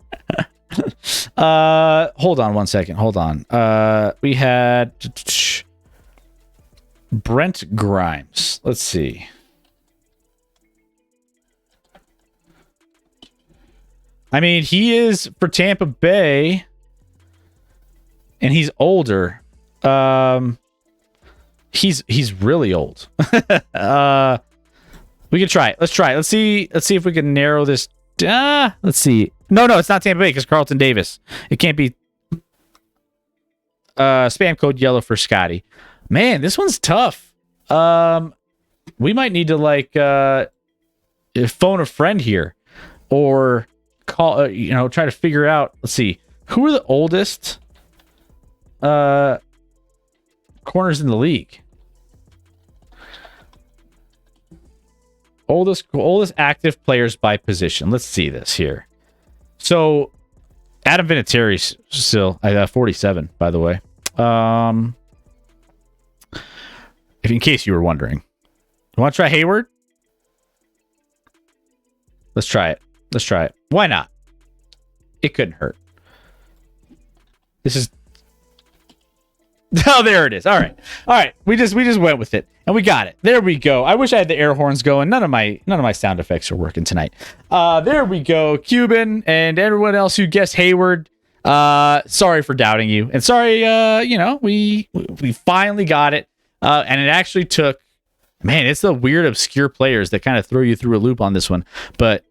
[SPEAKER 2] Hold on one second. Hold on. We had Brent Grimes. Let's see. I mean, he is for Tampa Bay, and he's older. He's really old. We can try it. Let's try it. Let's see if we can narrow this. Let's see. No, it's not Tampa Bay because Carlton Davis. It can't be. Spam code yellow for Scotty. Man, this one's tough. We might need to phone a friend here, or call. Try to figure out. Let's see. Who are the oldest corners in the league? Oldest active players by position. Let's see this here. So, Adam Vinatieri's still 47, by the way. If in case you were wondering, you want to try Hayward? Let's try it. Why not? It couldn't hurt. This is. Oh, there it is. All right. We just went with it, and we got it. There we go. I wish I had the air horns going. None of my sound effects are working tonight. There we go. Cuban and everyone else who guessed Hayward. Sorry for doubting you, and sorry. We finally got it, and it actually took. Man, it's the weird, obscure players that kind of throw you through a loop on this one. But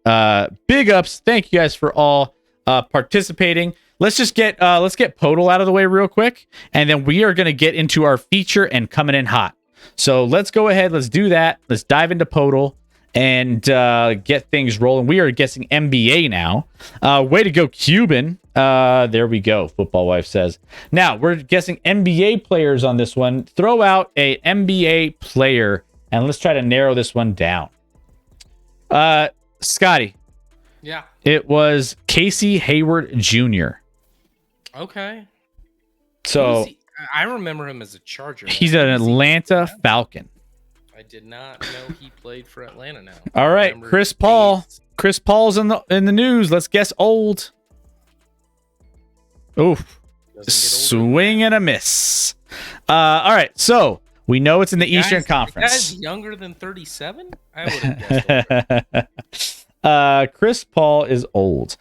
[SPEAKER 2] big ups. Thank you guys for all participating. Let's get Podal out of the way real quick, and then we are going to get into our feature and coming in hot. So let's go ahead. Let's do that. Let's dive into Podal and get things rolling. We are guessing NBA now. Way to go, Cuban. There we go. Football Wife says. Now we're guessing NBA players on this one. Throw out a NBA player, and let's try to narrow this one down. Scotty.
[SPEAKER 1] Yeah.
[SPEAKER 2] It was Casey Hayward Jr.
[SPEAKER 1] Okay.
[SPEAKER 2] So
[SPEAKER 1] I remember him as a Charger.
[SPEAKER 2] he's an Atlanta Falcon.
[SPEAKER 1] I did not know he played for Atlanta now.
[SPEAKER 2] All right, Chris Paul. Chris Paul's in the news. Let's guess old. Oof. Swing and a miss. All right, so we know it's in the Eastern Conference.
[SPEAKER 1] Guy's younger than 37? I would have guessed older.
[SPEAKER 2] Chris Paul is old.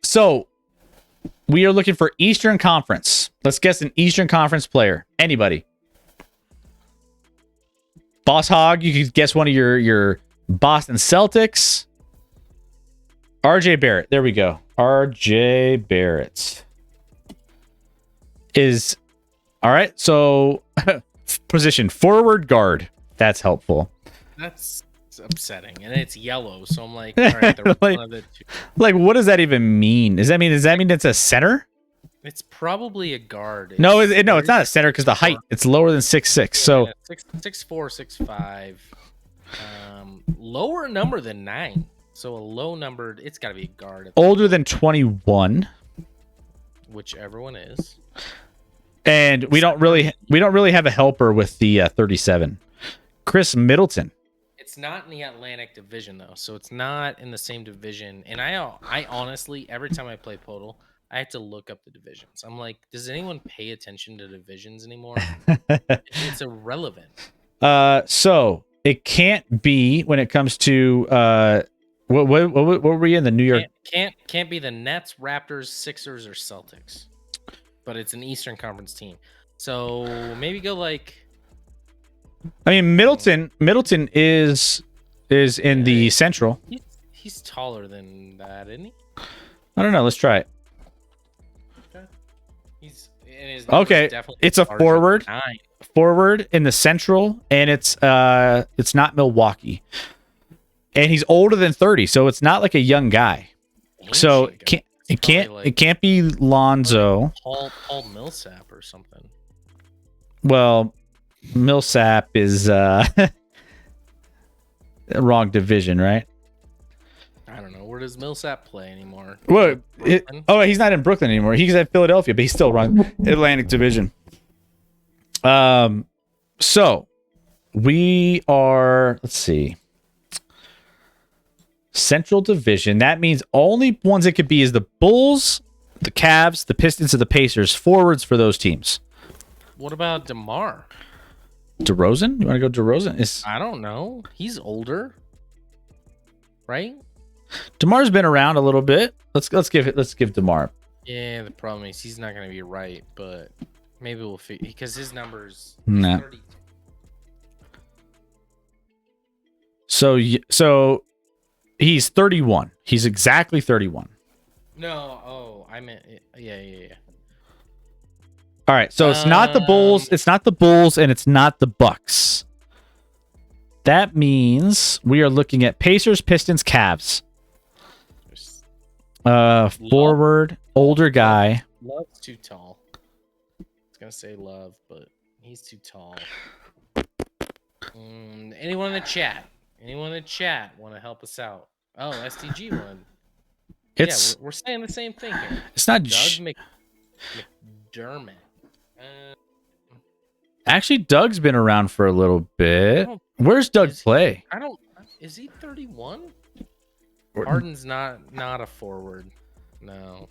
[SPEAKER 2] So we are looking for Eastern Conference. Let's guess an Eastern Conference player. Anybody? Boss Hog, you could guess one of your Boston Celtics. RJ Barrett. There we go. RJ Barrett is all right. So position forward guard. That's helpful.
[SPEAKER 1] That's upsetting, and it's yellow. So I'm like, all right, they're
[SPEAKER 2] like,
[SPEAKER 1] one of the two.
[SPEAKER 2] Like, what does that even mean? Does that mean it's a center?
[SPEAKER 1] It's probably a guard.
[SPEAKER 2] No, it's not a center because the height. It's lower than 6'6". So
[SPEAKER 1] 6'4", 6'5". Lower number than 9. So a low numbered. It's got to be a guard.
[SPEAKER 2] Older than 21,
[SPEAKER 1] which everyone is.
[SPEAKER 2] And we don't really have a helper with the 37. Chris Middleton.
[SPEAKER 1] It's not in the Atlantic Division though, so it's not in the same division. And I honestly, every time I play Podal, I have to look up the divisions. I'm like, does anyone pay attention to divisions anymore? It's irrelevant.
[SPEAKER 2] So it can't be when it comes to what were we in the New York?
[SPEAKER 1] Can't be the Nets, Raptors, Sixers, or Celtics. But it's an Eastern Conference team. So maybe go like.
[SPEAKER 2] I mean, Middleton is in the Central.
[SPEAKER 1] He's taller than that, isn't he?
[SPEAKER 2] I don't know. Let's try it.
[SPEAKER 1] Okay.
[SPEAKER 2] It's a forward in the Central, and it's not Milwaukee, and he's older than 30, so it's not like a young guy. So it can't be Lonzo.
[SPEAKER 1] Paul Millsap or something.
[SPEAKER 2] Well, Millsap is wrong division, right?
[SPEAKER 1] I don't know. Where does Millsap play anymore?
[SPEAKER 2] Well, he's not in Brooklyn anymore. He's at Philadelphia, but he's still wrong Atlantic Division. So we are, let's see, Central Division. That means only ones it could be is the Bulls, the Cavs, the Pistons, and the Pacers. Forwards for those teams.
[SPEAKER 1] What about DeMar?
[SPEAKER 2] DeRozan? You want to go DeRozan?
[SPEAKER 1] I don't know. He's older, right?
[SPEAKER 2] DeMar's been around a little bit. Let's give DeMar.
[SPEAKER 1] Yeah, the problem is he's not going to be right, but maybe we'll figure because his numbers.
[SPEAKER 2] Nah.
[SPEAKER 1] 30.
[SPEAKER 2] So he's 31. He's exactly 31.
[SPEAKER 1] No, I meant yeah.
[SPEAKER 2] All right, so it's not the Bulls, it's not the Bulls, and it's not the Bucks. That means we are looking at Pacers, Pistons, Cavs. Forward, older guy.
[SPEAKER 1] Love's too tall. I was gonna say Love, but he's too tall. Anyone in the chat? Anyone in the chat want to help us out? Oh, STG one. We're saying the same thing here.
[SPEAKER 2] It's not
[SPEAKER 1] Doug McDermott.
[SPEAKER 2] Actually, Doug's been around for a little bit. Where's Doug play?
[SPEAKER 1] Is he 31? Harden's not a forward. No.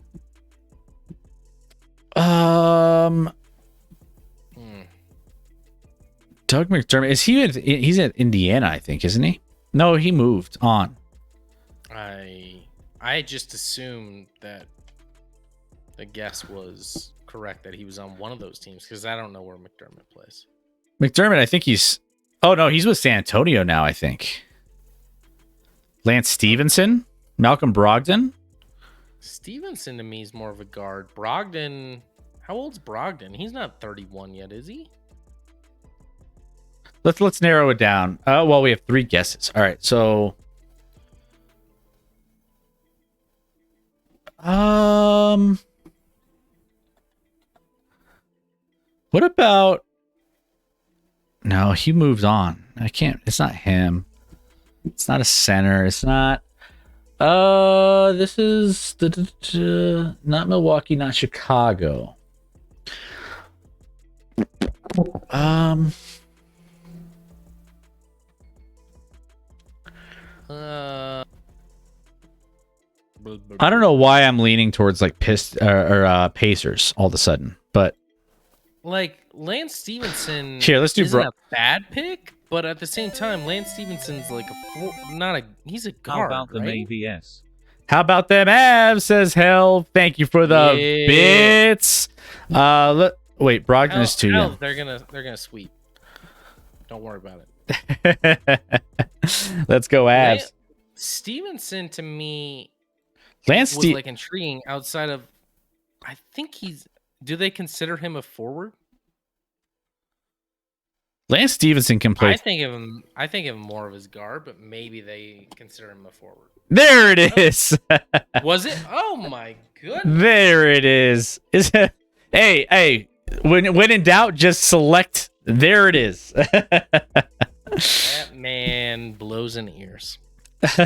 [SPEAKER 2] Doug McDermott, he's in Indiana, I think, isn't he? No, he moved on.
[SPEAKER 1] I just assumed that the guess was correct that he was on one of those teams because I don't know where McDermott plays.
[SPEAKER 2] McDermott, I think he's with San Antonio now, I think. Lance Stevenson, Malcolm Brogdon.
[SPEAKER 1] Stevenson to me is more of a guard. Brogdon, how old's Brogdon? He's not 31 yet, is he?
[SPEAKER 2] Let's narrow it down. Well, we have 3 guesses. All right, so what about? No, he moves on. I can't. It's not him. It's not a center. It's not. This is not Milwaukee, not Chicago. I don't know why I'm leaning towards like Pacers all of a sudden, but
[SPEAKER 1] like Lance Stevenson.
[SPEAKER 2] Here, let's do
[SPEAKER 1] a bad pick, but at the same time, Lance Stevenson's like he's a guard.
[SPEAKER 6] How about the
[SPEAKER 1] right?
[SPEAKER 6] AVS?
[SPEAKER 2] How about them Avs? Says Hell. Thank you for the bits. Wait, Brogdon is too young.
[SPEAKER 1] They're gonna sweep. Don't worry about it.
[SPEAKER 2] Let's go Avs.
[SPEAKER 1] Stevenson to me
[SPEAKER 2] was
[SPEAKER 1] like intriguing outside of I think do they consider him a forward?
[SPEAKER 2] Lance Stevenson can play.
[SPEAKER 1] I think of him more of his guard, but maybe they consider him a forward.
[SPEAKER 2] There it is.
[SPEAKER 1] Was it? Oh my goodness.
[SPEAKER 2] There it is. Hey, when in doubt, just select. There it is.
[SPEAKER 1] That man blows in ears.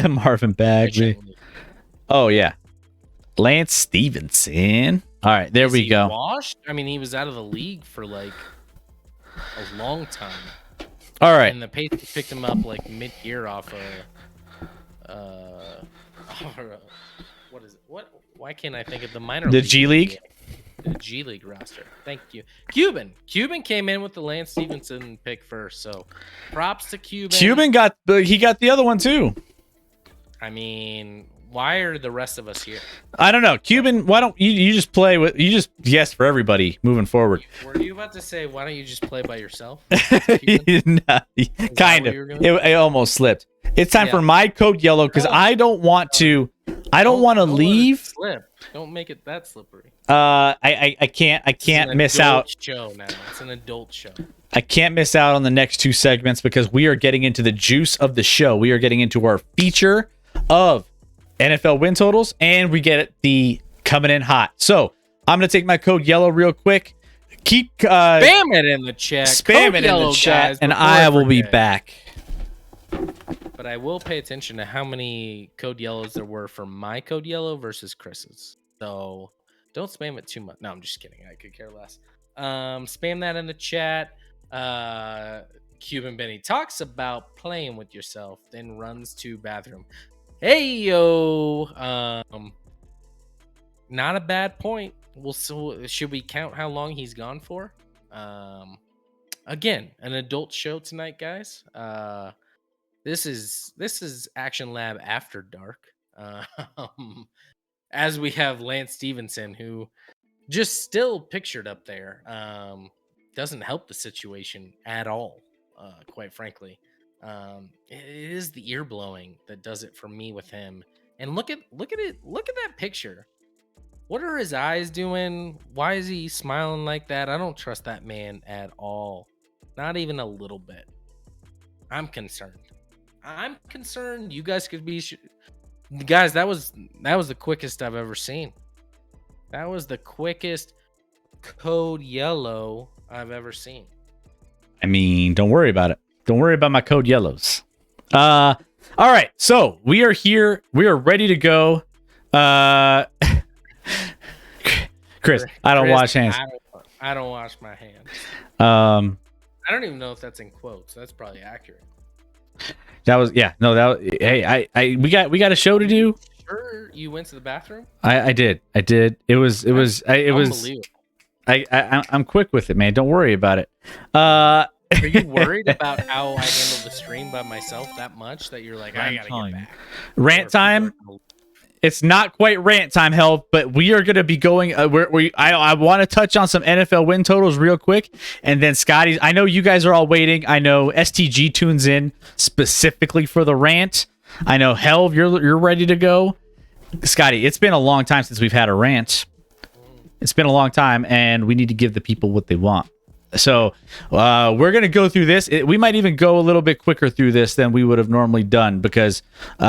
[SPEAKER 2] Marvin Bagley. Oh yeah, Lance Stevenson. All right, there we go.
[SPEAKER 1] Washed? I mean, he was out of the league for like a long time.
[SPEAKER 2] All right,
[SPEAKER 1] and the Pacers picked him up like mid-year off what is it? What? Why can't I think of the minor?
[SPEAKER 2] The G League.
[SPEAKER 1] to the G League roster. Thank you. Cuban came in with the Lance Stevenson pick first, so props to Cuban.
[SPEAKER 2] Cuban got the other one too.
[SPEAKER 1] I mean, why are the rest of us here?
[SPEAKER 2] I don't know. Cuban, why don't you just play with you just yes for everybody moving forward.
[SPEAKER 1] Were you about to say why don't you just play by yourself?
[SPEAKER 2] Nah, kind of. It almost slipped. It's time for my code yellow because I don't want to. I don't want to leave.
[SPEAKER 1] Slip. Don't make it that slippery.
[SPEAKER 2] I can't miss out.
[SPEAKER 1] Show now. It's an adult show.
[SPEAKER 2] I can't miss out on the next two segments because we are getting into the juice of the show. We are getting into our feature of NFL win totals, and we get the coming in hot. So I'm gonna take my code yellow real quick. Keep
[SPEAKER 1] spam it in the chat.
[SPEAKER 2] Spam it in the chat, guys, and I will be back.
[SPEAKER 1] But I will pay attention to how many code yellows there were for my code yellow versus Chris's. So don't spam it too much. No, I'm just kidding. I could care less. Spam that in the chat. Cuban Benny talks about playing with yourself, then runs to bathroom. Hey yo, not a bad point. Should we count how long he's gone for? Again, an adult show tonight, guys. This is Action Lab After Dark. As we have Lance Stevenson, who just still pictured up there, doesn't help the situation at all. Quite frankly, it is the ear blowing that does it for me with him. And look at it. Look at that picture. What are his eyes doing? Why is he smiling like that? I don't trust that man at all. Not even a little bit. I'm concerned. You guys could be guys, that was the quickest I've ever seen. That was the quickest code yellow I've ever seen.
[SPEAKER 2] I mean, don't worry about it. Don't worry about my code yellows. All right. So we are here. We are ready to go. Chris, I don't wash hands.
[SPEAKER 1] I don't wash my hands. I don't even know if that's in quotes. That's probably accurate.
[SPEAKER 2] That was hey, we got a show to do.
[SPEAKER 1] Sure, you went to the bathroom?
[SPEAKER 2] I did. It was I'm quick with it, man. Don't worry about it.
[SPEAKER 1] Are you worried about how I handle the stream by myself that much that you're like, I gotta get back?
[SPEAKER 2] Rant time. It's not quite rant time, hell, but we are going to be going. I want to touch on some NFL win totals real quick, and then Scotty's. I know you guys are all waiting. I know STG tunes in specifically for the rant. I know Helv, you're ready to go. Scotty, it's been a long time since we've had a rant. It's been a long time, and we need to give the people what they want. So we're going to go through this. We might even go a little bit quicker through this than we would have normally done because we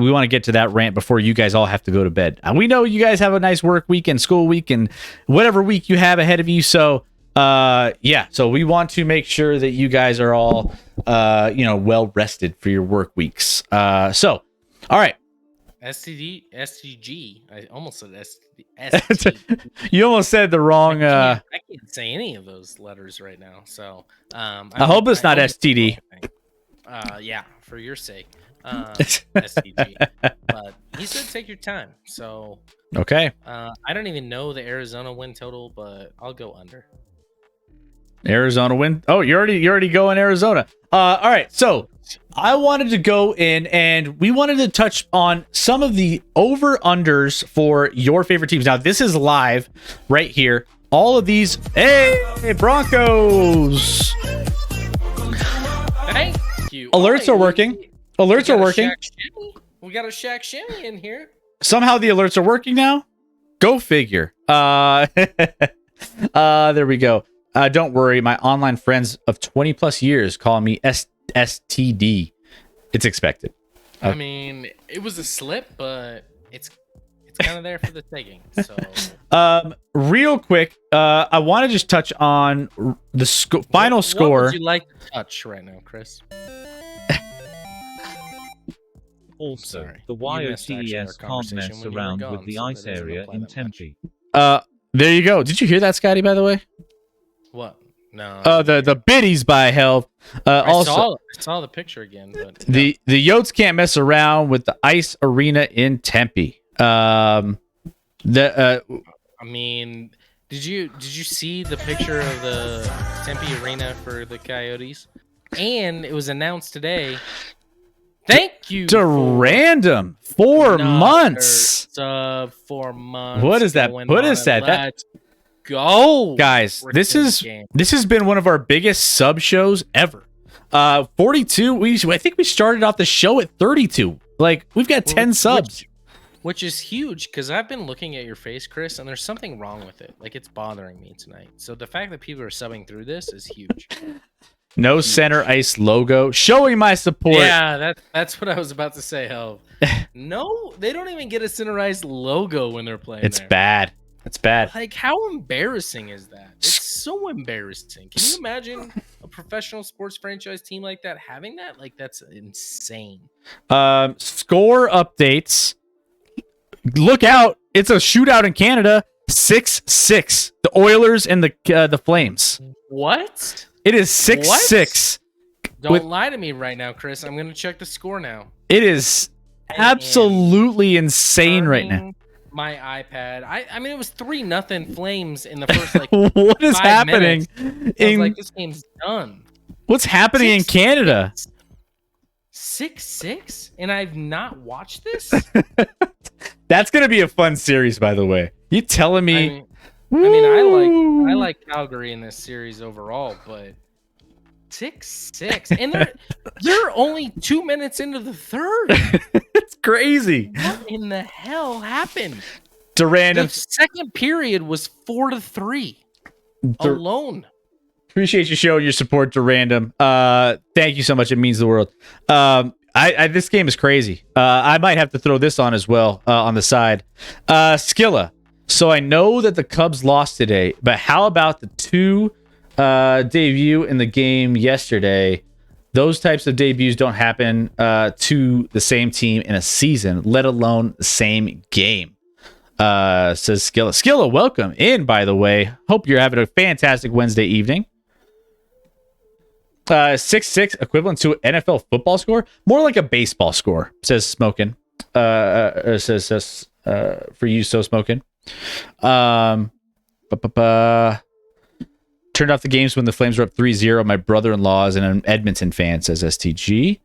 [SPEAKER 2] want to get to that rant before you guys all have to go to bed. We know you guys have a nice work week and school week and whatever week you have ahead of you. So, so we want to make sure that you guys are all, well rested for your work weeks. All right.
[SPEAKER 1] STG. I almost said STG.
[SPEAKER 2] You almost said the wrong.
[SPEAKER 1] I can't say any of those letters right now. So
[SPEAKER 2] I hope it's not STD.
[SPEAKER 1] Yeah, for your sake, STG. But he said take your time. So
[SPEAKER 2] okay.
[SPEAKER 1] I don't even know the Arizona win total, but I'll go under.
[SPEAKER 2] Arizona win. Oh, you're already going Arizona. All right. So I wanted to go in and we wanted to touch on some of the over-unders for your favorite teams. Now, this is live right here. All of these. Hey, Broncos.
[SPEAKER 1] Thank you.
[SPEAKER 2] Alerts are working. Alerts are working.
[SPEAKER 1] We got a Shaq Shimmy in here.
[SPEAKER 2] Somehow the alerts are working now. Go figure. There we go. Don't worry. My online friends of 20 plus years call me STD. It's expected.
[SPEAKER 1] I mean, it was a slip, but it's kind of there for the taking. So,
[SPEAKER 2] real quick, I want to just touch on the final score.
[SPEAKER 1] What would you like to touch right now, Chris?
[SPEAKER 6] Also, the YOTES can't mess around with the ice area in Tempe.
[SPEAKER 2] There you go. Did you hear that, Scotty? By the way.
[SPEAKER 1] What? No.
[SPEAKER 2] The biddies by Helv.
[SPEAKER 1] I saw the picture again, but
[SPEAKER 2] the Yotes can't mess around with the ice arena in Tempe.
[SPEAKER 1] I mean, Did you see the picture of the Tempe Arena for the Coyotes? And it was announced today. Thank you
[SPEAKER 2] to random 4 months.
[SPEAKER 1] Sub 4 months.
[SPEAKER 2] What is that? What is that?
[SPEAKER 1] Let's go,
[SPEAKER 2] guys. This has been one of our biggest sub shows ever. 42. I think we started off the show at 32. Like we've got 10 subs,
[SPEAKER 1] which is huge because I've been looking at your face, Chris, and there's something wrong with it. Like it's bothering me tonight. So the fact that people are subbing through this is huge.
[SPEAKER 2] No center ice logo, showing my support.
[SPEAKER 1] Yeah, that's what I was about to say. Hell, no, they don't even get a center ice logo when they're playing.
[SPEAKER 2] It's bad. It's bad.
[SPEAKER 1] Like, how embarrassing is that? It's so embarrassing. Can you imagine a professional sports franchise team like that having that? Like, that's insane.
[SPEAKER 2] Score updates. Look out! It's a shootout in Canada. 6-6. The Oilers and the Flames.
[SPEAKER 1] What?
[SPEAKER 2] It is 6-6.
[SPEAKER 1] Don't lie to me right now, Chris. I'm gonna check the score now.
[SPEAKER 2] It is absolutely insane right now.
[SPEAKER 1] My iPad. I mean, it was 3-0 Flames in the first like.
[SPEAKER 2] What is
[SPEAKER 1] 5
[SPEAKER 2] happening?
[SPEAKER 1] minutes. I was like, this game's done.
[SPEAKER 2] What's happening in Canada?
[SPEAKER 1] 6-6, and I've not watched this.
[SPEAKER 2] That's gonna be a fun series, by the way. You telling me?
[SPEAKER 1] I like Calgary in this series overall, but 6-6, and they're only 2 minutes into the third.
[SPEAKER 2] It's crazy.
[SPEAKER 1] What in the hell happened?
[SPEAKER 2] Durandum.
[SPEAKER 1] The second period was 4-3 alone.
[SPEAKER 2] Appreciate you showing your support to Random. Thank you so much. It means the world. This game is crazy. I might have to throw this on as well on the side. Skilla. So I know that the Cubs lost today, but how about the 2 debut in the game yesterday? Those types of debuts don't happen to the same team in a season, let alone the same game. Says Skilla. Skilla, welcome in, by the way. Hope you're having a fantastic Wednesday evening. 6-6 equivalent to NFL football score, more like a baseball score, says Smokin. Says for you, so Smokin. Turned off the games when the Flames were up 3-0. My brother-in-law is an Edmonton fan, says STG.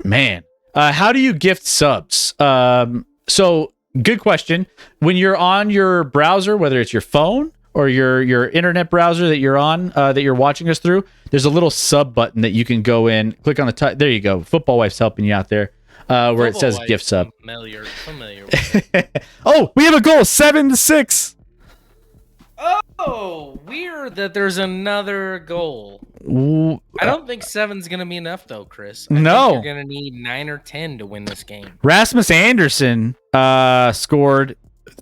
[SPEAKER 2] Man, how do you gift subs? So good question. When you're on your browser, whether it's your phone or your internet browser that you're on, that you're watching us through, there's a little sub button that you can go in, click on the there you go. Football Wife's helping you out there, where it says gift sub.
[SPEAKER 1] Familiar with it.
[SPEAKER 2] Oh, we have a goal, 7-6.
[SPEAKER 1] Oh, weird that there's another goal. I don't think 7's gonna be enough though, Chris. I think you're gonna need 9 or 10 to win this game.
[SPEAKER 2] Rasmus Anderson scored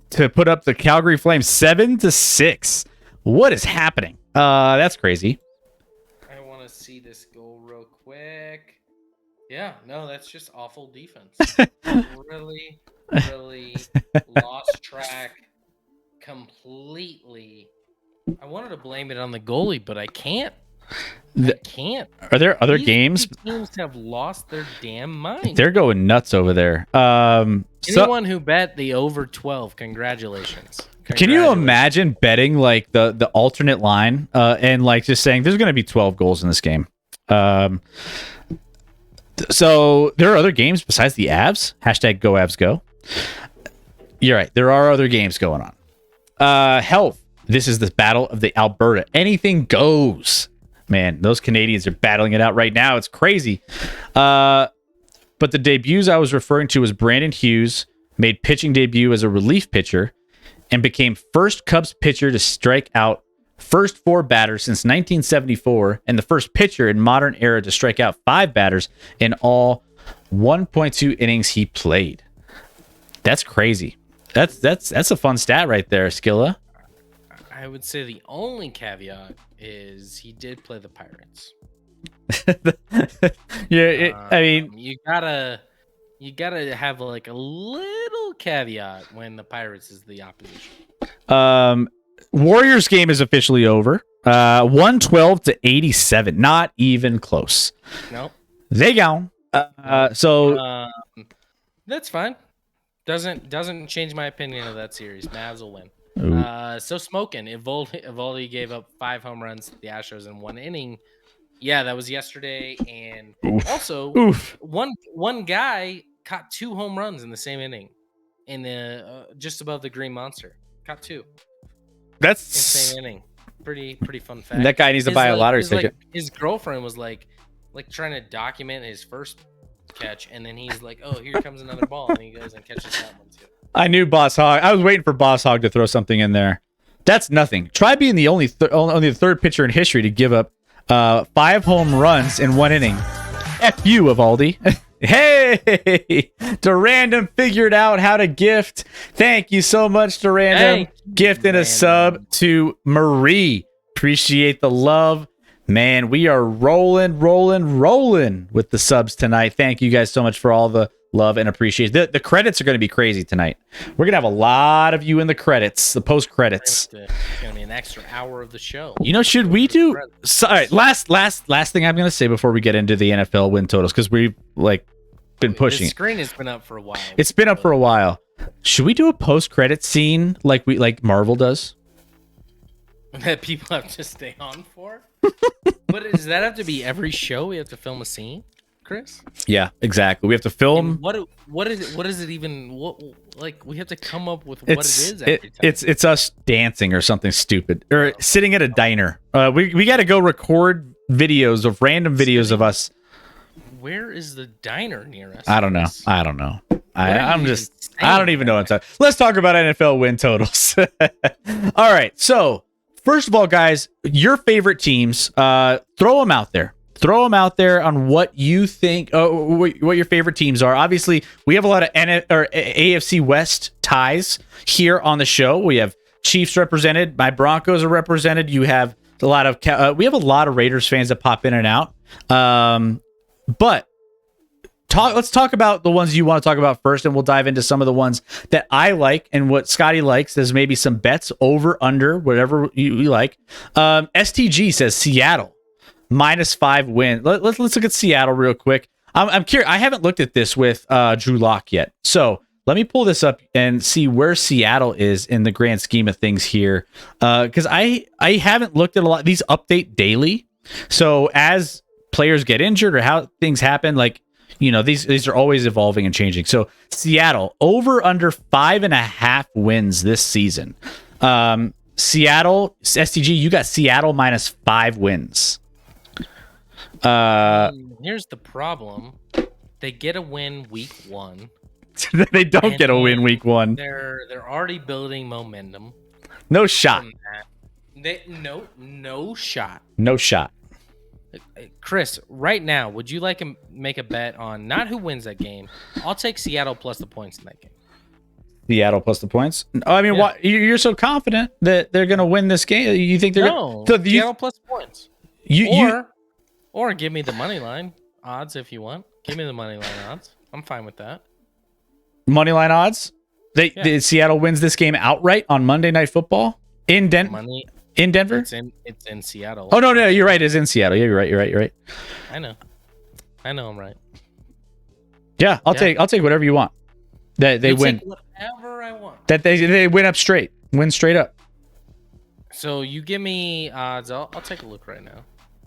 [SPEAKER 2] to put up the Calgary Flames 7-6. What is happening? That's crazy.
[SPEAKER 1] I want to see this goal real quick. Yeah, no, that's just awful defense. really lost track completely. I wanted to blame it on the goalie, but I can't. I can't.
[SPEAKER 2] Are there other games?
[SPEAKER 1] Teams have lost their damn mind.
[SPEAKER 2] They're going nuts over there.
[SPEAKER 1] Anyone who bet the over 12, congratulations.
[SPEAKER 2] Can you imagine betting like the alternate line and like just saying there's going to be 12 goals in this game? So there are other games besides the Avs. Hashtag go Avs go. You're right. There are other games going on. Health. This is the battle of the Alberta. Anything goes. Man, those Canadians are battling it out right now. It's crazy. But the debuts I was referring to was Brandon Hughes made pitching debut as a relief pitcher and became first Cubs pitcher to strike out first 4 batters since 1974 and the first pitcher in modern era to strike out 5 batters in all 1.2 innings he played. That's crazy. That's a fun stat right there, Skilla.
[SPEAKER 1] I would say the only caveat is he did play the Pirates.
[SPEAKER 2] Yeah, I mean,
[SPEAKER 1] you gotta have like a little caveat when the Pirates is the opposition.
[SPEAKER 2] Warriors game is officially over. 112-87, not even close.
[SPEAKER 1] Nope.
[SPEAKER 2] They gone. So
[SPEAKER 1] that's fine. Doesn't change my opinion of that series. Mavs will win. So smoking. Evaldi gave up 5 home runs to the Astros in 1 inning. Yeah, that was yesterday. And also, one guy caught 2 home runs in the same inning, in the just above the Green Monster. Caught 2.
[SPEAKER 2] That's
[SPEAKER 1] insane inning. Pretty fun fact.
[SPEAKER 2] That guy needs to buy a lottery ticket.
[SPEAKER 1] His girlfriend was like trying to document his first catch, and then he's like, "Oh, here comes another ball," and he goes and catches that one too.
[SPEAKER 2] I knew Boss Hog. I was waiting for Boss Hog to throw something in there. That's nothing. Try being the only the third pitcher in history to give up 5 home runs in 1 inning. F you, Evaldi. Hey, Durandom figured out how to gift. Thank you so much, Durandom. Gifting a sub to Marie. Appreciate the love. Man, we are rolling with the subs tonight. Thank you guys so much for all the love and appreciation. The credits are going to be crazy tonight. We're going to have a lot of you in the credits, the post credits.
[SPEAKER 1] It's going to be an extra hour of the show.
[SPEAKER 2] You know, should we do? Sorry, last thing I'm going to say before we get into the NFL win totals, because we've been pushing.
[SPEAKER 1] The screen has been up for a while.
[SPEAKER 2] It's been up for a while. Should we do a post credit scene like Marvel does?
[SPEAKER 1] That people have to stay on for? But does that have to be every show? We have to film a scene, Chris?
[SPEAKER 2] Yeah, exactly. We have to film.
[SPEAKER 1] And what is it even? We have to come up with what it is every time.
[SPEAKER 2] It's us dancing or something stupid, or sitting at a diner. We got to go record videos of random videos of us.
[SPEAKER 1] Where is the diner near us?
[SPEAKER 2] I don't know. I don't even know what to. Let's talk about NFL win totals. All right. So first of all, guys, your favorite teams. Throw them out there. Throw them out there on what you think. What your favorite teams are. Obviously, we have a lot of AFC West ties here on the show. We have Chiefs represented. My Broncos are represented. You have a lot of. We have a lot of Raiders fans that pop in and out. But let's talk about the ones you want to talk about first, and we'll dive into some of the ones that I like and what Scotty likes. There's maybe some bets over, under, whatever you like. STG says Seattle -5 win. Let's look at Seattle real quick. I'm curious. I haven't looked at this with Drew Lock yet, so let me pull this up and see where Seattle is in the grand scheme of things here. Because I haven't looked at a lot. These update daily, so as players get injured or how things happen, these are always evolving and changing. So Seattle over under 5.5 wins this season. Seattle STG, you got Seattle -5 wins.
[SPEAKER 1] Here's the problem: they get a win week 1.
[SPEAKER 2] They don't get a win week 1.
[SPEAKER 1] They're already building momentum.
[SPEAKER 2] No shot.
[SPEAKER 1] No shot.
[SPEAKER 2] No shot.
[SPEAKER 1] Chris, right now, would you like to make a bet on not who wins that game? I'll take Seattle plus the points in that game.
[SPEAKER 2] Seattle plus the points? I mean, why you're so confident that they're going to win this game? You think they're
[SPEAKER 1] Seattle plus points? Or give me the money line odds if you want. Give me the money line odds. I'm fine with that.
[SPEAKER 2] Money line odds? Seattle wins this game outright on Monday Night Football in Denver. In Denver?
[SPEAKER 1] It's in Seattle.
[SPEAKER 2] Oh no, you're right. It's in Seattle. Yeah, you're right.
[SPEAKER 1] I know I'm right.
[SPEAKER 2] Yeah, I'll take whatever you want. That they win.
[SPEAKER 1] Take whatever I want.
[SPEAKER 2] That they win win straight up.
[SPEAKER 1] So you give me odds. I'll take a look right now.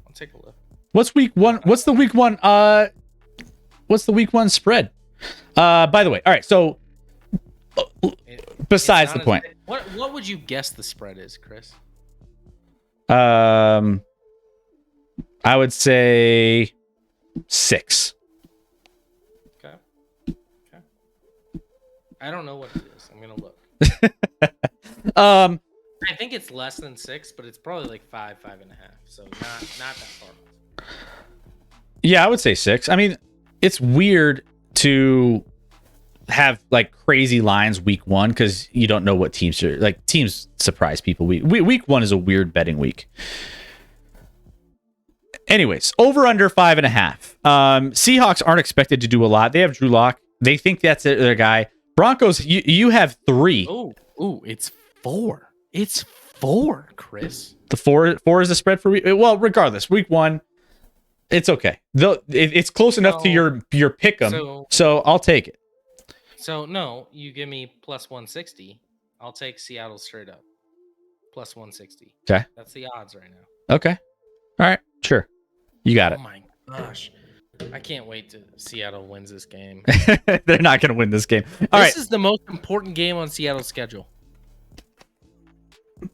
[SPEAKER 1] I'll take a look.
[SPEAKER 2] What's week 1? What's the week 1? What's the week 1 spread? By the way, all right. So besides the point,
[SPEAKER 1] what would you guess the spread is, Chris?
[SPEAKER 2] I would say 6.
[SPEAKER 1] Okay. I don't know what it is. I'm gonna look. I think it's less than 6, but it's probably like 5.5. So not that far.
[SPEAKER 2] Yeah, I would say 6. I mean, it's weird to have crazy lines week 1 because you don't know what teams are teams surprise people. Week 1 is a weird betting week. Anyways, over under 5.5. Seahawks aren't expected to do a lot. They have Drew Lock. They think that's their guy. Broncos, you have 3.
[SPEAKER 1] Oh, it's 4. It's 4, Chris.
[SPEAKER 2] The 4 is the spread for week. Well, regardless, week 1, it's okay. It's close enough to your pick 'em, so I'll take it.
[SPEAKER 1] So no, you give me plus 160. I'll take Seattle straight up. Plus 160.
[SPEAKER 2] Okay.
[SPEAKER 1] That's the odds right now.
[SPEAKER 2] Okay. All right. Sure. You got
[SPEAKER 1] Oh my gosh. I can't wait to Seattle wins this game.
[SPEAKER 2] it. They're not going to win this game. All right.
[SPEAKER 1] This is the most important game on Seattle's schedule.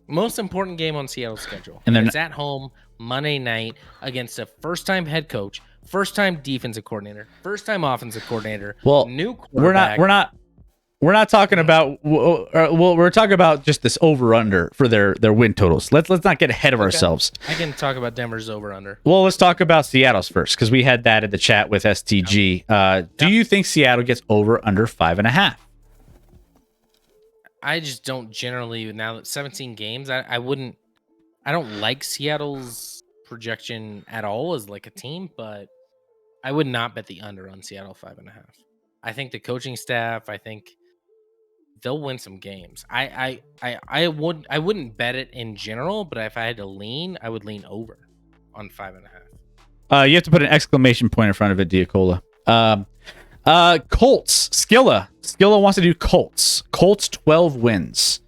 [SPEAKER 1] Most important game on Seattle's schedule.
[SPEAKER 2] And
[SPEAKER 1] it's at home Monday night against a first-time head coach, first-time defensive coordinator, first-time offensive coordinator.
[SPEAKER 2] Well,
[SPEAKER 1] new quarterback.
[SPEAKER 2] We're not talking about. Well, we're talking about just this over/under for their win totals. Let's not get ahead of ourselves.
[SPEAKER 1] I can talk about Denver's over/under.
[SPEAKER 2] Well, let's talk about Seattle's first because we had that in the chat with STG. Do you think Seattle gets over/under 5.5?
[SPEAKER 1] I just don't generally, now that 17 games, I don't like Seattle's projection at all as like a team, but I would not bet the under on Seattle 5.5. I think the coaching staff, I think they'll win some games. I wouldn't bet it in general, but if I had to lean, I would lean over on 5.5.
[SPEAKER 2] You have to put an exclamation point in front of it, Diacola. Colts. Skilla wants to do Colts. Colts 12 wins.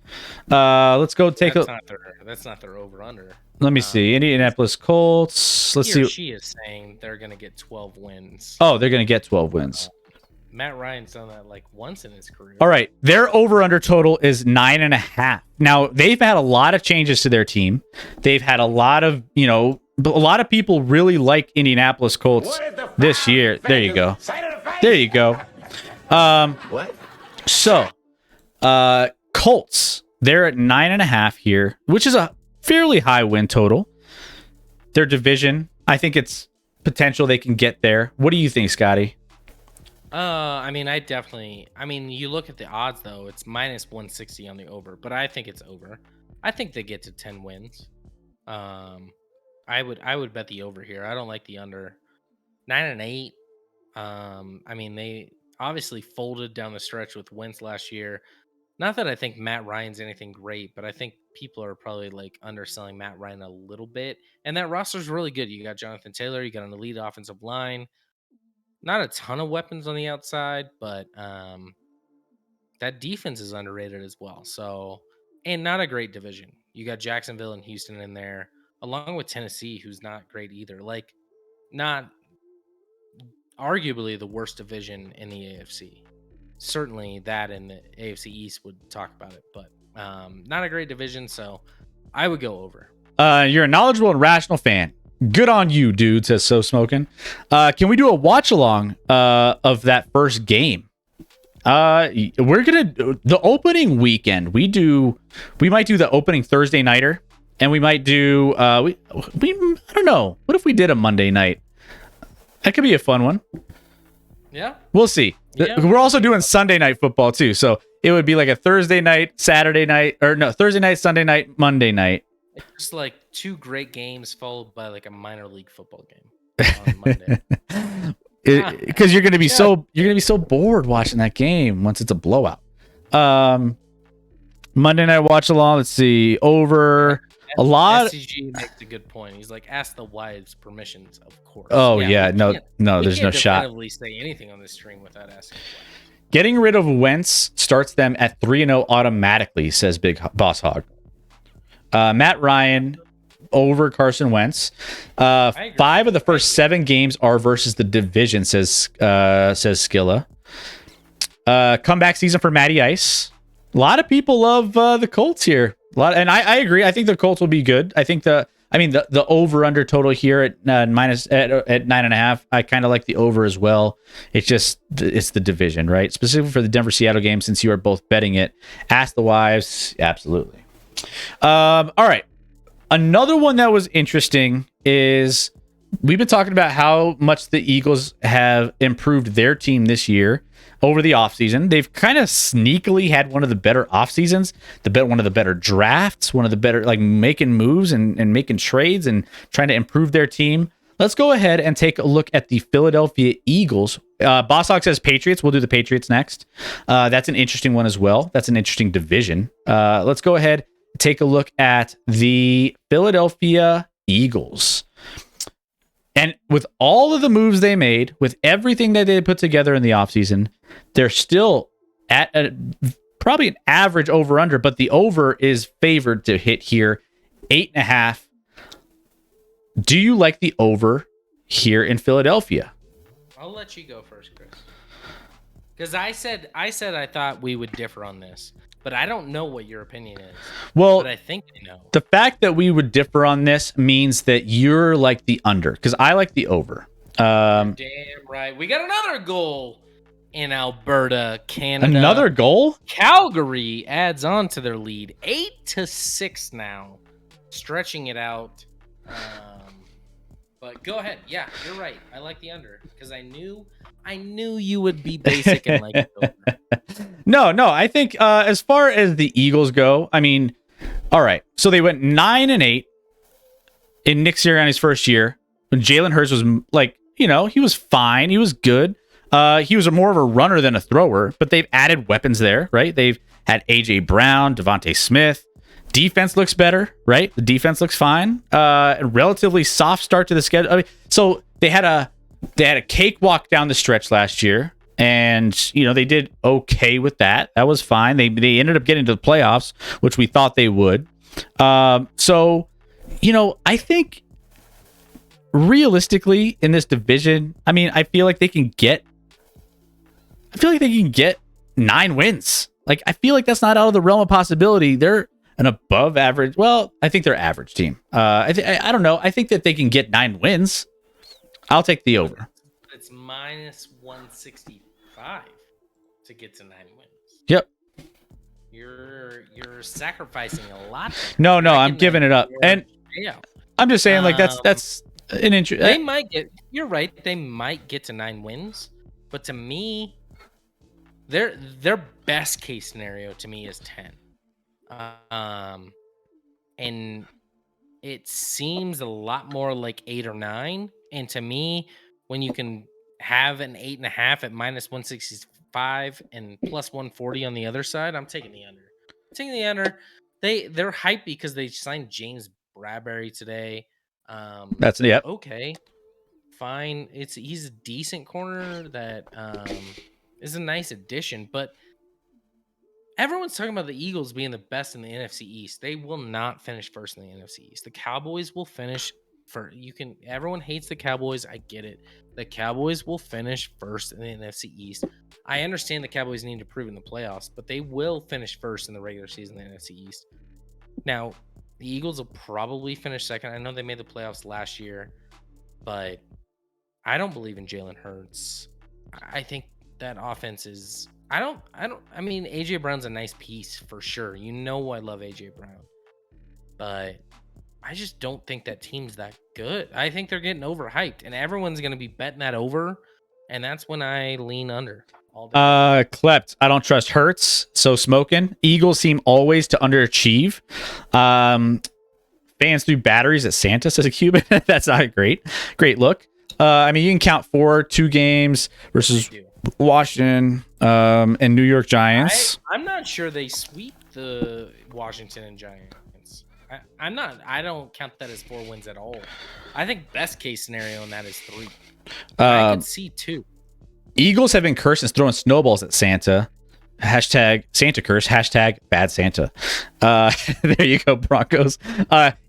[SPEAKER 2] Let's go take
[SPEAKER 1] That's not their over under.
[SPEAKER 2] Let me see. Indianapolis Colts. Let's see.
[SPEAKER 1] She is saying they're gonna get 12 wins.
[SPEAKER 2] Oh, they're gonna get 12 wins.
[SPEAKER 1] Matt Ryan's done that like once in his career.
[SPEAKER 2] All right. Their over/under total is 9.5. Now, they've had a lot of changes to their team. They've had a lot of, a lot of people really like Indianapolis Colts this year. There you go. There you go.
[SPEAKER 5] What?
[SPEAKER 2] So, Colts, they're at 9.5 here, which is a fairly high win total. Their division, I think it's potential they can get there. What do you think, Scotty?
[SPEAKER 1] You look at the odds though, it's minus 160 on the over, but I think it's over. I think they get to 10 wins. I would bet the over here. I don't like the under. 9-8. They obviously folded down the stretch with Wentz last year. Not that I think Matt Ryan's anything great, but I think people are probably like underselling Matt Ryan a little bit. And that roster's really good. You got Jonathan Taylor, you got an elite offensive line. Not a ton of weapons on the outside, but that defense is underrated as well. So, and not a great division. You got Jacksonville and Houston in there, along with Tennessee, who's not great either. Like, not arguably the worst division in the AFC. Certainly that in the AFC East would talk about it, but not a great division, so I would go over.
[SPEAKER 2] You're a knowledgeable and rational fan. Good on you, dude, says So Smoking. Can we do a watch along of that first game? We're gonna the opening weekend. We might do the opening Thursday nighter, and we might do I don't know. What if we did a Monday night? That could be a fun one.
[SPEAKER 1] Yeah,
[SPEAKER 2] we'll see. Yeah. We're also doing Sunday night football too, so it would be like a Thursday night, Saturday night, or no, Thursday night, Sunday night, Monday night.
[SPEAKER 1] It's like two great games followed by like a minor league football game on Monday.
[SPEAKER 2] Because you're gonna be so bored watching that game once it's a blowout. Monday night watch along. Let's see, over a lot.
[SPEAKER 1] SCG makes a good point. He's like, ask the wives' permissions, of course.
[SPEAKER 2] Oh yeah, no, there's no shot.
[SPEAKER 1] Definitively say anything on this stream without asking.
[SPEAKER 2] Getting rid of Wentz starts them at 3-0 automatically, says Big Boss Hog. Matt Ryan over Carson Wentz. 5 of the first 7 games are versus the division, says Skilla. Comeback season for Matty Ice. A lot of people love the Colts here. And I agree. I think the Colts will be good. I think the over under total here at 9.5. I kind of like the over as well. It's the division, right? Specifically for the Denver Seattle game, since you are both betting it. Ask the wives. Absolutely. All right. Another one that was interesting is we've been talking about how much the Eagles have improved their team this year over the offseason. They've kind of sneakily had one of the better off seasons, one of the better drafts, one of the better like making moves and making trades and trying to improve their team. Let's go ahead and take a look at the Philadelphia Eagles. Boss Hog says Patriots. We'll do the Patriots next. That's an interesting one as well. That's an interesting division. Let's go ahead and take a look at the Philadelphia Eagles. And with all of the moves they made, with everything that they put together in the offseason, they're still at a probably an average over under, but the over is favored to hit here, 8.5. Do you like the over here in Philadelphia?
[SPEAKER 1] I'll let you go first, Chris. Because I said I thought we would differ on this, but I don't know what your opinion is.
[SPEAKER 2] Well,
[SPEAKER 1] but I think I know.
[SPEAKER 2] The fact that we would differ on this means that you're like the under, because I like the over.
[SPEAKER 1] Damn right. We got another goal in Alberta, Canada.
[SPEAKER 2] Another goal?
[SPEAKER 1] Calgary adds on to their lead, 8-6 now, stretching it out. But go ahead. Yeah, you're right. I like the under because I knew you would be basic and like the over.
[SPEAKER 2] No. I think as far as the Eagles go, I mean, all right. So they went 9-8 in Nick Sirianni's first year when Jalen Hurts was like, he was fine. He was good. He was more of a runner than a thrower, but they've added weapons there, right? They've had A.J. Brown, Devontae Smith. Defense looks better, right? The defense looks fine. Relatively soft start to the schedule. I mean, so they had a cakewalk down the stretch last year, and they did okay with that. That was fine. They ended up getting to the playoffs, which we thought they would. So I think realistically in this division, I mean, I feel like they can get 9 wins. Like, I feel like that's not out of the realm of possibility. They're an above average. Well, I think they're average team. I don't know. I think that they can get 9 wins. I'll take the over.
[SPEAKER 1] It's minus 165 to get to 9 wins.
[SPEAKER 2] Yep.
[SPEAKER 1] You're sacrificing a lot.
[SPEAKER 2] No, I'm giving it up. And I'm just saying, like, that's an interest.
[SPEAKER 1] They might get. You're right. They might get to 9 wins, but to me, their best case scenario to me is 10. And it seems a lot more like 8 or 9. And to me, when you can have an 8.5 at minus 165 and plus 140 on the other side, I'm taking the under. They're hyped because they signed James Bradbury today.
[SPEAKER 2] That's
[SPEAKER 1] okay, fine. He's a decent corner that is a nice addition, but everyone's talking about the Eagles being the best in the NFC East. They will not finish first in the NFC East. The Cowboys will finish first. Everyone hates the Cowboys. I get it. The Cowboys will finish first in the NFC East. I understand the Cowboys need to prove in the playoffs, but they will finish first in the regular season in the NFC East. Now, the Eagles will probably finish second. I know they made the playoffs last year, but I don't believe in Jalen Hurts. I think that offense is... I mean, AJ Brown's a nice piece for sure. I love AJ Brown, but I just don't think that team's that good. I think they're getting overhyped, and everyone's going to be betting that over, and that's when I lean under all day.
[SPEAKER 2] Klept. I don't trust Hurts, so smoking. Eagles seem always to underachieve. Fans threw batteries at Santa, says a Cuban. That's not a great look. I mean, you can count 2 games versus Washington and New York Giants.
[SPEAKER 1] I'm not sure they sweep the Washington and Giants. I don't count that as 4 wins at all. I think best case scenario in that is 3. I could see 2.
[SPEAKER 2] Eagles have been cursed and throwing snowballs at Santa. Hashtag Santa curse. Hashtag bad Santa. There you go, Broncos.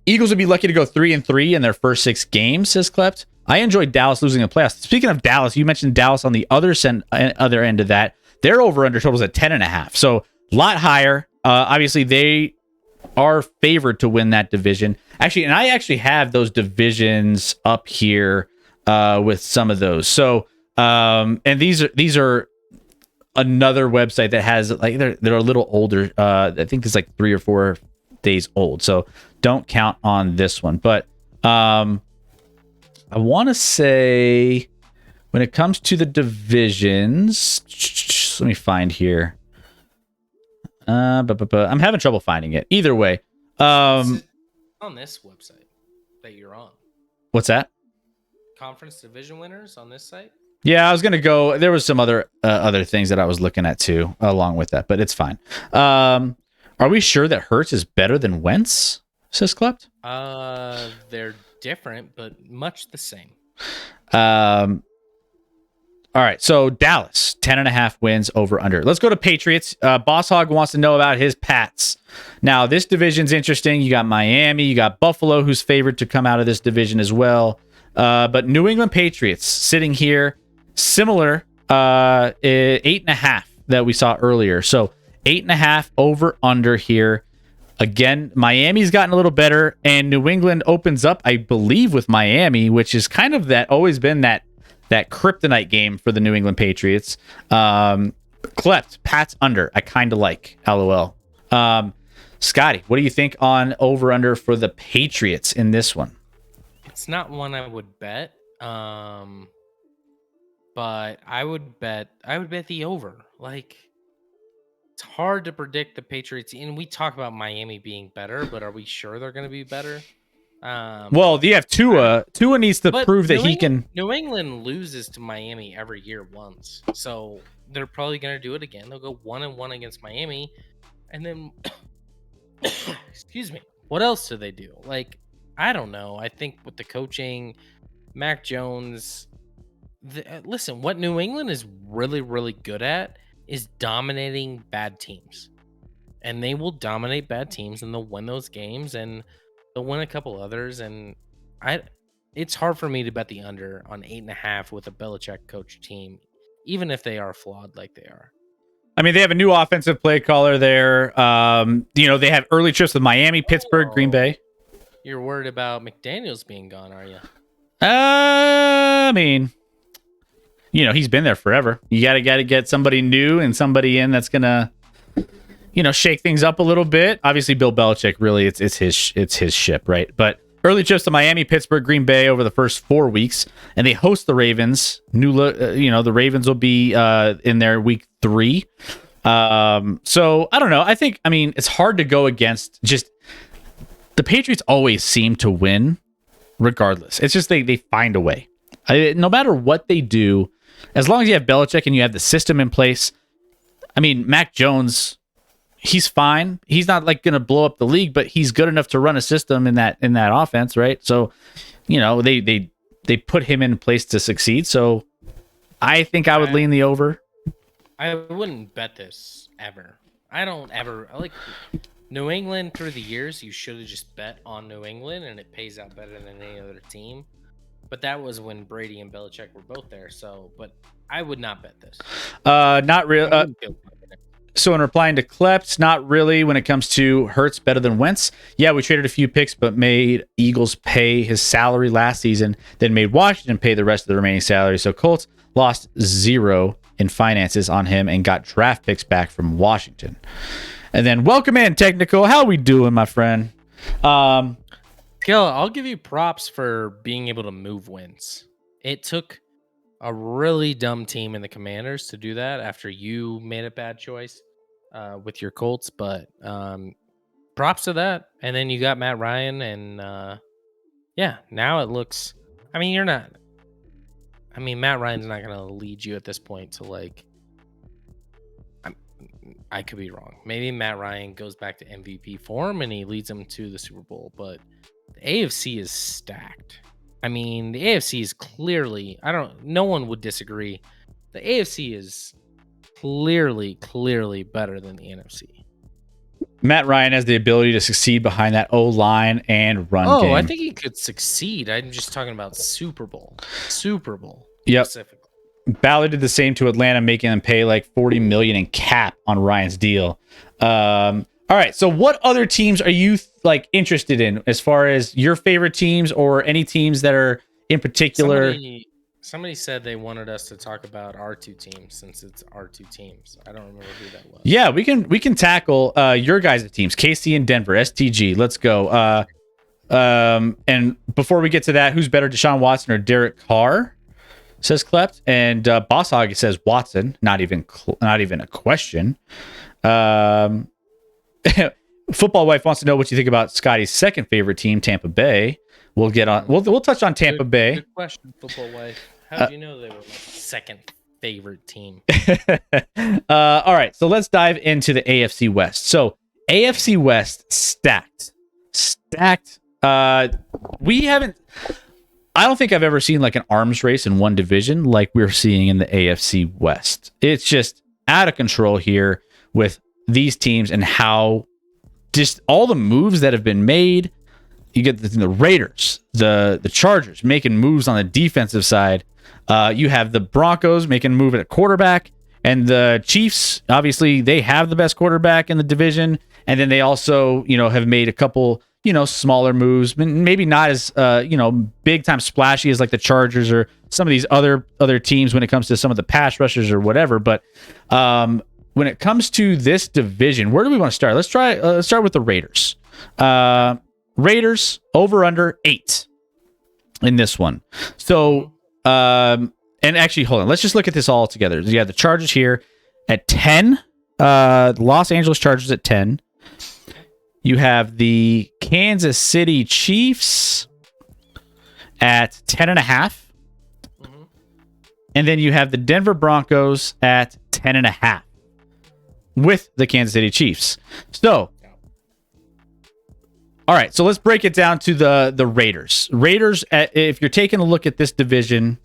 [SPEAKER 2] Eagles would be lucky to go 3-3 in their first 6 games, says Klept. I enjoyed Dallas losing the playoffs. Speaking of Dallas, you mentioned Dallas on the other end of that. Their over-under totals at 10.5. So a lot higher. Obviously, they are favored to win that division. Actually, and I actually have those divisions up here with some of those. So, and these are another website that has, like, they're a little older. I think it's like 3 or 4 days old. So don't count on this one. But I want to say when it comes to the divisions, let me find here. I'm having trouble finding it. Either way,
[SPEAKER 1] on this website that you're on.
[SPEAKER 2] What's that?
[SPEAKER 1] Conference division winners on this site?
[SPEAKER 2] Yeah, I was gonna go. There was some other things that I was looking at too, along with that, but it's fine. Are we sure that Hurts is better than Wentz? Says Klept.
[SPEAKER 1] They're different, but much the same.
[SPEAKER 2] Are All right. So Dallas, 10.5 wins over under. Let's go to Patriots. Boss Hog wants to know about his Pats. Now, this division's interesting. You got Miami, you got Buffalo, who's favored to come out of this division as well. But New England Patriots sitting here, similar 8.5 that we saw earlier. So 8.5 over under here. Again, Miami's gotten a little better, and New England opens up, I believe, with Miami, which is kind of always been that kryptonite game for the New England Patriots. Klept, Pats under. I kind of like. LOL. Scotty, what do you think on over under for the Patriots in this one?
[SPEAKER 1] It's not one I would bet. But I would bet the over. Like, it's hard to predict the Patriots, and we talk about Miami being better, but are we sure they're going to be better?
[SPEAKER 2] Well, you have Tua. Tua needs to prove that he can.
[SPEAKER 1] New England loses to Miami every year once, so they're probably going to do it again. They'll go 1-1 against Miami, and then excuse me. What else do they do? Like, I don't know. I think with the coaching, Mac Jones. Listen, what New England is really, really good at is dominating bad teams, and they will dominate bad teams, and they'll win those games, and they'll win a couple others. And it's hard for me to bet the under on 8.5 with a Belichick coach team, even if they are flawed like they are.
[SPEAKER 2] I mean, they have a new offensive play caller there. They have early trips with Miami, Pittsburgh, Green Bay.
[SPEAKER 1] You're worried about McDaniels being gone, are you?
[SPEAKER 2] I mean, he's been there forever. You got to get somebody new and somebody in that's gonna, shake things up a little bit. Obviously, Bill Belichick, really, it's his ship, right? But early trips to Miami, Pittsburgh, Green Bay over the first 4 weeks, and they host the Ravens. The Ravens will be in their week 3. So I don't know. I mean, it's hard to go against. Just the Patriots always seem to win, regardless. It's just they find a way. No matter what they do, as long as you have Belichick and you have the system in place. I mean, Mac Jones, he's fine. He's not like going to blow up the league, but he's good enough to run a system in that offense, right? So, they put him in place to succeed. So, I think I would lean the over.
[SPEAKER 1] I wouldn't bet this ever. I don't ever like New England through the years. You should have just bet on New England, and it pays out better than any other team. But that was when Brady and Belichick were both there. So, but I would not bet this.
[SPEAKER 2] Not really. So in replying to Kleps, not really when it comes to Hurts better than Wentz. Yeah, we traded a few picks, but made Eagles pay his salary last season, then made Washington pay the rest of the remaining salary. So Colts lost 0 in finances on him and got draft picks back from Washington. And then welcome in, Technical. How we doing, my friend?
[SPEAKER 1] Gil, I'll give you props for being able to move wins. It took a really dumb team in the Commanders to do that after you made a bad choice with your Colts, but props to that. And then you got Matt Ryan, and now it looks. I mean, Matt Ryan's not going to lead you at this point to like. I could be wrong. Maybe Matt Ryan goes back to MVP form and he leads them to the Super Bowl, but the AFC is stacked. I mean, the AFC is clearly, no one would disagree. The AFC is clearly better than the NFC.
[SPEAKER 2] Matt Ryan has the ability to succeed behind that O-line and run game.
[SPEAKER 1] I think he could succeed. I'm just talking about Super Bowl.
[SPEAKER 2] Yep.
[SPEAKER 1] Specifically.
[SPEAKER 2] Ballard did the same to Atlanta, making them pay like $40 million in cap on Ryan's deal. All right, so what other teams are you interested in as far as your favorite teams or any teams that are in particular?
[SPEAKER 1] Somebody said they wanted us to talk about our 2 teams since it's our 2 teams. I don't remember who that was.
[SPEAKER 2] Yeah, we can tackle your guys' teams, KC and Denver, STG. Let's go. And before we get to that, who's better, Deshaun Watson or Derek Carr? Says Klept, and Boss Hog says Watson. Not even a question. Football Wife wants to know what you think about Scotty's second favorite team, Tampa Bay. We'll get on. We'll touch on Tampa Bay.
[SPEAKER 1] Good question, Football Wife. How do you know they were my second favorite team?
[SPEAKER 2] All right, so let's dive into the AFC West. So AFC West stacked. We haven't. I don't think I've ever seen like an arms race in one division like we're seeing in the AFC West. It's just out of control here with these teams and how just all the moves that have been made. You get the Raiders, the Chargers making moves on the defensive side. You have the Broncos making a move at a quarterback, and the Chiefs, obviously, they have the best quarterback in the division. And then they also, have made a couple, smaller moves, maybe not as, big time splashy as like the Chargers or some of these other teams when it comes to some of the pass rushers or whatever. But when it comes to this division, where do we want to start? Let's start with the Raiders. Raiders over under 8 in this one. So, and actually, hold on. Let's just look at this all together. You have the Chargers here at 10. Los Angeles Chargers at 10. You have the Kansas City Chiefs at 10.5. Mm-hmm. And then you have the Denver Broncos at 10.5 with the Kansas City Chiefs. So, all right, so let's break it down to the Raiders. Raiders, if you're taking a look at this division,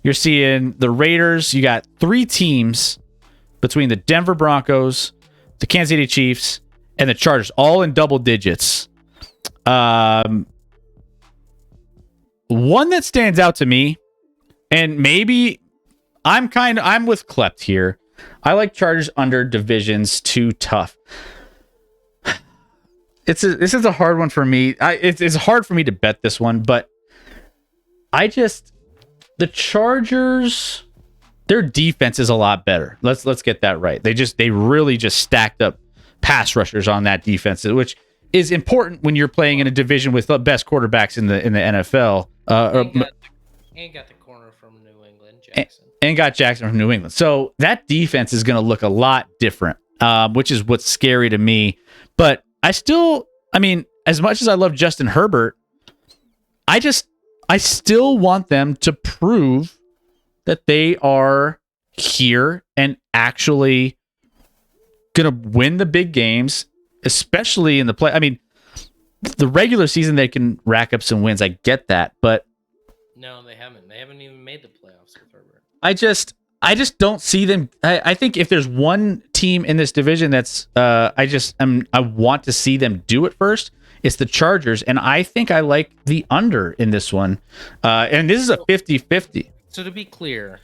[SPEAKER 2] you're seeing the Raiders. You got 3 teams between the Denver Broncos, the Kansas City Chiefs, and the Chargers, all in double digits. One that stands out to me, and maybe I'm with Klept here. I like Chargers under. Divisions too tough. This is a hard one for me. It's hard for me to bet this one, but the Chargers, their defense is a lot better. Let's get that right. They really just stacked up pass rushers on that defense, which is important when you're playing in a division with the best quarterbacks in the NFL.
[SPEAKER 1] And got the corner from New England, Jackson.
[SPEAKER 2] And got Jackson from New England. So that defense is going to look a lot different, which is what's scary to me. But as much as I love Justin Herbert, I still want them to prove that they are here and actually going to win the big games, especially in the play. I mean, the regular season, they can rack up some wins. I get that, but
[SPEAKER 1] no, they haven't. They haven't even made the playoffs with Herbert.
[SPEAKER 2] I just don't see them. I think if there's one team in this division that's I want to see them do it first, it's the Chargers, and I think I like the under in this one. And this is a 50-50.
[SPEAKER 1] So to be clear,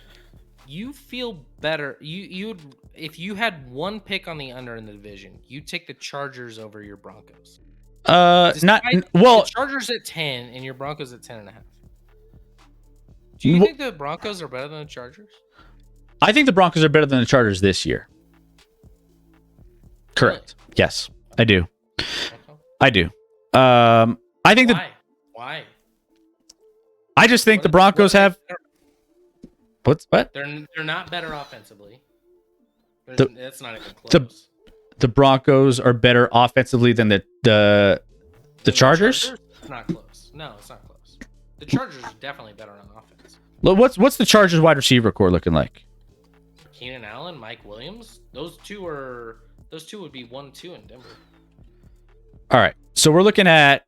[SPEAKER 1] you feel better. You if you had one pick on the under in the division, you'd take the Chargers over your Broncos. The Chargers at 10 and your Broncos at 10.5. Do you think the Broncos are better than the Chargers?
[SPEAKER 2] I think the Broncos are better than the Chargers this year. Correct. Really? Yes, I do. Okay. I do. I think
[SPEAKER 1] Why?
[SPEAKER 2] I just think the Broncos have. What?
[SPEAKER 1] They're not better offensively. That's not even close.
[SPEAKER 2] The Broncos are better offensively than the Chargers?
[SPEAKER 1] It's not close. No, it's not close. The Chargers are definitely better on offense.
[SPEAKER 2] What's the Chargers wide receiver core looking like?
[SPEAKER 1] Keenan Allen, Mike Williams. Those two would be 1-2 in Denver.
[SPEAKER 2] All right. So we're looking at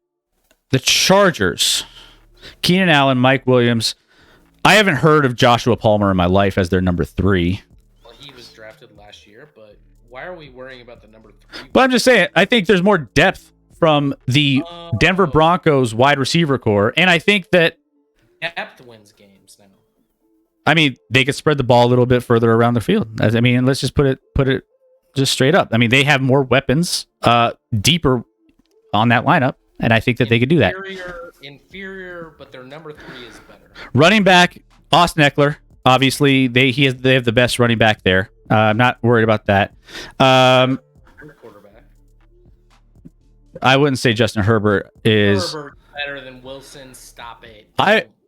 [SPEAKER 2] the Chargers. Keenan Allen, Mike Williams. I haven't heard of Joshua Palmer in my life as their number 3.
[SPEAKER 1] Well, he was drafted last year, but why are we worrying about the number 3?
[SPEAKER 2] But I'm just saying, I think there's more depth from the Denver Broncos wide receiver core, and I think that
[SPEAKER 1] depth wins games now.
[SPEAKER 2] I mean, they could spread the ball a little bit further around the field. I mean, let's just put it just straight up. I mean, they have more weapons deeper on that lineup, and I think that they could do that.
[SPEAKER 1] Inferior, but their number 3 is better.
[SPEAKER 2] Running back, Austin Eckler. Obviously, they have the best running back there. I'm not worried about that.
[SPEAKER 1] Quarterback.
[SPEAKER 2] I wouldn't say Justin Herbert is
[SPEAKER 1] Herbert better than Wilson. Stop it.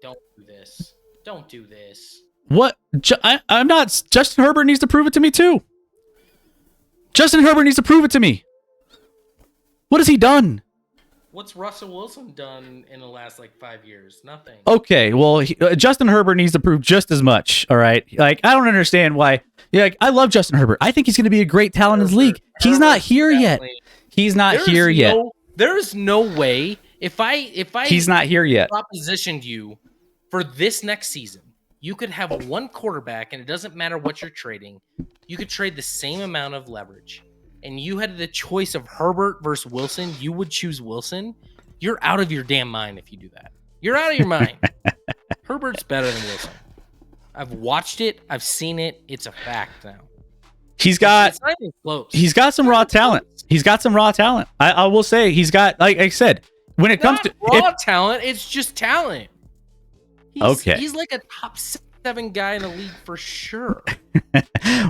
[SPEAKER 1] Don't do this. Don't do this.
[SPEAKER 2] What? I'm not. Justin Herbert needs to prove it to me too. Justin Herbert needs to prove it to me. What has he done?
[SPEAKER 1] What's Russell Wilson done in the last 5 years? Nothing.
[SPEAKER 2] Okay, well, Justin Herbert needs to prove just as much. All right, I don't understand why. Yeah, I love Justin Herbert. I think he's going to be a great talent in his league. He's not here yet. He's not here yet.
[SPEAKER 1] There is no way If I
[SPEAKER 2] He's not here yet.
[SPEAKER 1] propositioned you for this next season, you could have one quarterback, and it doesn't matter what you're trading. You could trade the same amount of leverage, and you had the choice of Herbert versus Wilson. You would choose Wilson. You're out of your damn mind if you do that. You're out of your mind. Herbert's better than Wilson. I've watched it. I've seen it. It's a fact now.
[SPEAKER 2] It's not
[SPEAKER 1] even close.
[SPEAKER 2] He's got some raw talent. He's got some raw talent. I will say he's got, like I said, when it comes to
[SPEAKER 1] raw talent, it's just talent. He's like a top 7 guy in the league for sure.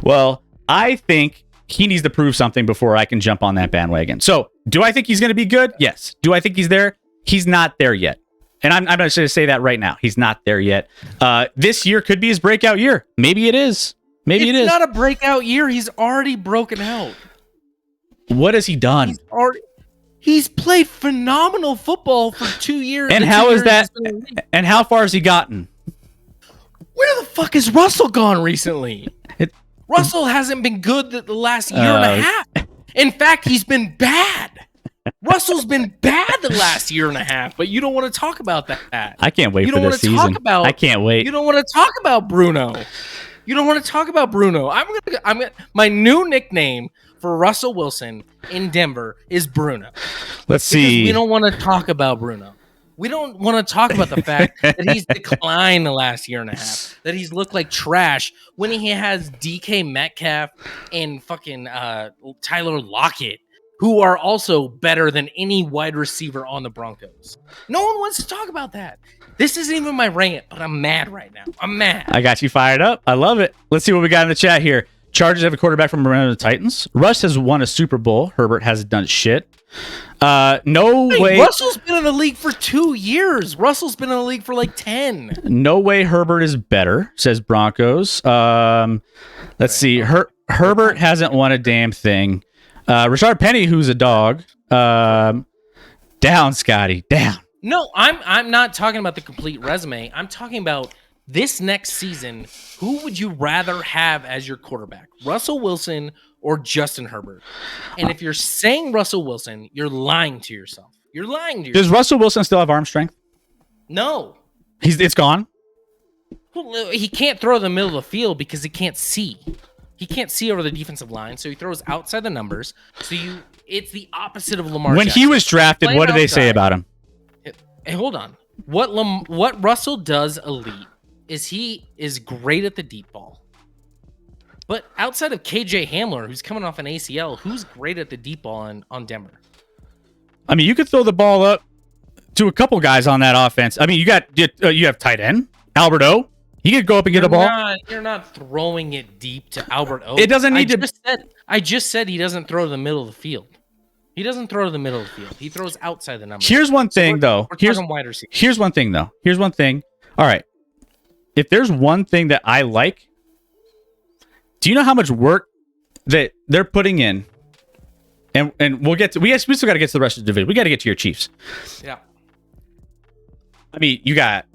[SPEAKER 2] Well, I think he needs to prove something before I can jump on that bandwagon. So, do I think he's going to be good? Yes. Do I think he's there? He's not there yet. And I'm going to say that right now. He's not there yet. This year could be his breakout year. Maybe it is. Maybe it is.
[SPEAKER 1] It's not a breakout year. He's already broken out.
[SPEAKER 2] What has he done?
[SPEAKER 1] He's played phenomenal football for 2 years.
[SPEAKER 2] And how is that? And how far has he gotten?
[SPEAKER 1] Where the fuck has Russell gone recently? Russell hasn't been good the last year and a half. In fact, he's been bad. Russell's been bad the last year and a half, but you don't want to talk about that.
[SPEAKER 2] I can't wait for this season. I can't wait.
[SPEAKER 1] You don't want to talk about Bruno. You don't want to talk about Bruno. I'm gonna my new nickname for Russell Wilson in Denver is Bruno.
[SPEAKER 2] Let's see.
[SPEAKER 1] We don't want to talk about Bruno. We don't want to talk about the fact that he's declined the last year and a half, that he's looked like trash when he has DK Metcalf and fucking Tyler Lockett, who are also better than any wide receiver on the Broncos. No one wants to talk about that. This isn't even my rant, but I'm mad right now. I'm mad.
[SPEAKER 2] I got you fired up. I love it. Let's see what we got in the chat here. Chargers have a quarterback from around the Titans. Russ has won a Super Bowl. Herbert hasn't done shit. No way.
[SPEAKER 1] Russell's been in the league for 2 years. Russell's been in the league for like 10.
[SPEAKER 2] No way Herbert is better, says Broncos. Let's see. Herbert hasn't won a damn thing. Rashard Penny, who's a dog. Down, Scotty. Down.
[SPEAKER 1] No, I'm not talking about the complete resume. I'm talking about this next season. Who would you rather have as your quarterback? Russell Wilson or Justin Herbert? And if you're saying Russell Wilson, you're lying to yourself. You're lying to yourself.
[SPEAKER 2] Does Russell Wilson still have arm strength?
[SPEAKER 1] No.
[SPEAKER 2] It's gone?
[SPEAKER 1] Well, he can't throw in the middle of the field because he can't see. He can't see over the defensive line, so he throws outside the numbers. So it's the opposite of Lamar
[SPEAKER 2] When
[SPEAKER 1] Jackson.
[SPEAKER 2] he was drafted, what did they say about him?
[SPEAKER 1] Hey, hold on. What Russell does elite is he is great at the deep ball. But outside of KJ Hamler, who's coming off an ACL, who's great at the deep ball on Denver?
[SPEAKER 2] I mean, you could throw the ball up to a couple guys on that offense. I mean, you have tight end, Albert O. He could go up and get a ball.
[SPEAKER 1] You're not throwing it deep to Albert O.
[SPEAKER 2] It doesn't need to.
[SPEAKER 1] I just said he doesn't throw to the middle of the field. He doesn't throw to the middle of the field. He throws outside the numbers.
[SPEAKER 2] Here's one thing, though.
[SPEAKER 1] Here's wide receiver.
[SPEAKER 2] Here's one thing, though. Here's one thing. All right. If there's one thing that I like, do you know how much work that they're putting in? And we'll get to we still got to get to the rest of the division. We got to get to your Chiefs.
[SPEAKER 1] Yeah.
[SPEAKER 2] I mean, you got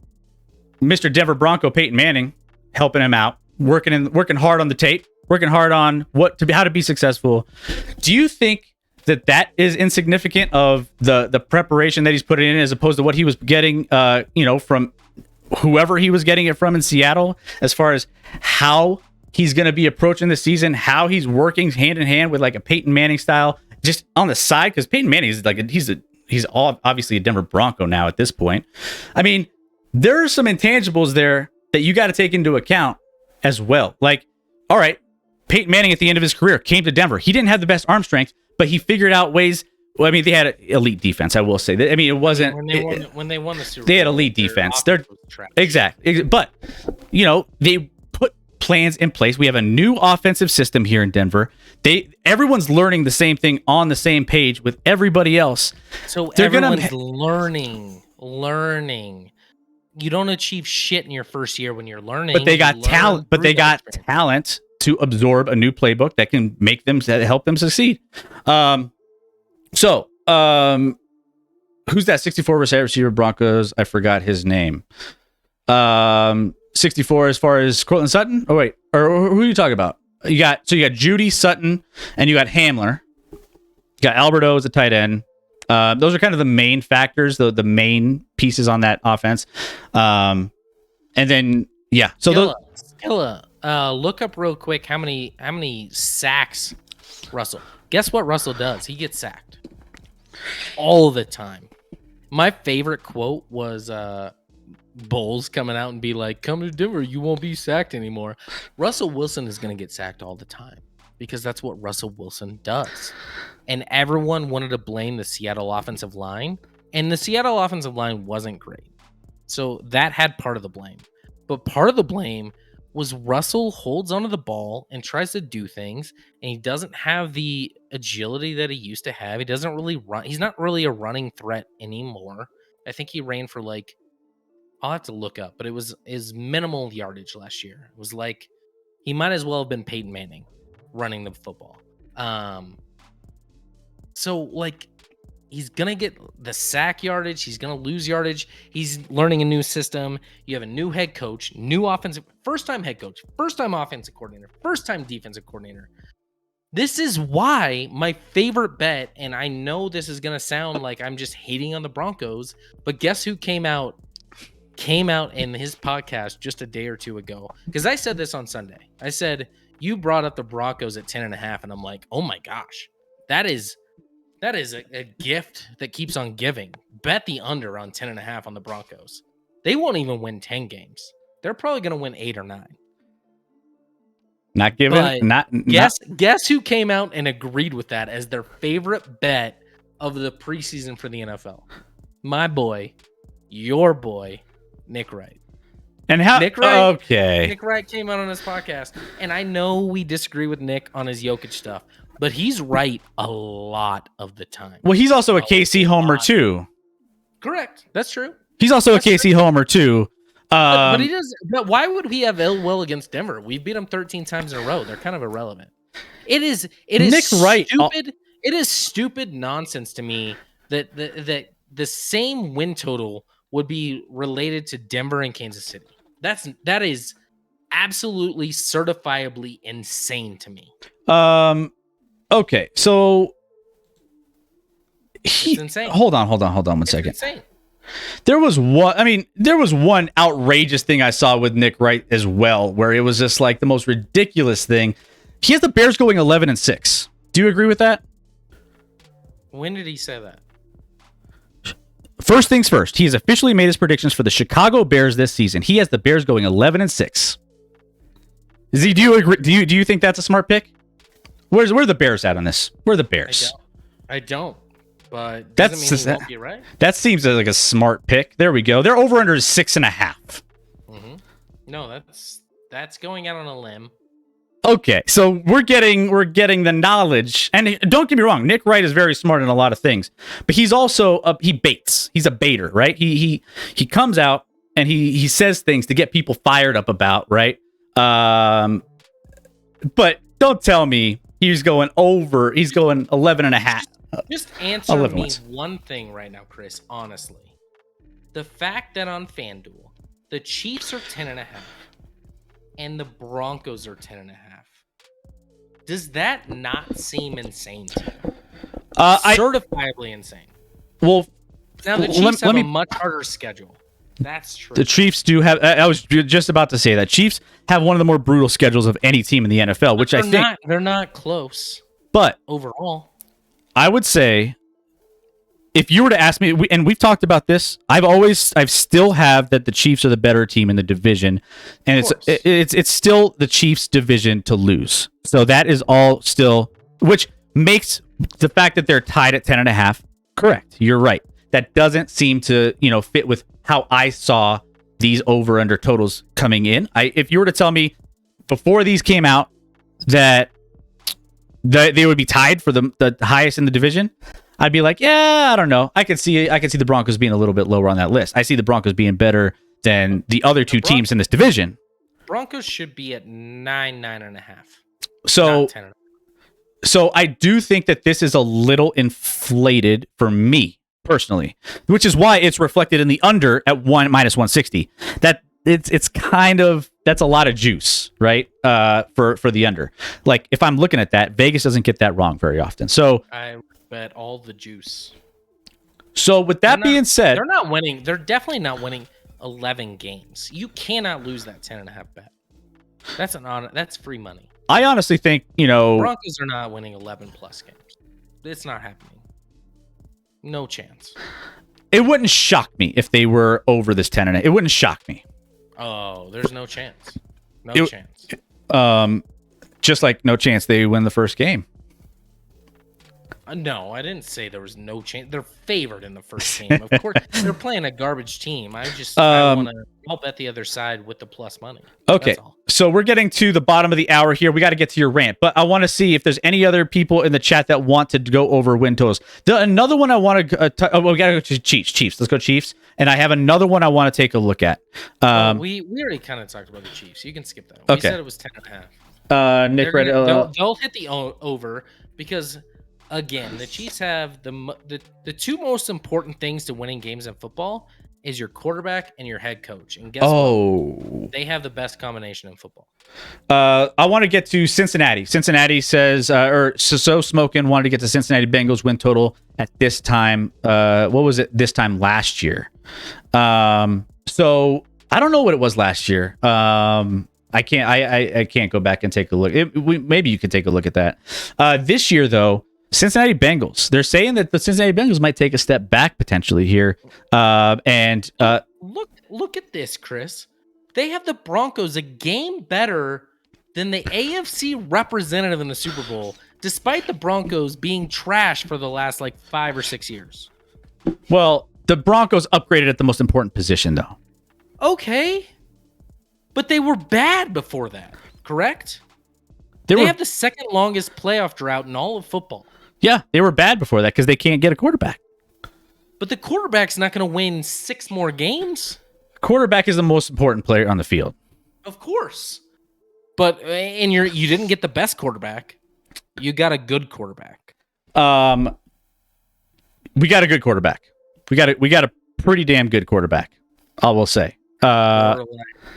[SPEAKER 2] Mr. Denver Bronco Peyton Manning helping him out, working hard on the tape, working hard on how to be successful. Do you think that is insignificant of the preparation that he's putting in as opposed to what he was getting from whoever he was getting it from in Seattle, as far as how he's going to be approaching the season, how he's working hand in hand with like a Peyton Manning style just on the side? Because Peyton Manning is like he's obviously a Denver Bronco now at this point. I mean, there are some intangibles there that you got to take into account as well. Like, all right, Peyton Manning at the end of his career came to Denver. He didn't have the best arm strength, but he figured out ways. Well, I mean, they had an elite defense, I will say. I mean, it wasn't
[SPEAKER 1] when they won the Super Bowl.
[SPEAKER 2] They had elite defense. They're exactly, but they put plans in place. We have a new offensive system here in Denver. Everyone's learning the same thing on the same page with everybody else.
[SPEAKER 1] So everyone's learning. You don't achieve shit in your first year when you're learning.
[SPEAKER 2] But they got talent. But they got talent to absorb a new playbook that can help them succeed. So, who's that 64 receiver Broncos? I forgot his name. 64 as far as Cortland Sutton? Oh, wait. Or who are you talking about? You got Judy, Sutton, and you got Hamler. You got Alberto as a tight end. Those are kind of the main factors, the main pieces on that offense. And then so
[SPEAKER 1] Skilla, look up real quick how many sacks Russell. Guess what Russell does? He gets sacked all the time. My favorite quote was Bowles coming out and be like, "Come to Denver, you won't be sacked anymore." Russell Wilson is going to get sacked all the time because that's what Russell Wilson does. And everyone wanted to blame the Seattle offensive line, and the Seattle offensive line wasn't great. So that had part of the blame. But part of the blame was Russell holds onto the ball and tries to do things, and he doesn't have the agility that he used to have. He doesn't really run. He's not really a running threat anymore. I think he ran for like, I'll have to look up, but it was his minimal yardage last year. It was like he might as well have been Peyton Manning running the football. So like he's gonna get the sack yardage. He's gonna lose yardage. He's learning a new system. You have a new head coach, new offensive, first-time head coach, first-time offensive coordinator, first-time defensive coordinator. This is why my favorite bet, and I know this is gonna sound like I'm just hating on the Broncos, but guess who came out in his podcast just a day or two ago? Because I said this on Sunday. I said, you brought up the Broncos at 10.5, and I'm like, oh my gosh, that is a gift that keeps on giving. Bet the under on 10.5 on the Broncos. They won't even win 10 games. They're probably going to win 8 or 9.
[SPEAKER 2] Not given.
[SPEAKER 1] Guess who came out and agreed with that as their favorite bet of the preseason for the NFL? My boy, your boy, Nick Wright.
[SPEAKER 2] And how?
[SPEAKER 1] Nick Wright,
[SPEAKER 2] okay.
[SPEAKER 1] Nick Wright came out on his podcast, and I know we disagree with Nick on his Jokic stuff, but he's right a lot of the time.
[SPEAKER 2] Well, he's also a KC homer too.
[SPEAKER 1] Correct. That's true.
[SPEAKER 2] He's also a KC homer too.
[SPEAKER 1] But he does. But why would we have ill will against Denver? We've beat them 13 times in a row. They're kind of irrelevant. It is
[SPEAKER 2] Nick Wright.
[SPEAKER 1] Stupid. It is stupid nonsense to me that the same win total would be related to Denver and Kansas City. That is absolutely certifiably insane to me.
[SPEAKER 2] Okay, so
[SPEAKER 1] it's insane.
[SPEAKER 2] Hold on 1 second.
[SPEAKER 1] Insane.
[SPEAKER 2] There was one outrageous thing I saw with Nick Wright as well, where it was just like the most ridiculous thing. He has the Bears going 11-6. Do you agree with that?
[SPEAKER 1] When did he say that?
[SPEAKER 2] First things first, he has officially made his predictions for the Chicago Bears this season. He has the Bears going 11-6. Do you agree? Do you think that's a smart pick? Where are the Bears at on this? Where are the Bears?
[SPEAKER 1] I don't. But doesn't mean he won't be right.
[SPEAKER 2] That seems like a smart pick. There we go. They're over under 6.5.
[SPEAKER 1] Mm-hmm. No, that's going out on a limb.
[SPEAKER 2] Okay, so we're getting the knowledge, and don't get me wrong, Nick Wright is very smart in a lot of things, but he's also he baits. He's a baiter, right? He comes out and he says things to get people fired up about, right? But don't tell me he's going over. He's going 11.5.
[SPEAKER 1] Just answer me
[SPEAKER 2] wins.
[SPEAKER 1] one thing right now, Chris. Honestly, the fact that on FanDuel the Chiefs are 10.5 and the Broncos are 10.5. Does that not seem insane to you? Certifiably insane.
[SPEAKER 2] Well,
[SPEAKER 1] now the Chiefs have a much harder schedule. That's true.
[SPEAKER 2] The Chiefs do have. I was just about to say that Chiefs have one of the more brutal schedules of any team in the NFL, which I think
[SPEAKER 1] they're not close.
[SPEAKER 2] But
[SPEAKER 1] overall, I
[SPEAKER 2] would say, if you were to ask me, and we've talked about this, I've still have that the Chiefs are the better team in the division, and it's still the Chiefs' division to lose. So that is all still, which makes the fact that they're tied at 10.5 correct. You're right. That doesn't seem to fit with how I saw these over/under totals coming in. If you were to tell me before these came out that they would be tied for the highest in the division, I'd be like, yeah, I don't know. I could see the Broncos being a little bit lower on that list. I see the Broncos being better than the other two teams in this division.
[SPEAKER 1] Broncos should be at 9.5.
[SPEAKER 2] So I do think that this is a little inflated for me personally, which is why it's reflected in the under at -160. That it's kind of, that's a lot of juice, right? For the under. Like if I'm looking at that, Vegas doesn't get that wrong very often. So
[SPEAKER 1] I bet all the juice.
[SPEAKER 2] So with that being said,
[SPEAKER 1] they're not winning. They're definitely not winning 11 games. You cannot lose that 10.5 bet. That's free money.
[SPEAKER 2] I honestly think,
[SPEAKER 1] Broncos are not winning 11 plus games. It's not happening. No chance.
[SPEAKER 2] It wouldn't shock me if they were over this 10 and it wouldn't shock me.
[SPEAKER 1] Oh, there's no chance. No chance.
[SPEAKER 2] Just like no chance they win the first game.
[SPEAKER 1] No, I didn't say there was no chance. They're favored in the first game. Of course, they're playing a garbage team. I want to help bet the other side with the plus money.
[SPEAKER 2] Okay, so we're getting to the bottom of the hour here. We got to get to your rant, but I want to see if there's any other people in the chat that want to go over win totals. Another one I want to we got to go to Chiefs. Let's go Chiefs. And I have another one I want to take a look at.
[SPEAKER 1] We already kind of talked about the Chiefs. You can skip that. We said it was 10.5.
[SPEAKER 2] Nick read.
[SPEAKER 1] They'll hit the over because. Again, the Chiefs have the two most important things to winning games in football is your quarterback and your head coach. And guess what? They have the best combination in football.
[SPEAKER 2] I want to get to Cincinnati. Cincinnati says, so Smokin wanted to get to Cincinnati Bengals win total at this time. What was it this time last year? So I don't know what it was last year. I can't go back and take a look. Maybe you could take a look at that. This year, though, Cincinnati Bengals. They're saying that the Cincinnati Bengals might take a step back potentially here. Look
[SPEAKER 1] at this, Chris. They have the Broncos a game better than the AFC representative in the Super Bowl, despite the Broncos being trash for the last 5 or 6 years.
[SPEAKER 2] Well, the Broncos upgraded at the most important position, though.
[SPEAKER 1] Okay, but they were bad before that, correct? They have the second longest playoff drought in all of football.
[SPEAKER 2] Yeah, they were bad before that because they can't get a quarterback.
[SPEAKER 1] But the quarterback's not going to win 6 more games.
[SPEAKER 2] Quarterback is the most important player on the field.
[SPEAKER 1] Of course. But you didn't get the best quarterback. You got a good quarterback.
[SPEAKER 2] We got a good quarterback. We got a pretty damn good quarterback, I will say.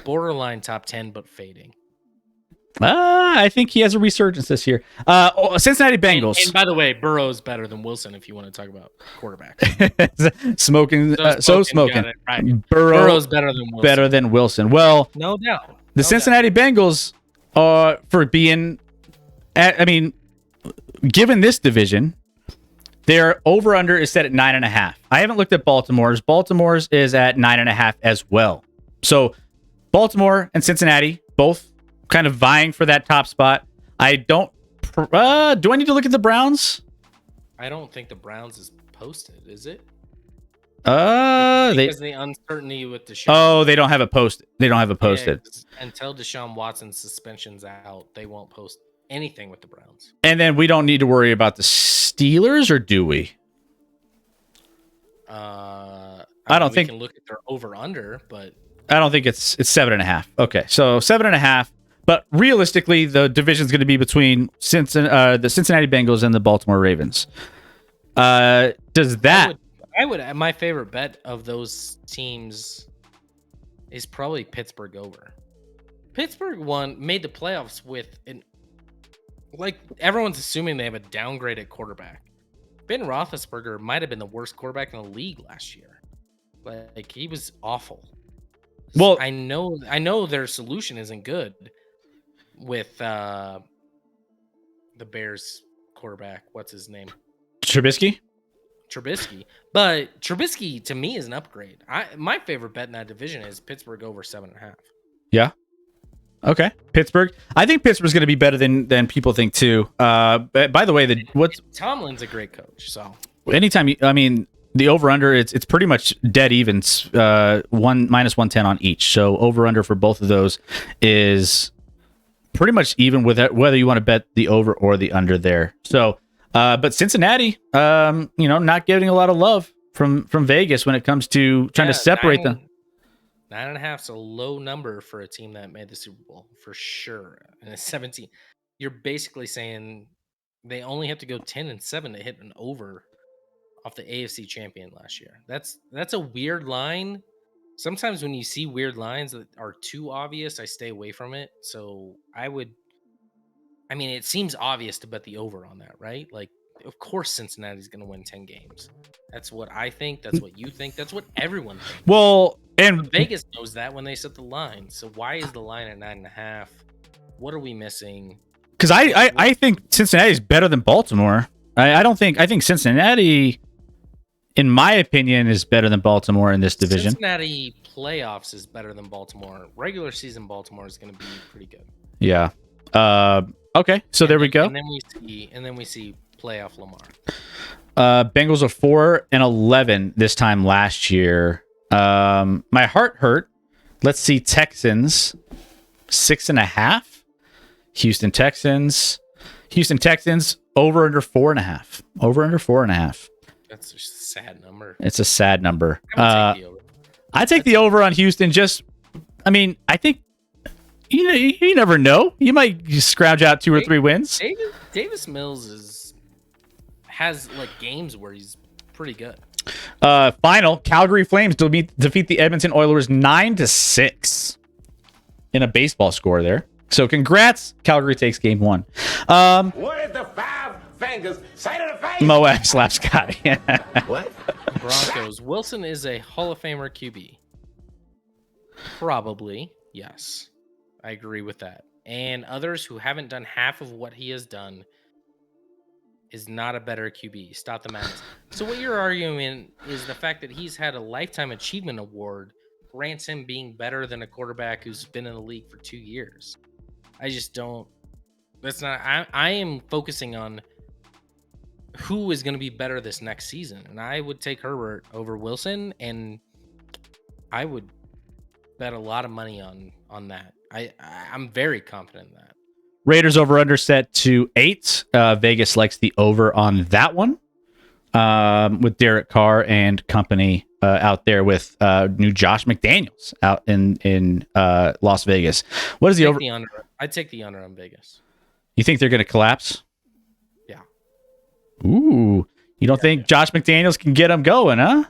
[SPEAKER 1] Borderline top 10, but fading.
[SPEAKER 2] I think he has a resurgence this year. Cincinnati Bengals.
[SPEAKER 1] And by the way, Burrow's better than Wilson if you want to talk about quarterback.
[SPEAKER 2] Smoking.
[SPEAKER 1] Right.
[SPEAKER 2] Burrow's
[SPEAKER 1] better than Wilson.
[SPEAKER 2] Well,
[SPEAKER 1] no doubt.
[SPEAKER 2] The Cincinnati Bengals are for being. Given this division, their over under is set at 9.5. I haven't looked at Baltimore's. Baltimore's is at 9.5 as well. So Baltimore and Cincinnati both kind of vying for that top spot. I don't. Do I need to look at the Browns?
[SPEAKER 1] I don't think the Browns is posted, is it?
[SPEAKER 2] Because
[SPEAKER 1] the uncertainty with Deshaun.
[SPEAKER 2] Oh, they don't have it posted. They don't have it posted.
[SPEAKER 1] Yeah, until Deshaun Watson's suspension's out, they won't post anything with the Browns.
[SPEAKER 2] And then we don't need to worry about the Steelers, or do we?
[SPEAKER 1] I
[SPEAKER 2] don't think
[SPEAKER 1] we can look at their over under, but
[SPEAKER 2] I don't think it's 7.5. Okay, so 7.5. But realistically, the division's going to be between the Cincinnati Bengals and the Baltimore Ravens. Does that?
[SPEAKER 1] I would. My favorite bet of those teams is probably Pittsburgh over. Pittsburgh made the playoffs with everyone's assuming they have a downgraded quarterback. Ben Roethlisberger might have been the worst quarterback in the league last year. He was awful.
[SPEAKER 2] Well,
[SPEAKER 1] I know their solution isn't good with the Bears quarterback. What's his name?
[SPEAKER 2] Trubisky. But
[SPEAKER 1] Trubisky to me is an upgrade. My favorite bet in that division is Pittsburgh over 7.5.
[SPEAKER 2] Yeah. Okay. Pittsburgh. I think Pittsburgh's going to be better than people think too. By the way,
[SPEAKER 1] Tomlin's a great coach. So
[SPEAKER 2] anytime the over under it's pretty much dead evens. -110 on each. So over under for both of those is pretty much even with whether you want to bet the over or the under there. So. But Cincinnati, not getting a lot of love from Vegas when it comes to trying to separate them.
[SPEAKER 1] 9.5 is a low number for a team that made the Super Bowl for sure. And it's 17. You're basically saying they only have to go 10-7 to hit an over off the AFC champion last year. That's a weird line. Sometimes when you see weird lines that are too obvious, I stay away from it. So it seems obvious to bet the over on that, right? of course Cincinnati's going to win 10 games. That's what I think. That's what you think. That's what everyone thinks.
[SPEAKER 2] Well, and
[SPEAKER 1] Vegas knows that when they set the line. So why is the line at 9.5? What are we missing?
[SPEAKER 2] Because I think Cincinnati is better than Baltimore. I think Cincinnati, in my opinion, is better than Baltimore in this division.
[SPEAKER 1] Cincinnati playoffs is better than Baltimore. Regular season Baltimore is going to be pretty good.
[SPEAKER 2] Yeah. Okay. So there we go.
[SPEAKER 1] And then we see playoff Lamar.
[SPEAKER 2] Bengals are 4-11 this time last year. My heart hurt. Let's see. Texans 6.5. Houston Texans over under 4.5. Over under 4.5.
[SPEAKER 1] That's just a sad number.
[SPEAKER 2] It's a sad number.
[SPEAKER 1] I
[SPEAKER 2] take the over on Houston. I think you never know. You might scrounge out 2 or 3 wins.
[SPEAKER 1] Davis Mills has like games where he's pretty good.
[SPEAKER 2] Final Calgary Flames defeat the Edmonton Oilers 9-6 in a baseball score there. So congrats, Calgary takes game 1.
[SPEAKER 5] What is the 5 fingers say to the face?
[SPEAKER 2] Moab slap Scotty.
[SPEAKER 5] What?
[SPEAKER 1] Broncos. Wilson is a Hall of Famer QB. Probably, yes. I agree with that. And others who haven't done half of what he has done is not a better QB. Stop the madness. So what you're arguing is the fact that he's had a Lifetime Achievement Award grants him being better than a quarterback who's been in the league for 2 years. I just don't. That's not. I am focusing on who is going to be better this next season, and I would take Herbert over Wilson, and I would bet a lot of money on that. I'm very confident in that.
[SPEAKER 2] Raiders over under set to 8. Vegas likes the over on that one. With Derek Carr and company out there with new Josh McDaniels out in Las Vegas. What is the over?
[SPEAKER 1] I'd take the under on Vegas.
[SPEAKER 2] You think they're going to collapse?
[SPEAKER 1] Yeah.
[SPEAKER 2] Ooh. You don't think Josh McDaniels can get them going, huh?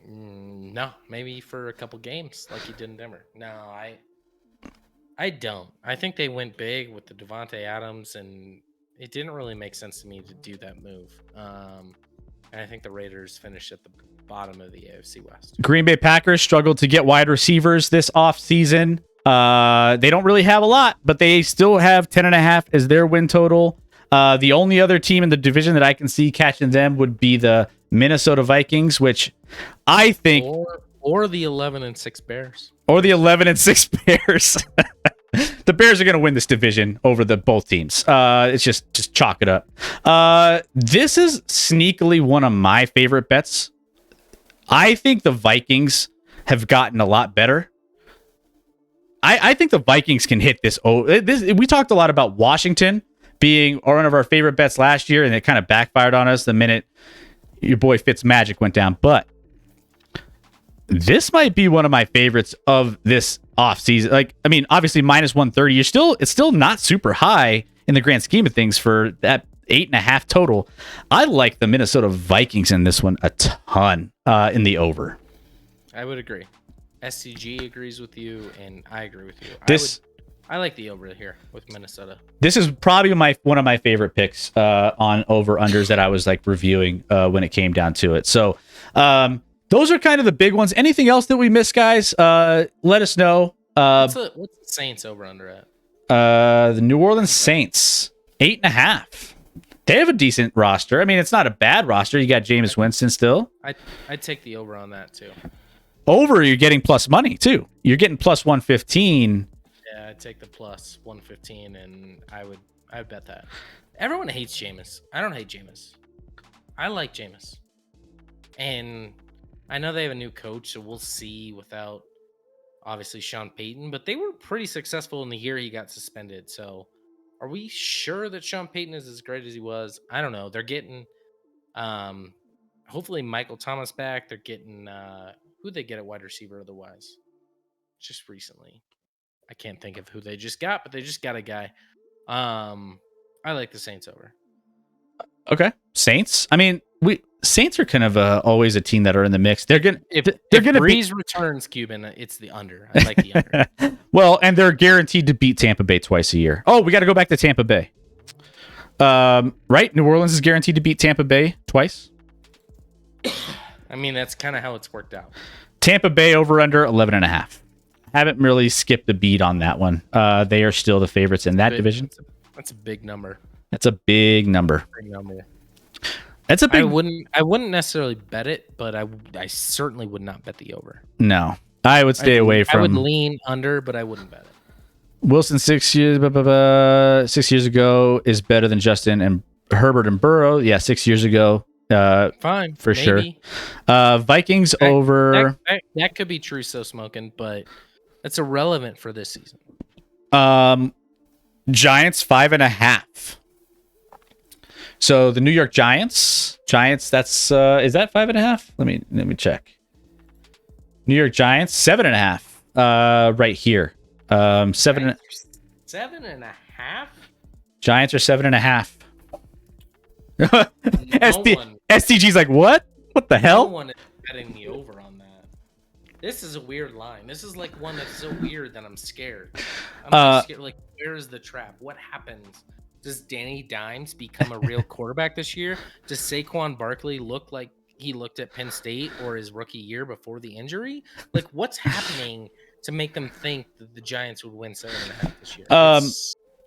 [SPEAKER 1] No, maybe for a couple games like he did in Denver. No, I don't. I think they went big with the Devontae Adams, and it didn't really make sense to me to do that move. And I think the Raiders finished at the bottom of the AFC West.
[SPEAKER 2] Green Bay Packers struggled to get wide receivers this offseason. They don't really have a lot, but they still have 10.5 as their win total. The only other team in the division that I can see catching them would be the Minnesota Vikings, which I think,
[SPEAKER 1] or the 11-6 Bears,
[SPEAKER 2] or the 11-6 Bears. The Bears are going to win this division over both teams. It's just chalk it up. This is sneakily one of my favorite bets. I think the Vikings have gotten a lot better. I think the Vikings can hit this. We talked a lot about Washington being one of our favorite bets last year, and it kind of backfired on us the minute your boy Fitzmagic went down. But this might be one of my favorites of this offseason. Obviously minus 130. It's still not super high in the grand scheme of things for that 8.5 total. I like the Minnesota Vikings in this one a ton in the over.
[SPEAKER 1] I would agree. SCG agrees with you, and I agree with you. I like the over here with Minnesota.
[SPEAKER 2] This is probably one of my favorite picks on over unders that I was reviewing when it came down to it. So those are kind of the big ones. Anything else that we missed, guys? Let us know.
[SPEAKER 1] What's the Saints over under at?
[SPEAKER 2] The New Orleans Saints 8.5. They have a decent roster. It's not a bad roster. You got Jameis Winston still.
[SPEAKER 1] I'd take the over on that too.
[SPEAKER 2] Over, you're getting plus money too. You're getting plus 115.
[SPEAKER 1] Yeah, I'd take the plus 115, and I would bet that. Everyone hates Jameis. I don't hate Jameis. I like Jameis. And I know they have a new coach, so we'll see without obviously Sean Payton, but they were pretty successful in the year he got suspended. So are we sure that Sean Payton is as great as he was? I don't know. They're getting hopefully Michael Thomas back. They're getting who'd they get at wide receiver otherwise? Just recently. I can't think of who they just got, but they just got a guy. I like the Saints over.
[SPEAKER 2] Okay. Saints? Saints are kind of always a team that are in the mix. They're gonna
[SPEAKER 1] if Breeze returns, Cuban, it's the under. I like the under.
[SPEAKER 2] Well, and they're guaranteed to beat Tampa Bay twice a year. Oh, we got to go back to Tampa Bay. Right? New Orleans is guaranteed to beat Tampa Bay twice.
[SPEAKER 1] I mean, that's kind of how it's worked out.
[SPEAKER 2] Tampa Bay over under 11.5. Haven't really skipped a beat on that one. They are still the favorites in that division.
[SPEAKER 1] That's a big number.
[SPEAKER 2] That's a big number. That's a big.
[SPEAKER 1] I wouldn't necessarily bet it, but I certainly would not bet the over.
[SPEAKER 2] No, I would stay away from.
[SPEAKER 1] I would lean under, but I wouldn't bet it.
[SPEAKER 2] Wilson 6 years 6 years ago is better than Justin and Herbert and Burrow. Yeah, 6 years ago.
[SPEAKER 1] Fine,
[SPEAKER 2] for
[SPEAKER 1] maybe.
[SPEAKER 2] Sure. Vikings over.
[SPEAKER 1] That could be true. So smoking, but that's irrelevant for this season.
[SPEAKER 2] Giants 5.5. So the New York Giants. That's is that 5.5? Let me check. New York Giants 7.5. Right here. 7.5. Giants are 7.5. STG's like, what? What the hell?
[SPEAKER 1] No one is betting me over on that. This is a weird line. This is like one that's so weird that I'm scared. I'm scared. Like, where is the trap? What happens? Does Danny Dimes become a real quarterback this year? Does Saquon Barkley look like he looked at Penn State or his rookie year before the injury? Like, what's happening to make them think that the Giants would win 7.5 this year?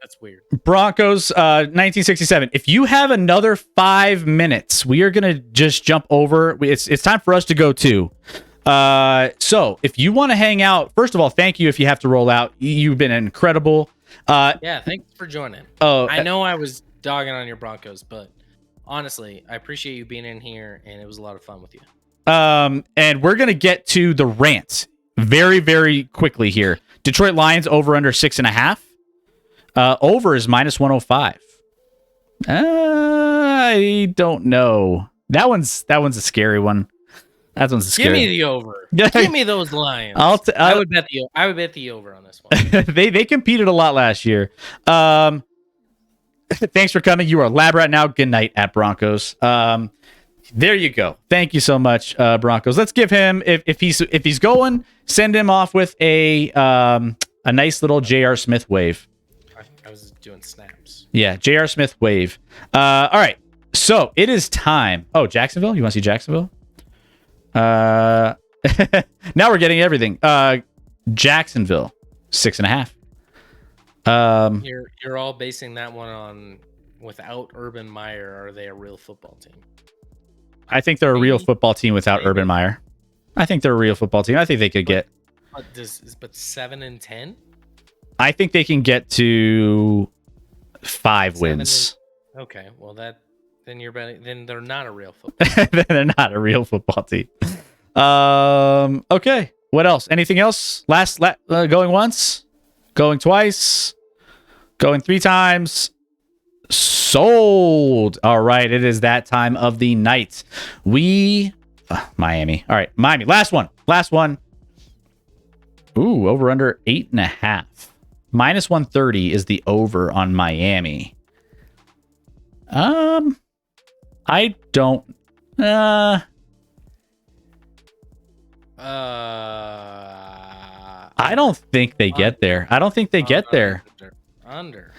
[SPEAKER 1] That's weird.
[SPEAKER 2] Broncos, 1967. If you have another 5 minutes, we are gonna just jump over. It's time for us to go too. So if you want to hang out, first of all, thank you. If you have to roll out, you've been incredible.
[SPEAKER 1] Yeah, thanks for joining.
[SPEAKER 2] Oh,
[SPEAKER 1] I know I was dogging on your Broncos, but honestly, I appreciate you being in here, and it was a lot of fun with you.
[SPEAKER 2] And we're gonna get to the rant very, very quickly here. Detroit Lions over under 6.5. Over is -105. I don't know. That one's a scary one. That one's a scary.
[SPEAKER 1] Give me the over. Give me those Lions. I would bet the over on this one.
[SPEAKER 2] they competed a lot last year. Thanks for coming. You are Lab right now. Good night at Broncos. There you go. Thank you so much, Broncos. Let's give him if he's going, send him off with a nice little J.R. Smith wave.
[SPEAKER 1] I was doing snaps.
[SPEAKER 2] Yeah, J.R. Smith wave. All right. So it is time. Oh, Jacksonville? You want to see Jacksonville? Now we're getting everything. Jacksonville, 6.5.
[SPEAKER 1] You're all basing that one on without Urban Meyer. Are they a real football team?
[SPEAKER 2] I think they're a real football team without Urban Meyer. I think they're a real football team. I think they could get.
[SPEAKER 1] But 7-10.
[SPEAKER 2] I think they can get to 5 wins.
[SPEAKER 1] Okay, well then you're betting. Then they're not a real football.
[SPEAKER 2] They're not a real football team. Okay. What else? Anything else? Going once, going twice, going 3 times. Sold. All right. It is that time of the night. Miami. All right. Miami. Last one. Ooh, over under 8.5. -130 is the over on Miami. I don't. I don't think they get there. I don't think they get there.
[SPEAKER 1] Under.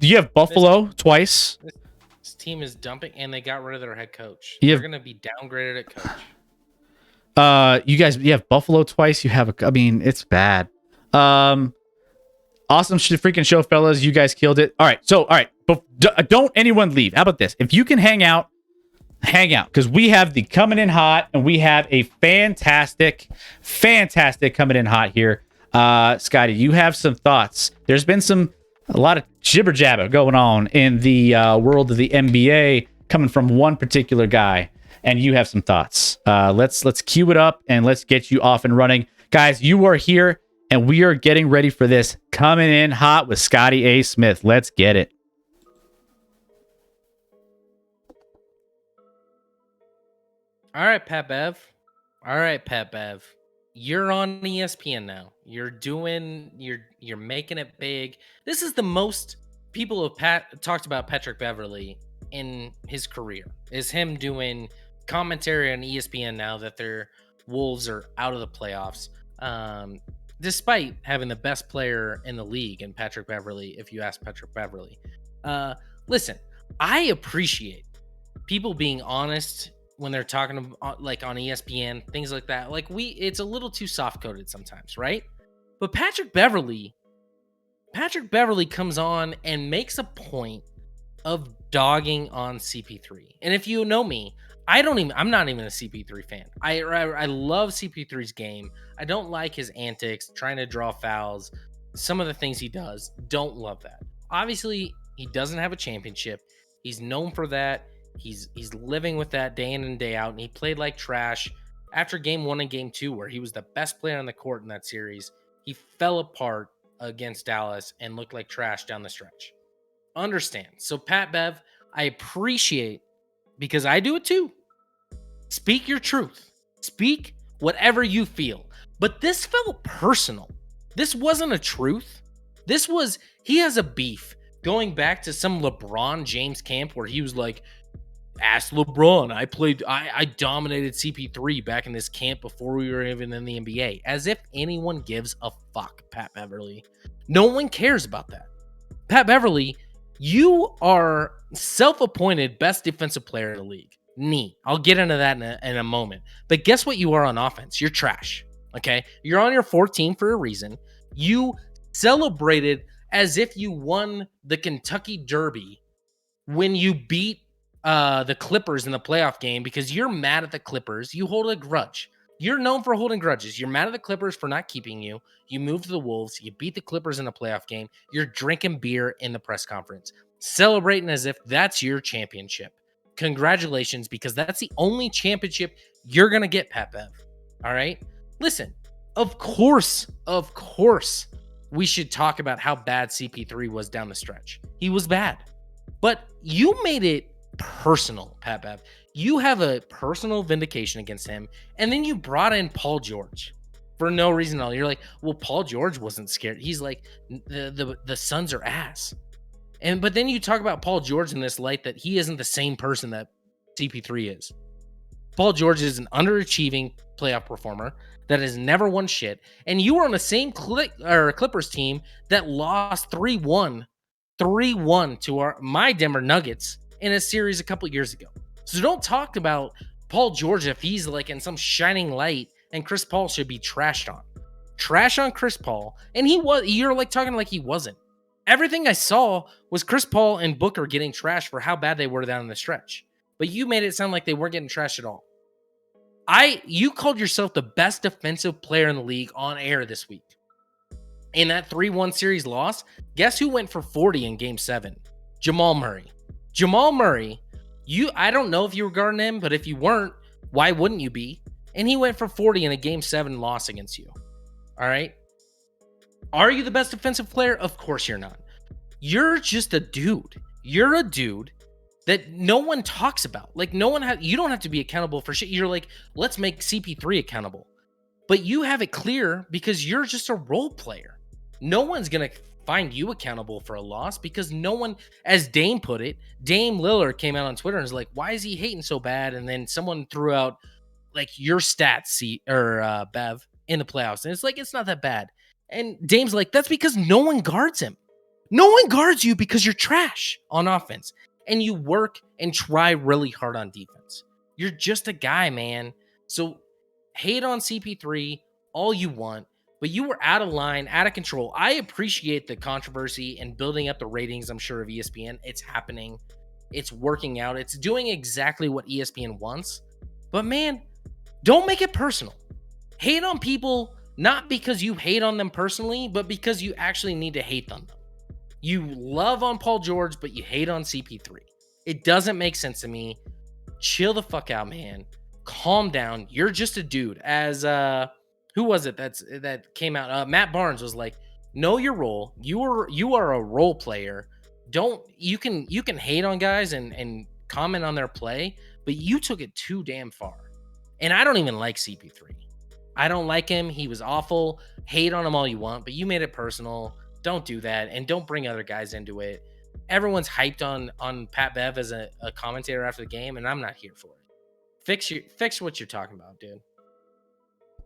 [SPEAKER 2] You have Buffalo twice.
[SPEAKER 1] This team is dumping, and they got rid of their head coach.
[SPEAKER 2] They're
[SPEAKER 1] going to be downgraded at coach.
[SPEAKER 2] You have Buffalo twice. It's bad. Awesome freaking show, fellas. You guys killed it. All right. But don't anyone leave. How about this? If you can hang out, because we have the coming in hot, and we have a fantastic coming in hot here. Scotty, you have some thoughts. There's been a lot of jibber jabber going on in the world of the NBA coming from one particular guy, and you have some thoughts. Let's cue it up and let's get you off and running. Guys, you are here, and we are getting ready for this coming in hot with Scotty A. Smith. Let's get it.
[SPEAKER 1] All right, Patbev. You're on ESPN now. You're making it big. This is the most people have talked about Patrick Beverley in his career. Is him doing commentary on ESPN now that their Wolves are out of the playoffs. Despite having the best player in the league in Patrick Beverley, if you ask Patrick Beverley. Listen, I appreciate people being honest when they're talking like on ESPN, things like that. Like it's a little too soft coded sometimes, right? But Patrick Beverley comes on and makes a point of dogging on CP3. And if you know me, I'm not even a CP3 fan. I love CP3's game. I don't like his antics, trying to draw fouls. Some of the things he does, don't love that. Obviously, he doesn't have a championship. He's known for that. He's living with that day in and day out, and he played like trash after game 1 and game 2, where he was the best player on the court in that series. He fell apart against Dallas and looked like trash down the stretch. Understand. So Pat Bev, I appreciate, because I do it too. Speak your truth. Speak whatever you feel. But this felt personal. This wasn't a truth. He has a beef going back to some LeBron James camp where he was like, ask LeBron. I dominated CP3 back in this camp before we were even in the NBA. As if anyone gives a fuck, Pat Beverley. No one cares about that. Pat Beverley, you are self-appointed best defensive player in the league. Neat. I'll get into that in a moment. But guess what you are on offense? You're trash. Okay? You're on your 14 for a reason. You celebrated as if you won the Kentucky Derby when you beat the Clippers in the playoff game because you're mad at the Clippers. You hold a grudge. You're known for holding grudges. You're mad at the Clippers for not keeping you. You moved to the Wolves. You beat the Clippers in a playoff game. You're drinking beer in the press conference, celebrating as if that's your championship. Congratulations, because that's the only championship you're going to get, Pat Bev. All right? Listen, of course, we should talk about how bad CP3 was down the stretch. He was bad. But you made it personal, Pat Bev. You have a personal vindication against him, and then you brought in Paul George for no reason at all. You're like, well, Paul George wasn't scared. He's like, the Suns are ass. But then you talk about Paul George in this light that he isn't the same person that CP3 is. Paul George is an underachieving playoff performer that has never won shit, and you were on the same Clippers team that lost 3-1 to my Denver Nuggets in a series a couple years ago. So don't talk about Paul George if he's like in some shining light and Chris Paul should be trashed on. Trash on Chris Paul, and you're like talking like he wasn't. Everything I saw was Chris Paul and Booker getting trashed for how bad they were down in the stretch. But you made it sound like they weren't getting trashed at all. You called yourself the best defensive player in the league on air this week. In that 3-1 series loss, guess who went for 40 in game 7? Jamal Murray. Jamal Murray, I don't know if you were guarding him, but if you weren't, why wouldn't you be? And he went for 40 in a game 7 loss against you. All right? Are you the best defensive player? Of course you're not. You're just a dude. You're a dude that no one talks about. Like you don't have to be accountable for shit. You're like, let's make CP3 accountable. But you have it clear because you're just a role player. No one's going to find you accountable for a loss because no one, as Dame put it, Dame Lillard came out on Twitter and was like, why is he hating so bad? And then someone threw out like your stats, Bev, in the playoffs. And it's like, it's not that bad. And Dame's like, that's because no one guards him. No one guards you because you're trash on offense. And you work and try really hard on defense. You're just a guy, man. So hate on CP3 all you want, but you were out of line, out of control. I appreciate the controversy and building up the ratings, I'm sure, of ESPN. It's happening. It's working out. It's doing exactly what ESPN wants. But man, don't make it personal. Hate on people not because you hate on them personally, but because you actually need to hate on them. You love on Paul George, but you hate on CP3. It doesn't make sense to me. Chill the fuck out, man. Calm down. You're just a dude. As who was it that came out? Matt Barnes was like, know your role. You are a role player. You can hate on guys and comment on their play, but you took it too damn far. And I don't even like CP3. I don't like him. He was awful. Hate on him all you want, but you made it personal. Don't do that, and don't bring other guys into it. Everyone's hyped on Pat Bev as a commentator after the game, and I'm not here for it. Fix what you're talking about, dude.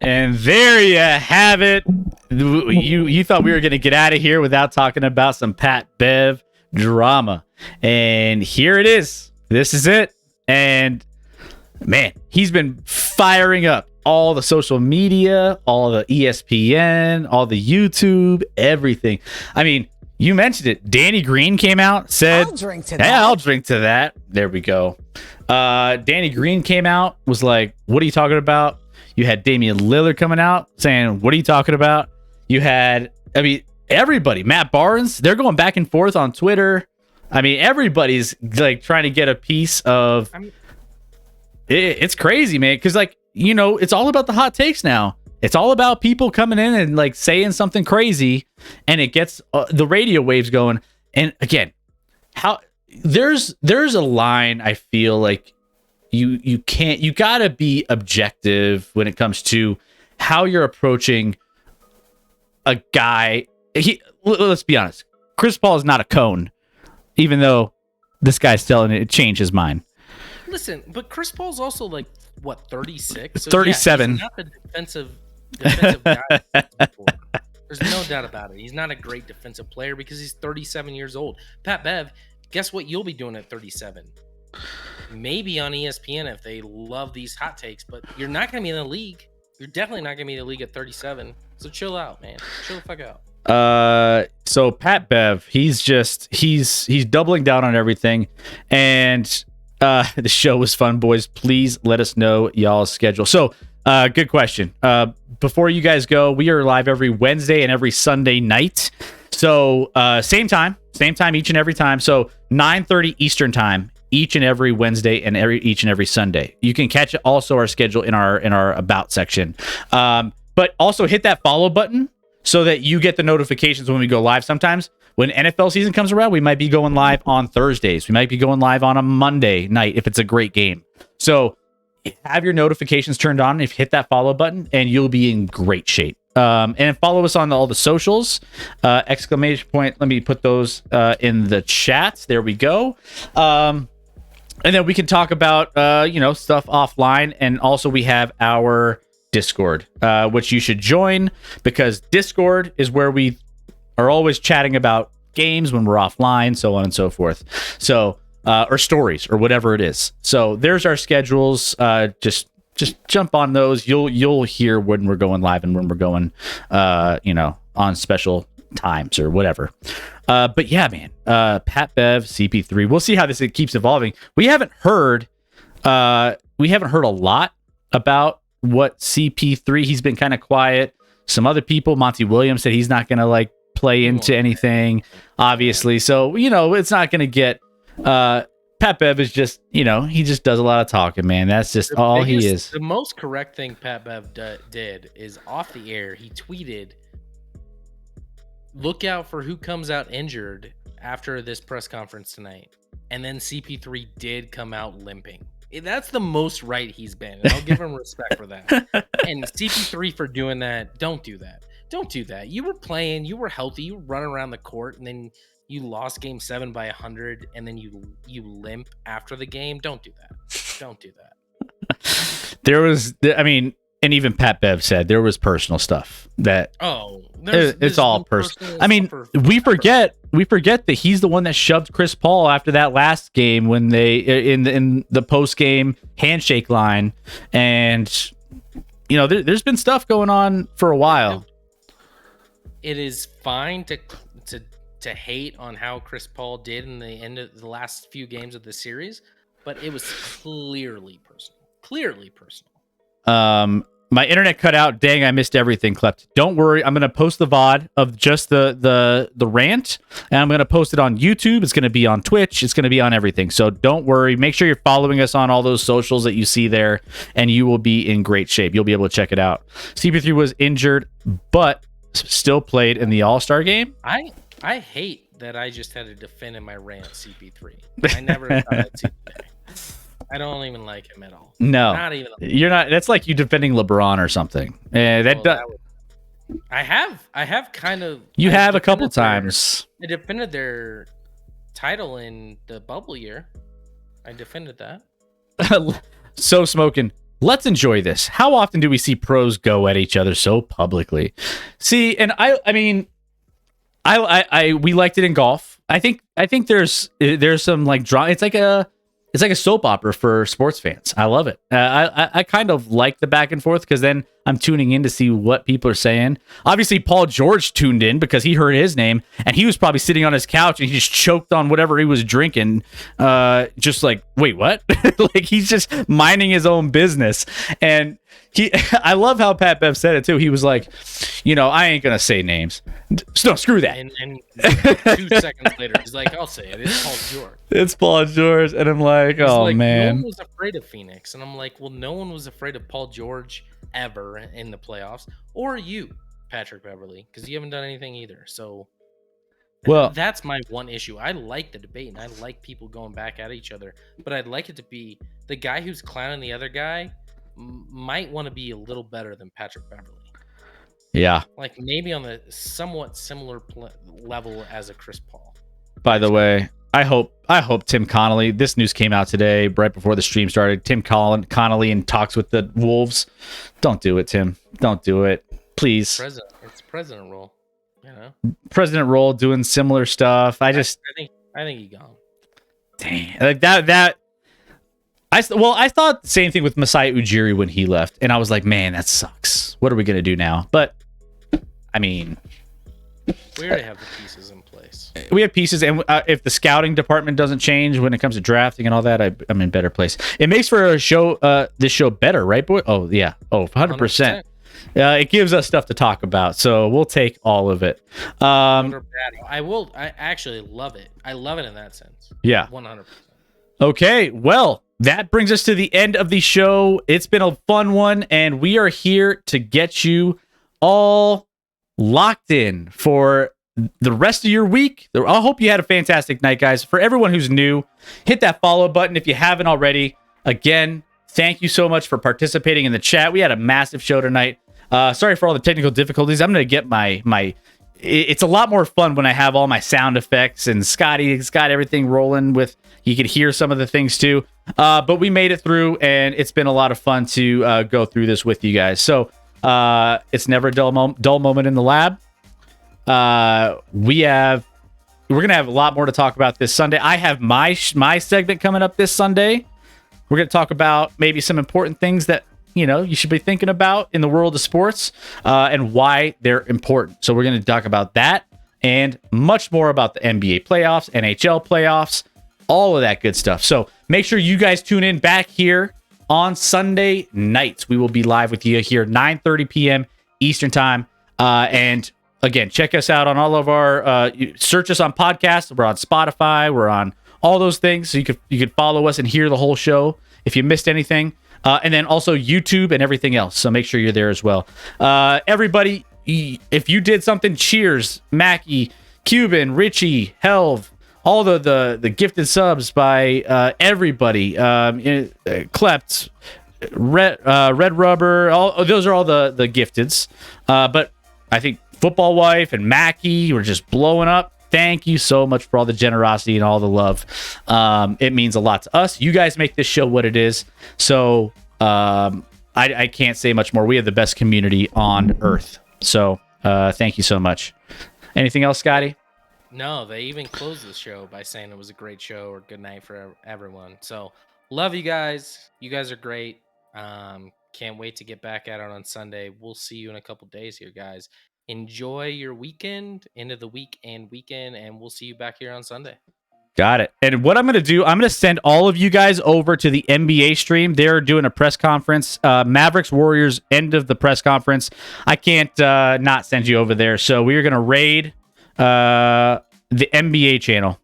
[SPEAKER 2] And there you have it. You thought we were going to get out of here without talking about some Pat Bev drama. And here it is. This is it. And man, he's been firing up all the social media, all the ESPN, all the YouTube, everything. I mean, you mentioned it. Danny Green came out, said,
[SPEAKER 3] I'll drink to
[SPEAKER 2] "Yeah,
[SPEAKER 3] that."
[SPEAKER 2] I'll drink to that." There we go. Danny Green came out, was like, "What are you talking about?" You had Damian Lillard coming out saying, "What are you talking about?" You had, I mean, everybody, Matt Barnes, they're going back and forth on Twitter. I mean, everybody's like trying to get a piece of it's crazy, man. Cause like, you know, it's all about the hot takes now. It's all about people coming in and like saying something crazy, and it gets the radio waves going. And again, how there's a line I feel like you gotta be objective when it comes to how you're approaching a guy. Let's be honest, Chris Paul is not a cone, even though this guy's telling it changed his mind.
[SPEAKER 1] Listen, but Chris Paul's also like what, 36? So
[SPEAKER 2] 37.
[SPEAKER 1] Yeah, he's not the defensive guy. There's no doubt about it. He's not a great defensive player because he's 37 years old. Pat Bev, guess what you'll be doing at 37? Maybe on ESPN if they love these hot takes, but you're not going to be in the league. You're definitely not going to be in the league at 37. So chill out, man. Chill the fuck out.
[SPEAKER 2] So Pat Bev, he's doubling down on everything, and the show was fun, boys. Please let us know y'all's schedule. So good question. Before you guys go, we are live every Wednesday and every Sunday night. So same time each and every time. So 9:30 Eastern time each and every Wednesday and each and every Sunday. You can catch also our schedule in our about section. But also hit that follow button so that you get the notifications when we go live. Sometimes when NFL season comes around, we might be going live on Thursdays. We might be going live on a Monday night if it's a great game. So have your notifications turned on if you hit that follow button, and you'll be in great shape. And follow us on all the socials. Exclamation point. Let me put those in the chat. There we go. And then we can talk about stuff offline. And also we have our Discord, which you should join, because Discord is where we are always chatting about games when we're offline, so on and so forth. So or stories or whatever it is. So there's our schedules. Just jump on those. You'll hear when we're going live and when we're going on special times or whatever. But yeah, man, Pat Bev, CP3. We'll see how this keeps evolving. We haven't heard a lot about what CP3. He's been kind of quiet. Some other people, Monty Williams, said he's not going to like play into anything, obviously. So it's not going to get. Pat Bev is just, he just does a lot of talking, man. That's just all he is.
[SPEAKER 1] The most correct thing Pat Bev did is off the air. He tweeted, "Look out for who comes out injured after this press conference tonight." And then CP3 did come out limping. That's the most right he's been. And I'll give him respect for that. And CP3 for doing that. Don't do that. Don't do that. You were playing. You were healthy. You were running around the court, and then you lost game 7 by 100, and then you limp after the game. Don't do that. Don't do that.
[SPEAKER 2] And even Pat Bev said there was personal stuff that it's all personal. I mean, we forget that he's the one that shoved Chris Paul after that last game when they in the post game handshake line, and there's been stuff going on for a while.
[SPEAKER 1] It is fine to hate on how Chris Paul did in the end of the last few games of the series, but it was clearly personal.
[SPEAKER 2] My internet cut out. Dang, I missed everything, Klept. Don't worry, I'm gonna post the VOD of just the rant, and I'm gonna post it on YouTube. It's gonna be on Twitch. It's gonna be on everything. So don't worry. Make sure you're following us on all those socials that you see there, and you will be in great shape. You'll be able to check it out. CP3 was injured, but still played in the All-Star game.
[SPEAKER 1] I hate that I just had to defend in my rant CP3. I never thought I'd see today. I don't even like him at all.
[SPEAKER 2] No,
[SPEAKER 1] not even.
[SPEAKER 2] You're not. That's like you defending LeBron or something.
[SPEAKER 1] I have kind of.
[SPEAKER 2] You have a couple times.
[SPEAKER 1] I defended their title in the bubble year. I defended that.
[SPEAKER 2] So smoking. Let's enjoy this. How often do we see pros go at each other so publicly? See, and I mean, We liked it in golf. I think there's some like draw. It's like a soap opera for sports fans. I love it. I kind of like the back and forth because then I'm tuning in to see what people are saying. Obviously, Paul George tuned in because he heard his name and he was probably sitting on his couch and he just choked on whatever he was drinking. Just like, wait, what? Like he's just minding his own business. And I love how Pat Bev said it too. He was like, I ain't gonna say names. No, screw that.
[SPEAKER 1] And 2 seconds later, he's like, I'll say it. It's Paul George.
[SPEAKER 2] It's Paul George. And I'm like, oh, man.
[SPEAKER 1] No one was afraid of Phoenix. And I'm like, well, no one was afraid of Paul George ever in the playoffs. Or you, Patrick Beverly, because you haven't done anything either. So that's my one issue. I like the debate, and I like people going back at each other. But I'd like it to be the guy who's clowning the other guy might want to be a little better than Patrick Beverly.
[SPEAKER 2] Yeah.
[SPEAKER 1] Like maybe on the somewhat similar level as a Chris Paul.
[SPEAKER 2] By the way, I hope Tim Connolly, this news came out today right before the stream started. Tim Connolly in talks with the Wolves. Don't do it, Tim. Don't do it. Please.
[SPEAKER 1] It's president role,
[SPEAKER 2] President role doing similar stuff. I
[SPEAKER 1] think he gone.
[SPEAKER 2] Dang. Like that I thought the same thing with Masai Ujiri when he left, and I was like, man, that sucks. What are we gonna do now? But I mean,
[SPEAKER 1] we already have the pieces in place.
[SPEAKER 2] We have pieces, and if the scouting department doesn't change when it comes to drafting and all that, I'm in better place. It makes for a show, this show better, right, boy? Oh yeah, 100%. It gives us stuff to talk about, so we'll take all of it.
[SPEAKER 1] I actually love it. I love it in that sense.
[SPEAKER 2] Yeah,
[SPEAKER 1] 100%.
[SPEAKER 2] Okay, well, that brings us to the end of the show. It's been a fun one, and we are here to get you all locked in for the rest of your week. I hope you had a fantastic night, guys. For everyone who's new, hit that follow button if you haven't already. Again, thank you so much for participating in the chat. We had a massive show tonight. Sorry for all the technical difficulties. I'm going to get my it's a lot more fun when I have all my sound effects, and Scotty's got everything rolling with, you could hear some of the things too. But we made it through, and it's been a lot of fun to go through this with you guys. So it's never a dull moment in the lab. We're gonna have a lot more to talk about this Sunday. I have my segment coming up this Sunday. We're gonna talk about maybe some important things that you should be thinking about in the world of sports, and why they're important. So we're gonna talk about that and much more about the NBA playoffs, NHL playoffs, all of that good stuff. So make sure you guys tune in back here on Sunday nights. We will be live with you here 9:30 p.m. Eastern time. And again, check us out on all of our search us on podcasts. We're on Spotify. We're on all those things. So you could follow us and hear the whole show if you missed anything. And then also YouTube and everything else. So make sure you're there as well. Everybody, if you did something, cheers. Mackie, Cuban, Richie, Helv, all the gifted subs by everybody. Klept, Red Rubber, those are all the gifteds. But I think Football Wife and Mackie were just blowing up. Thank you so much for all the generosity and all the love. It means a lot to us. You guys make this show what it is. So I can't say much more. We have the best community on earth. So thank you so much. Anything else, Scotty?
[SPEAKER 1] No, they even closed the show by saying it was a great show or good night for everyone. So love you guys. You guys are great. Can't wait to get back at it on Sunday. We'll see you in a couple days here, guys. Enjoy your weekend, end of the week and weekend, and we'll see you back here on Sunday.
[SPEAKER 2] Got it. And what I'm going to do, I'm going to send all of you guys over to the NBA stream. They're doing a press conference. Mavericks Warriors, end of the press conference. I can't not send you over there. So we are going to raid the NBA channel.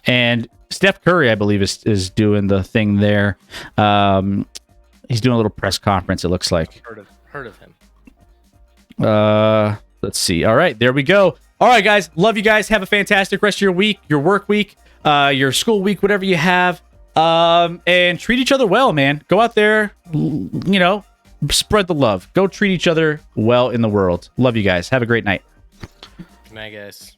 [SPEAKER 2] And Steph Curry, I believe, is doing the thing there. He's doing a little press conference, it looks like.
[SPEAKER 1] Heard of him.
[SPEAKER 2] Let's see. All right, there we go. All right, guys. Love you guys. Have a fantastic rest of your week, your work week, your school week, whatever you have. And treat each other well, man. Go out there, spread the love. Go treat each other well in the world. Love you guys. Have a great night.
[SPEAKER 1] Good night, guys.